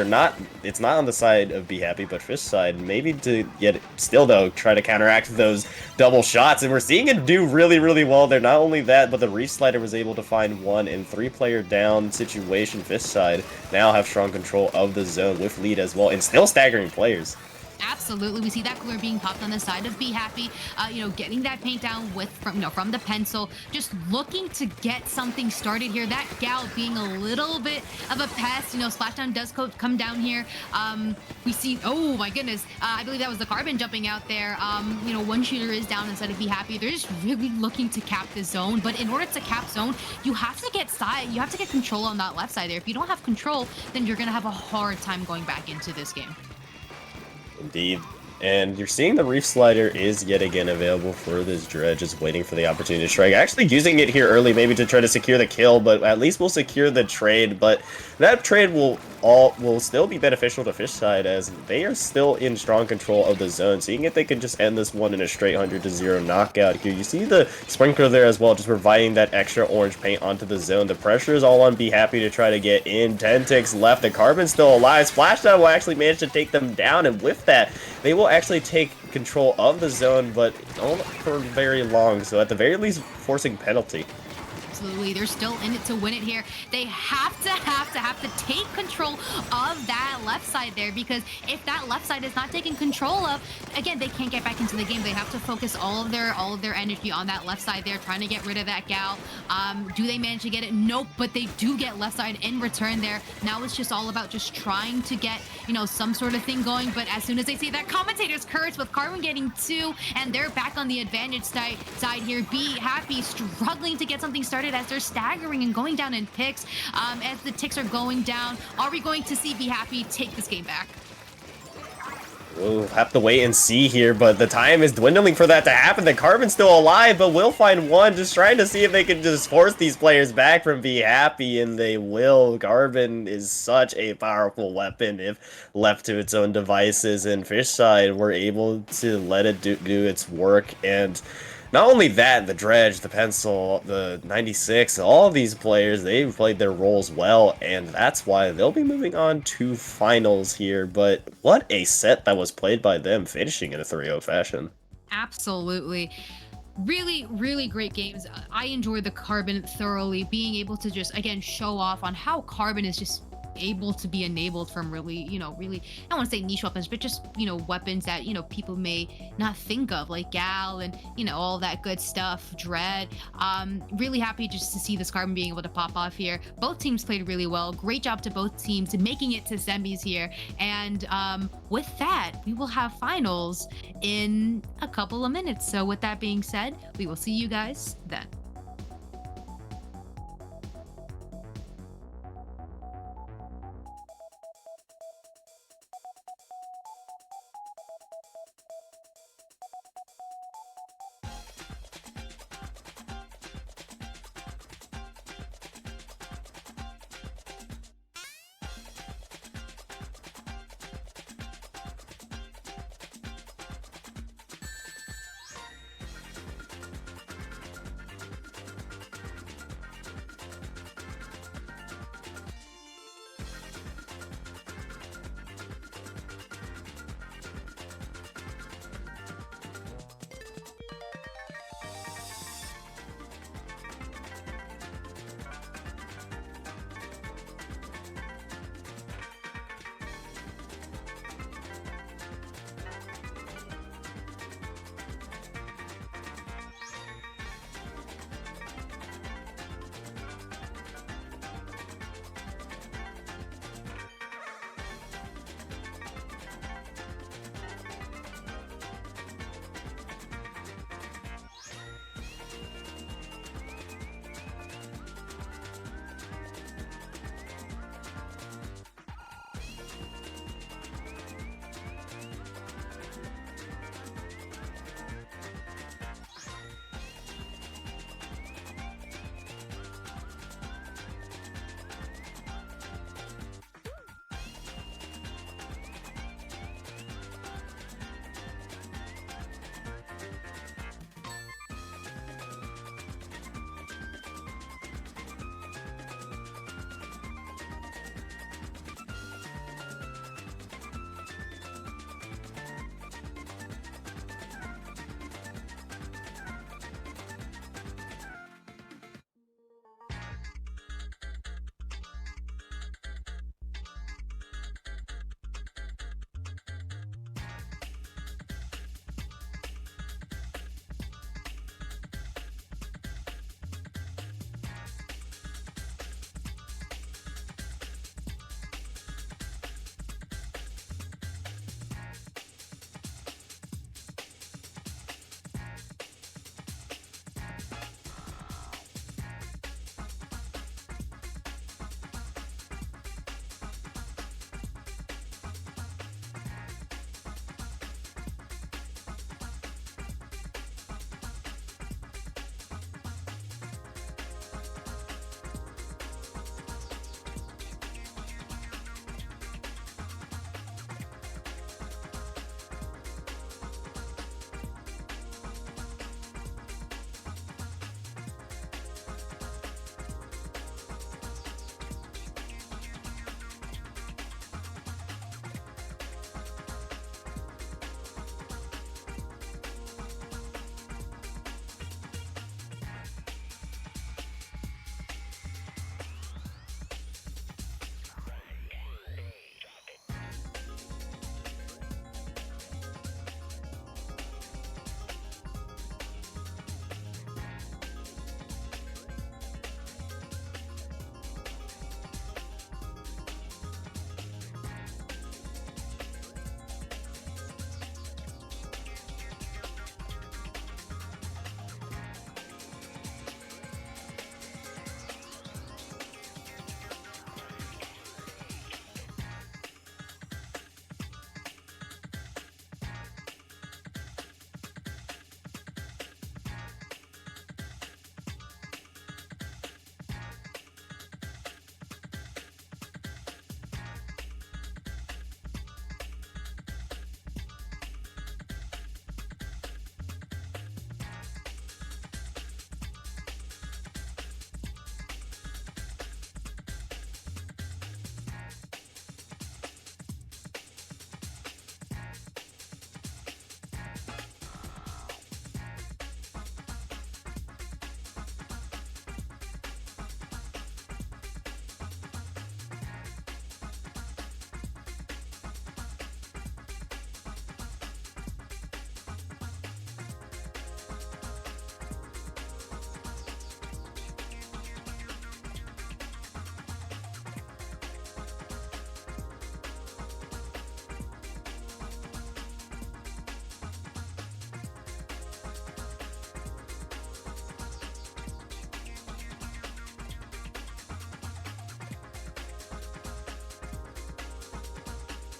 it's not on the side of Be Happy, but Fish side. Maybe to yet still though try to counteract those double shots, and we're seeing it do really, really well there. Not only that, but the Reef Slider was able to find 1 in 3-player down situation. Fish side now have strong control of the zone with lead as well, and still staggering players. Absolutely, we see that cooler being popped on the side of Be Happy, getting that paint down from the pencil, just looking to get something started here. That Gal being a little bit of a pest, Splashdown does come down here. We see, oh my goodness, I believe that was the Carbon jumping out there. One shooter is down instead of Be Happy. They're just really looking to cap the zone, but in order to cap zone, you have to get control on that left side there. If you don't have control, then you're gonna have a hard time going back into this game. Indeed. And you're seeing the Reef Slider is yet again available for this Dredge, just waiting for the opportunity to strike. Actually using it here early, maybe to try to secure the kill, but at least we'll secure the trade. But that trade will still be beneficial to Fish side, as they are still in strong control of the zone. Seeing if they can just end this one in a straight 100-0 knockout here. You see the Sprinkler there as well, just providing that extra orange paint onto the zone. The pressure is all on Be Happy to try to get in. 10 ticks left. The Carbon's still alive. Splashdown will actually manage to take them down, and with that, they will actually take control of the zone, but not for very long. So at the very least, forcing penalty. Absolutely, they're still in it to win it here. They have to take control of that left side there, because if that left side is not taken control of, again, they can't get back into the game. They have to focus all of their energy on that left side there, trying to get rid of that Gal. Do they manage to get it? Nope, but they do get left side in return there. Now it's just all about just trying to get, some sort of thing going. But as soon as they see that commentator's curse with Carbon getting 2, and they're back on the advantage side here, Be Happy struggling to get something started as they're staggering and going down in picks. As the ticks are going down, are we going to see Be Happy take this game back? We'll have to wait and see here, but the time is dwindling for that to happen. The Carbon's still alive, but will find 1, just trying to see if they can just force these players back from Be Happy, and they will. Carbon is such a powerful weapon if left to its own devices, and Fish side were able to let it do its work. And not only that, the Dredge, the Pencil, the 96, all of these players, they've played their roles well, and that's why they'll be moving on to finals here. But what a set that was played by them, finishing in a 3-0 fashion. Absolutely. Really, really great games. I enjoyed the Carbon thoroughly, being able to just, again, show off on how Carbon is just able to be enabled from really, really, I don't want to say niche weapons, but just, weapons that, people may not think of, like Gal and, all that good stuff, Dread. Really happy just to see this Carbon being able to pop off here. Both teams played really well. Great job to both teams making it to semis here. And with that, we will have finals in a couple of minutes. So with that being said, we will see you guys then.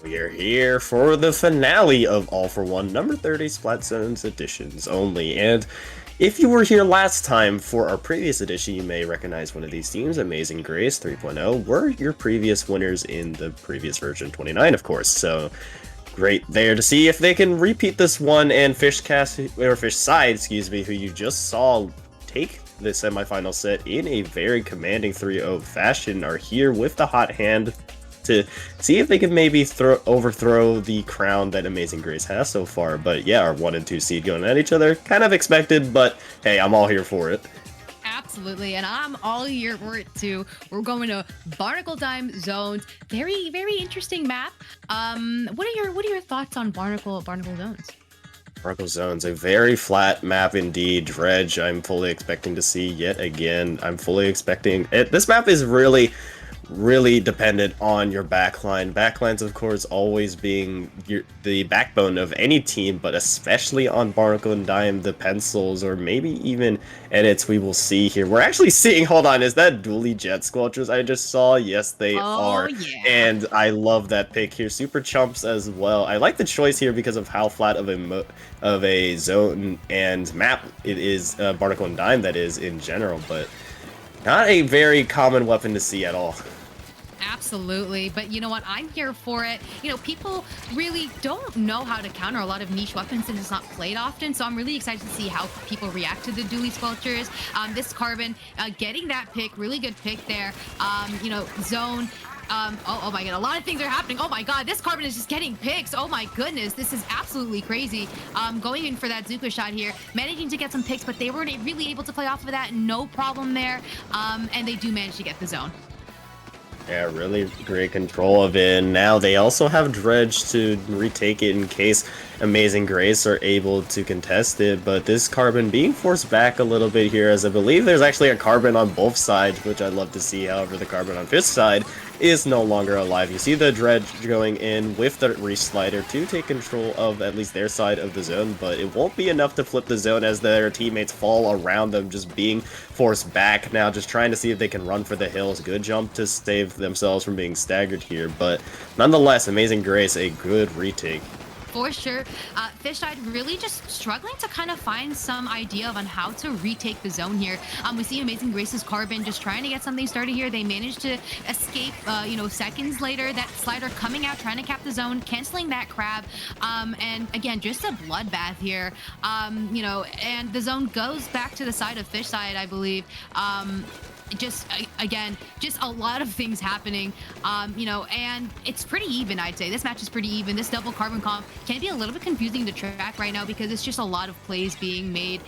We are here for the finale of All for One, number 30 Splat Zones editions only. And if you were here last time for our previous edition, you may recognize one of these teams. Amazing Grace 3.0 were your previous winners in the previous version 29, of course. So great there to see if they can repeat this one. And Fish Side, excuse me, who you just saw take the semifinal set in a very commanding 3-0 fashion, are here with the hot hand to see if they can maybe overthrow the crown that Amazing Grace has so far. But yeah, our 1 and 2 seed going at each other, kind of expected, but hey, I'm all here for it. Absolutely, and I'm all here for it too. We're going to Barnacle Time Zones. Very, very interesting map. What are your thoughts on Barnacle Zones? Barnacle Zones, a very flat map indeed. Dredge, I'm fully expecting to see yet again. I'm fully expecting it. This map is really dependent on your backline. Backlines, of course, always being the backbone of any team, but especially on Barnacle and Dime, the pencils or maybe even edits we will see here. We're actually seeing, hold on, is that Dually Jet Squelchers I just saw? Yes, they are. Yeah. And I love that pick here. Super Chumps as well. I like the choice here because of how flat of a zone and map it is, Barnacle and Dime that is in general, but not a very common weapon to see at all. Absolutely, but you know what? I'm here for it. You know, people really don't know how to counter a lot of niche weapons since it's not played often, so I'm really excited to see how people react to the Dually Squelchers. This Carbon getting that pick, really good pick there. You know, zone. Oh my god, a lot of things are happening. Oh my god, this Carbon is just getting picks. Oh my goodness, this is absolutely crazy. Going in for that Zuka shot here, managing to get some picks, but they weren't really able to play off of that. No problem there. And they do manage to get the zone. Yeah, really great control of it. And now they also have Dredge to retake it in case Amazing Grace are able to contest it. But this Carbon being forced back a little bit here, as I believe there's actually a Carbon on both sides, which I'd love to see. However, the Carbon on Fish side is no longer alive. You see the Dredge going in with the Reslider to take control of at least their side of the zone, but it won't be enough to flip the zone as their teammates fall around them, just being forced back. Now just trying to see if they can run for the hills. Good jump to save themselves from being staggered here, but nonetheless, Amazing Grace, a good retake. For sure. Fishside really just struggling to kind of find some idea on how to retake the zone here. We see Amazing Grace's Carbon just trying to get something started here. They managed to escape, you know, seconds later. That Slider coming out, trying to cap the zone, canceling that crab. And again, just a bloodbath here. You know, and the zone goes back to the side of Fishside, I believe. Just again, just a lot of things happening, you know, and it's pretty even. I'd say this match is pretty even. This double Carbon comp can be a little bit confusing to track right now because it's just a lot of plays being made.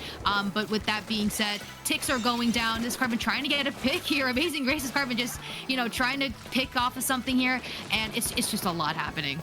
But with that being said, ticks are going down. This Carbon trying to get a pick here. Amazing Grace's Carbon just, you know, trying to pick off of something here, and it's just a lot happening.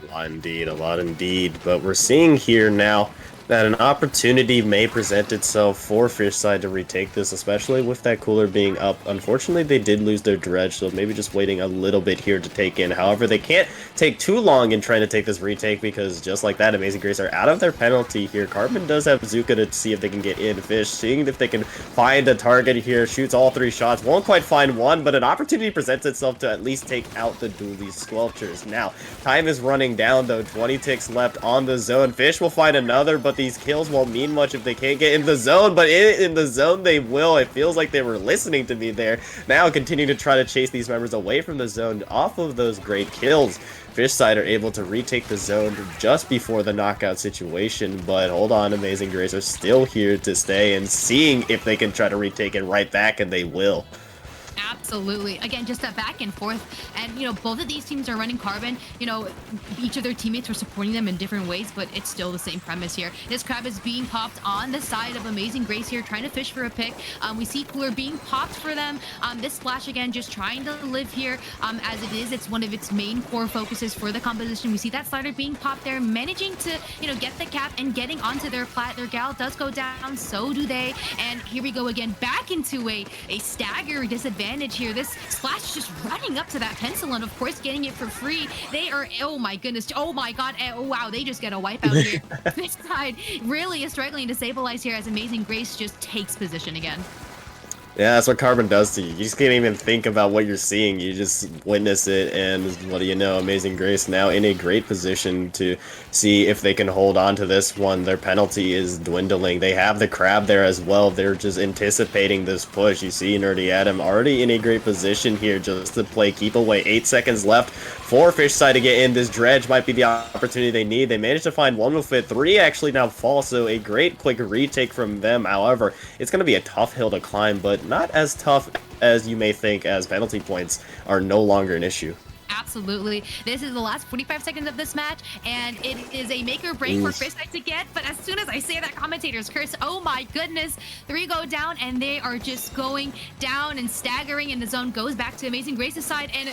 A lot indeed. But we're seeing here now that an opportunity may present itself for Fishside to retake this, especially with that cooler being up. Unfortunately, they did lose their Dredge, so maybe just waiting a little bit here to take in. However, they can't take too long in trying to take this retake because just like that, Amazing Grace are out of their penalty here. Carbon does have Zuka to see if they can get in. Fish seeing if they can find a target here, shoots all 3 shots, won't quite find one, but an opportunity presents itself to at least take out the Dually Squelchers. Now, time is running down though, 20 ticks left on the zone. Fish will find another, but these kills won't mean much if they can't get in the zone, but in the zone they will. It feels like they were listening to me there. Now continue to try to chase these members away from the zone off of those great kills. Fishside are able to retake the zone just before the knockout situation, but hold on, Amazing Grace are still here to stay and seeing if they can try to retake it right back, and they will. Absolutely. Again, just that back and forth. And, you know, both of these teams are running Carbon. You know, each of their teammates are supporting them in different ways, but it's still the same premise here. This crab is being popped on the side of Amazing Grace here, trying to fish for a pick. We see Cooler being popped for them. This Splash, again, just trying to live here as it is. It's one of its main core focuses for the composition. We see that Slider being popped there, managing to, you know, get the cap and getting onto their plat. Their gal does go down, so do they. And here we go again, back into a stagger disadvantage here. This Splash just running up to that pencil and of course getting it for free. They are, oh my goodness, oh my god, oh wow, they just get a wipeout here. This side really is struggling to stabilize here as Amazing Grace just takes position again. Yeah, that's what Carbon does to you. You just can't even think about what you're seeing. You just witness it, and what do you know? Amazing Grace now in a great position to see if they can hold on to this one. Their penalty is dwindling. They have the crab there as well. They're just anticipating this push. You see Nerdy Adam already in a great position here just to play keep away. 8 seconds left for Fishside to get in. This dredge might be the opportunity they need. They managed to find one with it. 3 actually now fall, so a great quick retake from them. However, it's going to be a tough hill to climb, but not as tough as you may think, as penalty points are no longer an issue. Absolutely. This is the last 45 seconds of this match, and it is a make or break for Fishside to get. But as soon as I say that, commentators curse. Oh my goodness. 3 go down, and they are just going down and staggering, and the zone goes back to Amazing Grace's side, and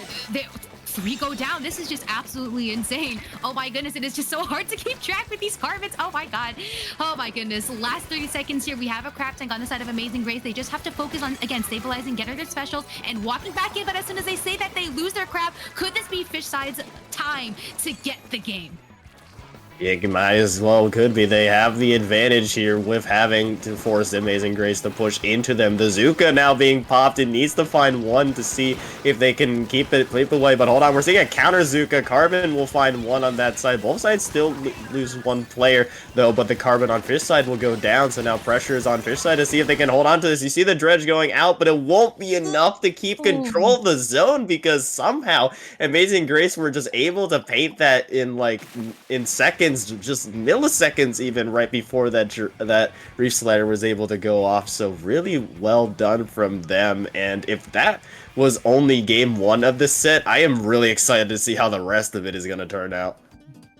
3 go down. This is just absolutely insane. Oh my goodness, it is just so hard to keep track with these carbons. Oh my god. Oh my goodness. Last 30 seconds here. We have a crab tank on the side of Amazing Grace. They just have to focus on, again, stabilizing, getting their specials, and walking back in. But as soon as they say that, they lose their crab. Could this be Fishside's time to get the game? It might as well could be. They have the advantage here with having to force Amazing Grace to push into them. The Zuka now being popped. It needs to find one to see if they can keep it away. But hold on, we're seeing a counter Zuka. Carbon will find one on that side. Both sides still lose one player, though, but the Carbon on Fish side will go down. So now pressure is on Fish side to see if they can hold on to this. You see the dredge going out, but it won't be enough to keep control of the zone because somehow Amazing Grace were just able to paint that in seconds, just milliseconds even, right before that Reef Slider was able to go off. So really well done from them. And if that was only game 1 of this set, I am really excited to see how the rest of it is going to turn out.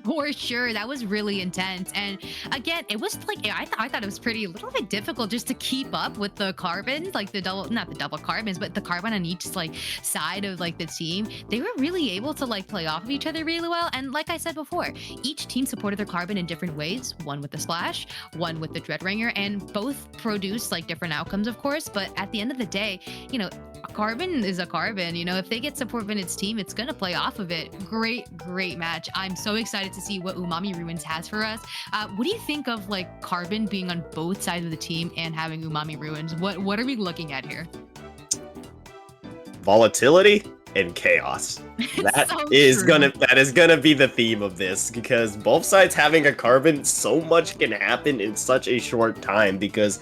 For sure, that was really intense. And again, it was like, I thought it was a little bit difficult just to keep up with the carbons, like not the double carbons, but the carbon on each side of the team. They were really able to play off of each other really well. And like I said before, each team supported their carbon in different ways. One with the splash, one with the Dreadringer, and both produced different outcomes, of course. But at the end of the day, you know, a carbon is a carbon. You know, if they get support from its team, it's gonna play off of it. Great match. I'm so excited to see what Umami Ruins has for us. What do you think of Carbon being on both sides of the team and having Umami Ruins? What are we looking at here? Volatility and chaos. That is gonna be the theme of this, because both sides having a Carbon, so much can happen in such a short time. Because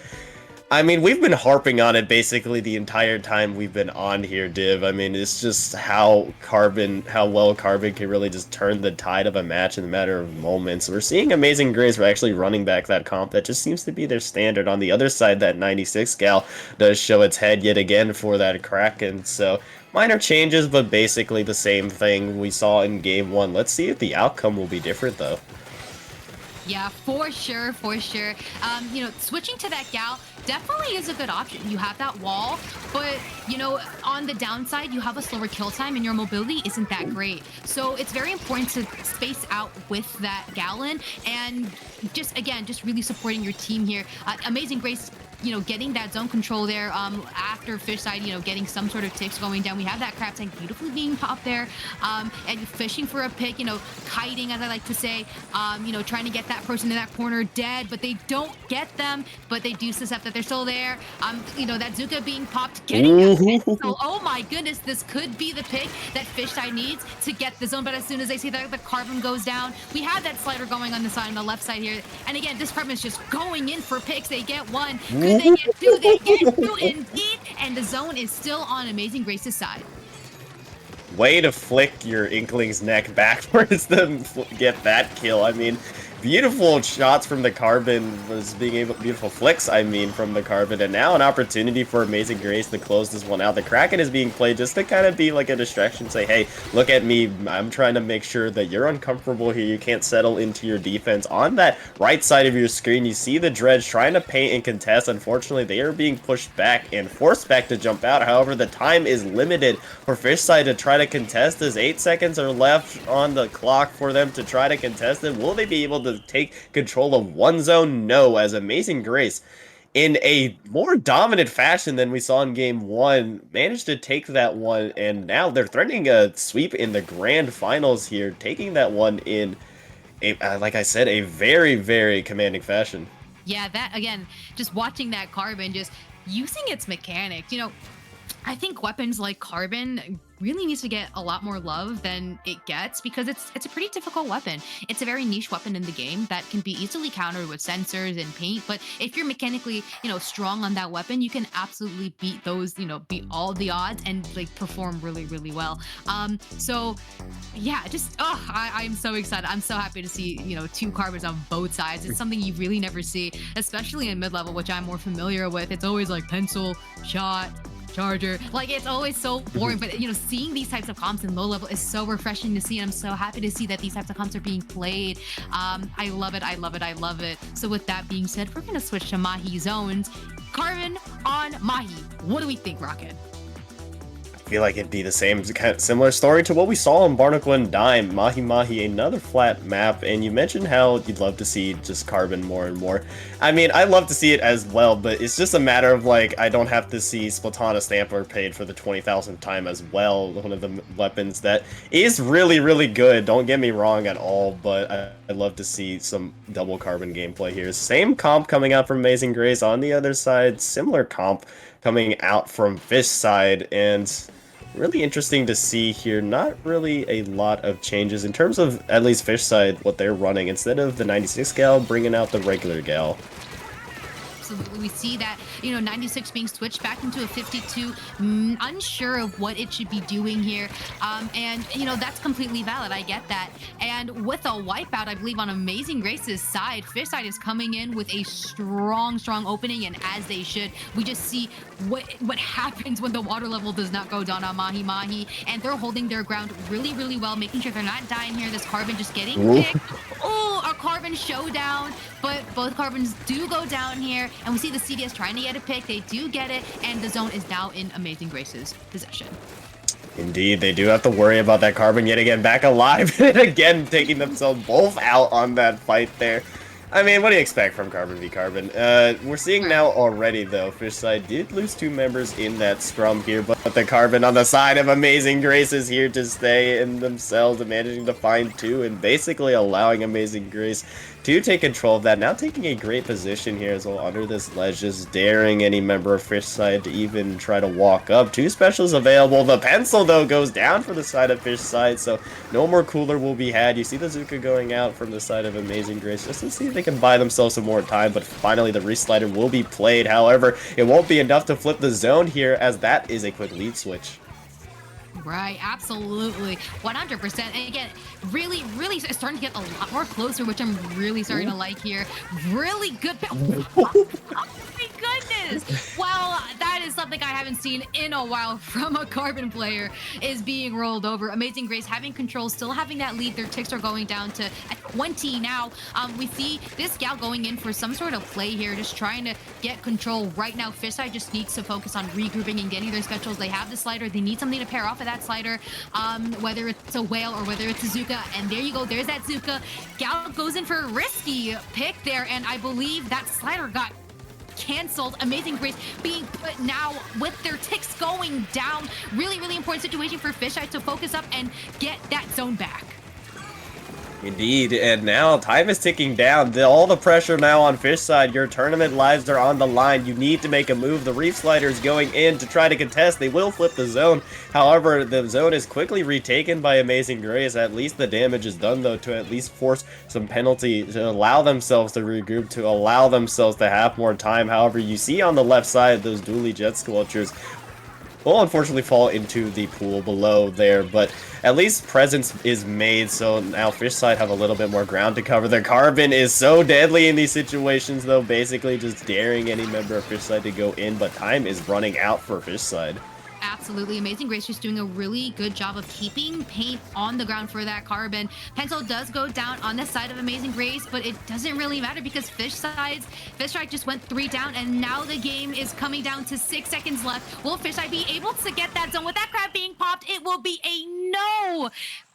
I mean, we've been harping on it basically the entire time we've been on here, Div. I mean, it's just how well Carbon can really just turn the tide of a match in a matter of moments. We're seeing Amazing Grace for actually running back that comp. That just seems to be their standard. On the other side, that 96 gal does show its head yet again for that Kraken. So minor changes, but basically the same thing we saw in game 1. Let's see if the outcome will be different, though. Yeah, for sure. You know, switching to that gal definitely is a good option. You have that wall, but you know, on the downside, you have a slower kill time and your mobility isn't that great. So it's very important to space out with that Gallon and just really supporting your team here. Amazing Grace, you know, getting that zone control there after Fishside, you know, getting some sort of ticks going down. We have that crab tank beautifully being popped there, and fishing for a pick, you know, kiting, as I like to say, you know, trying to get that person in that corner dead, but they don't get them, but they do suspect that they're still there. You know, that Zuka being popped, getting that pick. So, oh my goodness, this could be the pick that Fishside needs to get the zone, but as soon as they see that the Carbon goes down, we have that slider going on the side, on the left side here, and again, this Carbon is just going in for picks. They get one. Could they get two? They get two indeed, and the zone is still on Amazing Grace's side. Way to flick your Inkling's neck backwards to get that kill. I mean, beautiful shots from the Carbon, beautiful flicks, I mean, from the Carbon, and now an opportunity for Amazing Grace to close this one out. The Kraken is being played just to kind of be like a distraction, say, hey, look at me, I'm trying to make sure that you're uncomfortable here, you can't settle into your defense. On that right side of your screen, you see the Dredge trying to paint and contest. Unfortunately, they are being pushed back and forced back to jump out. However, the time is limited for Fishside to try to contest, as 8 seconds are left on the clock for them to try to contest it. Will they be able to take control of one zone? No, as Amazing Grace, in a more dominant fashion than we saw in game 1, managed to take that one, and now they're threatening a sweep in the grand finals here, taking that one in like I said, a very commanding fashion. Yeah, that again, just watching that Carbon just using its mechanics. I think weapons like Carbon really needs to get a lot more love than it gets because it's a pretty difficult weapon. It's a very niche weapon in the game that can be easily countered with sensors and paint. But if you're mechanically, strong on that weapon, you can absolutely beat those, beat all the odds and like perform really, really well. So yeah, I'm so excited. I'm so happy to see, two Carbons on both sides. It's something you really never see, especially in mid-level, which I'm more familiar with. It's always like pencil, shot, charger. Like, it's always so boring, but seeing these types of comps in low level is so refreshing to see, and I'm so happy to see that these types of comps are being played. I love it. I love it. I love it. So with that being said, we're gonna switch to Mahi zones. Carbon on Mahi. What do we think, Rocket? I feel like it'd be the same, kind of similar story to what we saw in Barnacle and Dime. Mahi Mahi, another flat map, and you mentioned how you'd love to see just Carbon more and more. I mean, I love to see it as well, but it's just a matter of, like, I don't have to see Splatana Stamper paid for the 20,000th time as well. One of the weapons that is really, really good, don't get me wrong at all, but I'd love to see some double Carbon gameplay here. Same comp coming out from Amazing Grace on the other side, similar comp coming out from Fish side, and really interesting to see here. Not really a lot of changes in terms of at least Fish side, what they're running. Instead of the 96 gal, bringing out the regular gal. Absolutely. We see that, 96 being switched back into a 52, unsure of what it should be doing here. And, that's completely valid. I get that. And with a wipeout, I believe, on Amazing Grace's side, Fish side is coming in with a strong opening, and as they should. We just see what happens when the water level does not go down on Mahi Mahi, and they're holding their ground really, really well, making sure they're not dying here. This Carbon just getting picked. Oh, a Carbon showdown, but both Carbons do go down here. And we see the CDS trying to get a pick. They do get it, and the zone is now in Amazing Grace's possession. Indeed, they do have to worry about that Carbon yet again back alive, and again taking themselves both out on that fight there. I mean, what do you expect from Carbon v Carbon? We're seeing now already, though, Fish side did lose 2 members in that scrum here, but the Carbon on the side of Amazing Grace is here to stay in themselves and managing to find 2 and basically allowing Amazing Grace to take control of that. Now taking a great position here as well under this ledge, just daring any member of Fish side to even try to walk up. 2 specials available. The pencil, though, goes down for the side of Fish side, so no more cooler will be had. You see the Zuka going out from the side of Amazing Grace just to see if they can buy themselves some more time, but finally the reslider will be played. However, it won't be enough to flip the zone here, as that is a quick lead switch. Right, absolutely, 100%. And again, really starting to get a lot more closer, which I'm really starting to like here. Really good. Oh my goodness! Well, that is something I haven't seen in a while from a Carbon player, is being rolled over. Amazing Grace having control, still having that lead. Their ticks are going down to 20 now. We see this gal going in for some sort of play here, just trying to get control right now. Fish side just needs to focus on regrouping and getting their specials. They have the slider. They need something to pair off of that slider, whether it's a whale or whether it's a Zuka. And there you go. There's that Zuka. Gal goes in for a risky pick there, and I believe that slider got canceled. Amazing Grace being put now with their ticks going down. Really important situation for Fisheye to focus up and get that zone back. Indeed, and now time is ticking down. All the pressure now on Fish side. Your tournament lives are on the line. You need to make a move. The Reef Slider is going in to try to contest. They will flip the zone. However, the zone is quickly retaken by Amazing Grace. At least the damage is done, though, to at least force some penalty to allow themselves to regroup, to allow themselves to have more time. However, you see on the left side, those dually Jet Squelchers will unfortunately fall into the pool below there, but at least presence is made, so now Fish side have a little bit more ground to cover. The Carbon is so deadly in these situations, though, basically just daring any member of Fish side to go in, but time is running out for Fish side. Absolutely. Amazing Grace just doing a really good job of keeping paint on the ground for that Carbon. Pencil does go down on the side of Amazing Grace, but it doesn't really matter because Fish side just went 3 down, and now the game is coming down to 6 seconds left. Will Fish side be able to get that zone? With that crab being popped, it will be a no,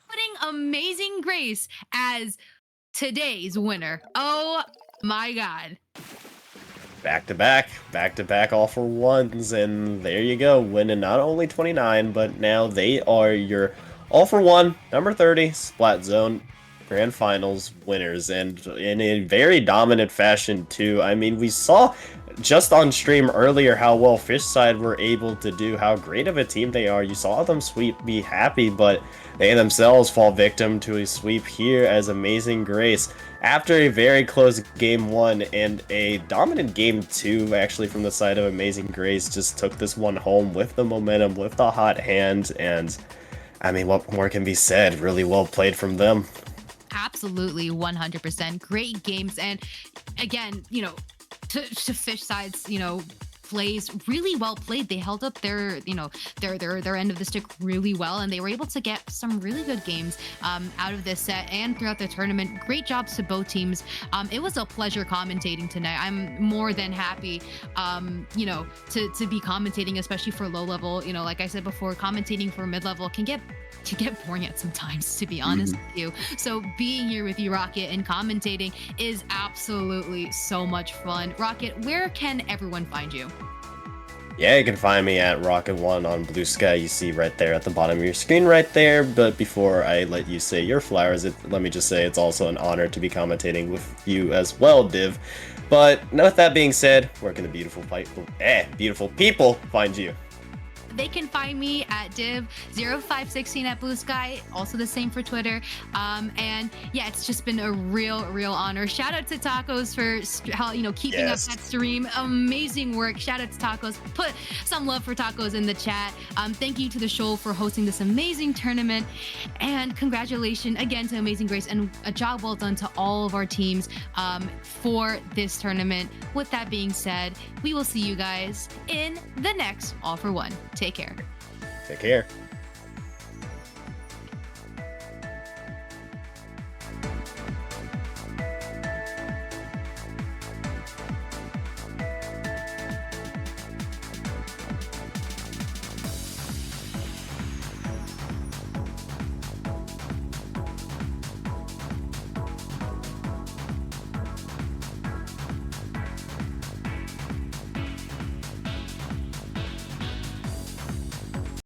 putting Amazing Grace as today's winner. Oh my God. Back to back, all for ones, and there you go, winning not only 29, but now they are your all for one, number 30, Splat Zone Grand Finals winners, and in a very dominant fashion too. I mean, we saw just on stream earlier how well Fish side were able to do, how great of a team they are. You saw them sweep, be happy, but they themselves fall victim to a sweep here as Amazing Grace. After a very close game 1 and a dominant game 2, actually, from the side of Amazing Grace, just took this one home with the momentum, with the hot hand, and I mean, what more can be said? Really well played from them. Absolutely, 100%. Great games. And again, you know, to Fish side's, you know, plays really well played. They held up their, you know, their end of the stick really well, and they were able to get some really good games out of this set and throughout the tournament. Great jobs to both teams. It was a pleasure commentating tonight. I'm more than happy, you know, to be commentating, especially for low level. You know, like I said before, commentating for mid level can get boring at sometimes, to be honest with you. So being here with you, Rocket, and commentating is absolutely so much fun. Rocket, where can everyone find you? Yeah, you can find me at Rocket1 on Blue Sky. You see right there at the bottom of your screen right there. But before I let you say your flowers, let me just say it's also an honor to be commentating with you as well, Div. But with that being said, where can the beautiful people find you? They can find me at div0516 at Blue Sky, also the same for Twitter. And yeah, it's just been a real honor. Shout out to Tacos for you know, keeping up that stream. Amazing work. Shout out to Tacos. Put some love for Tacos in the chat. Thank you to the show for hosting this amazing tournament, and congratulations again to Amazing Grace, and a job well done to all of our teams for this tournament. With that being said, we will see you guys in the next All for One. Take care. Take care.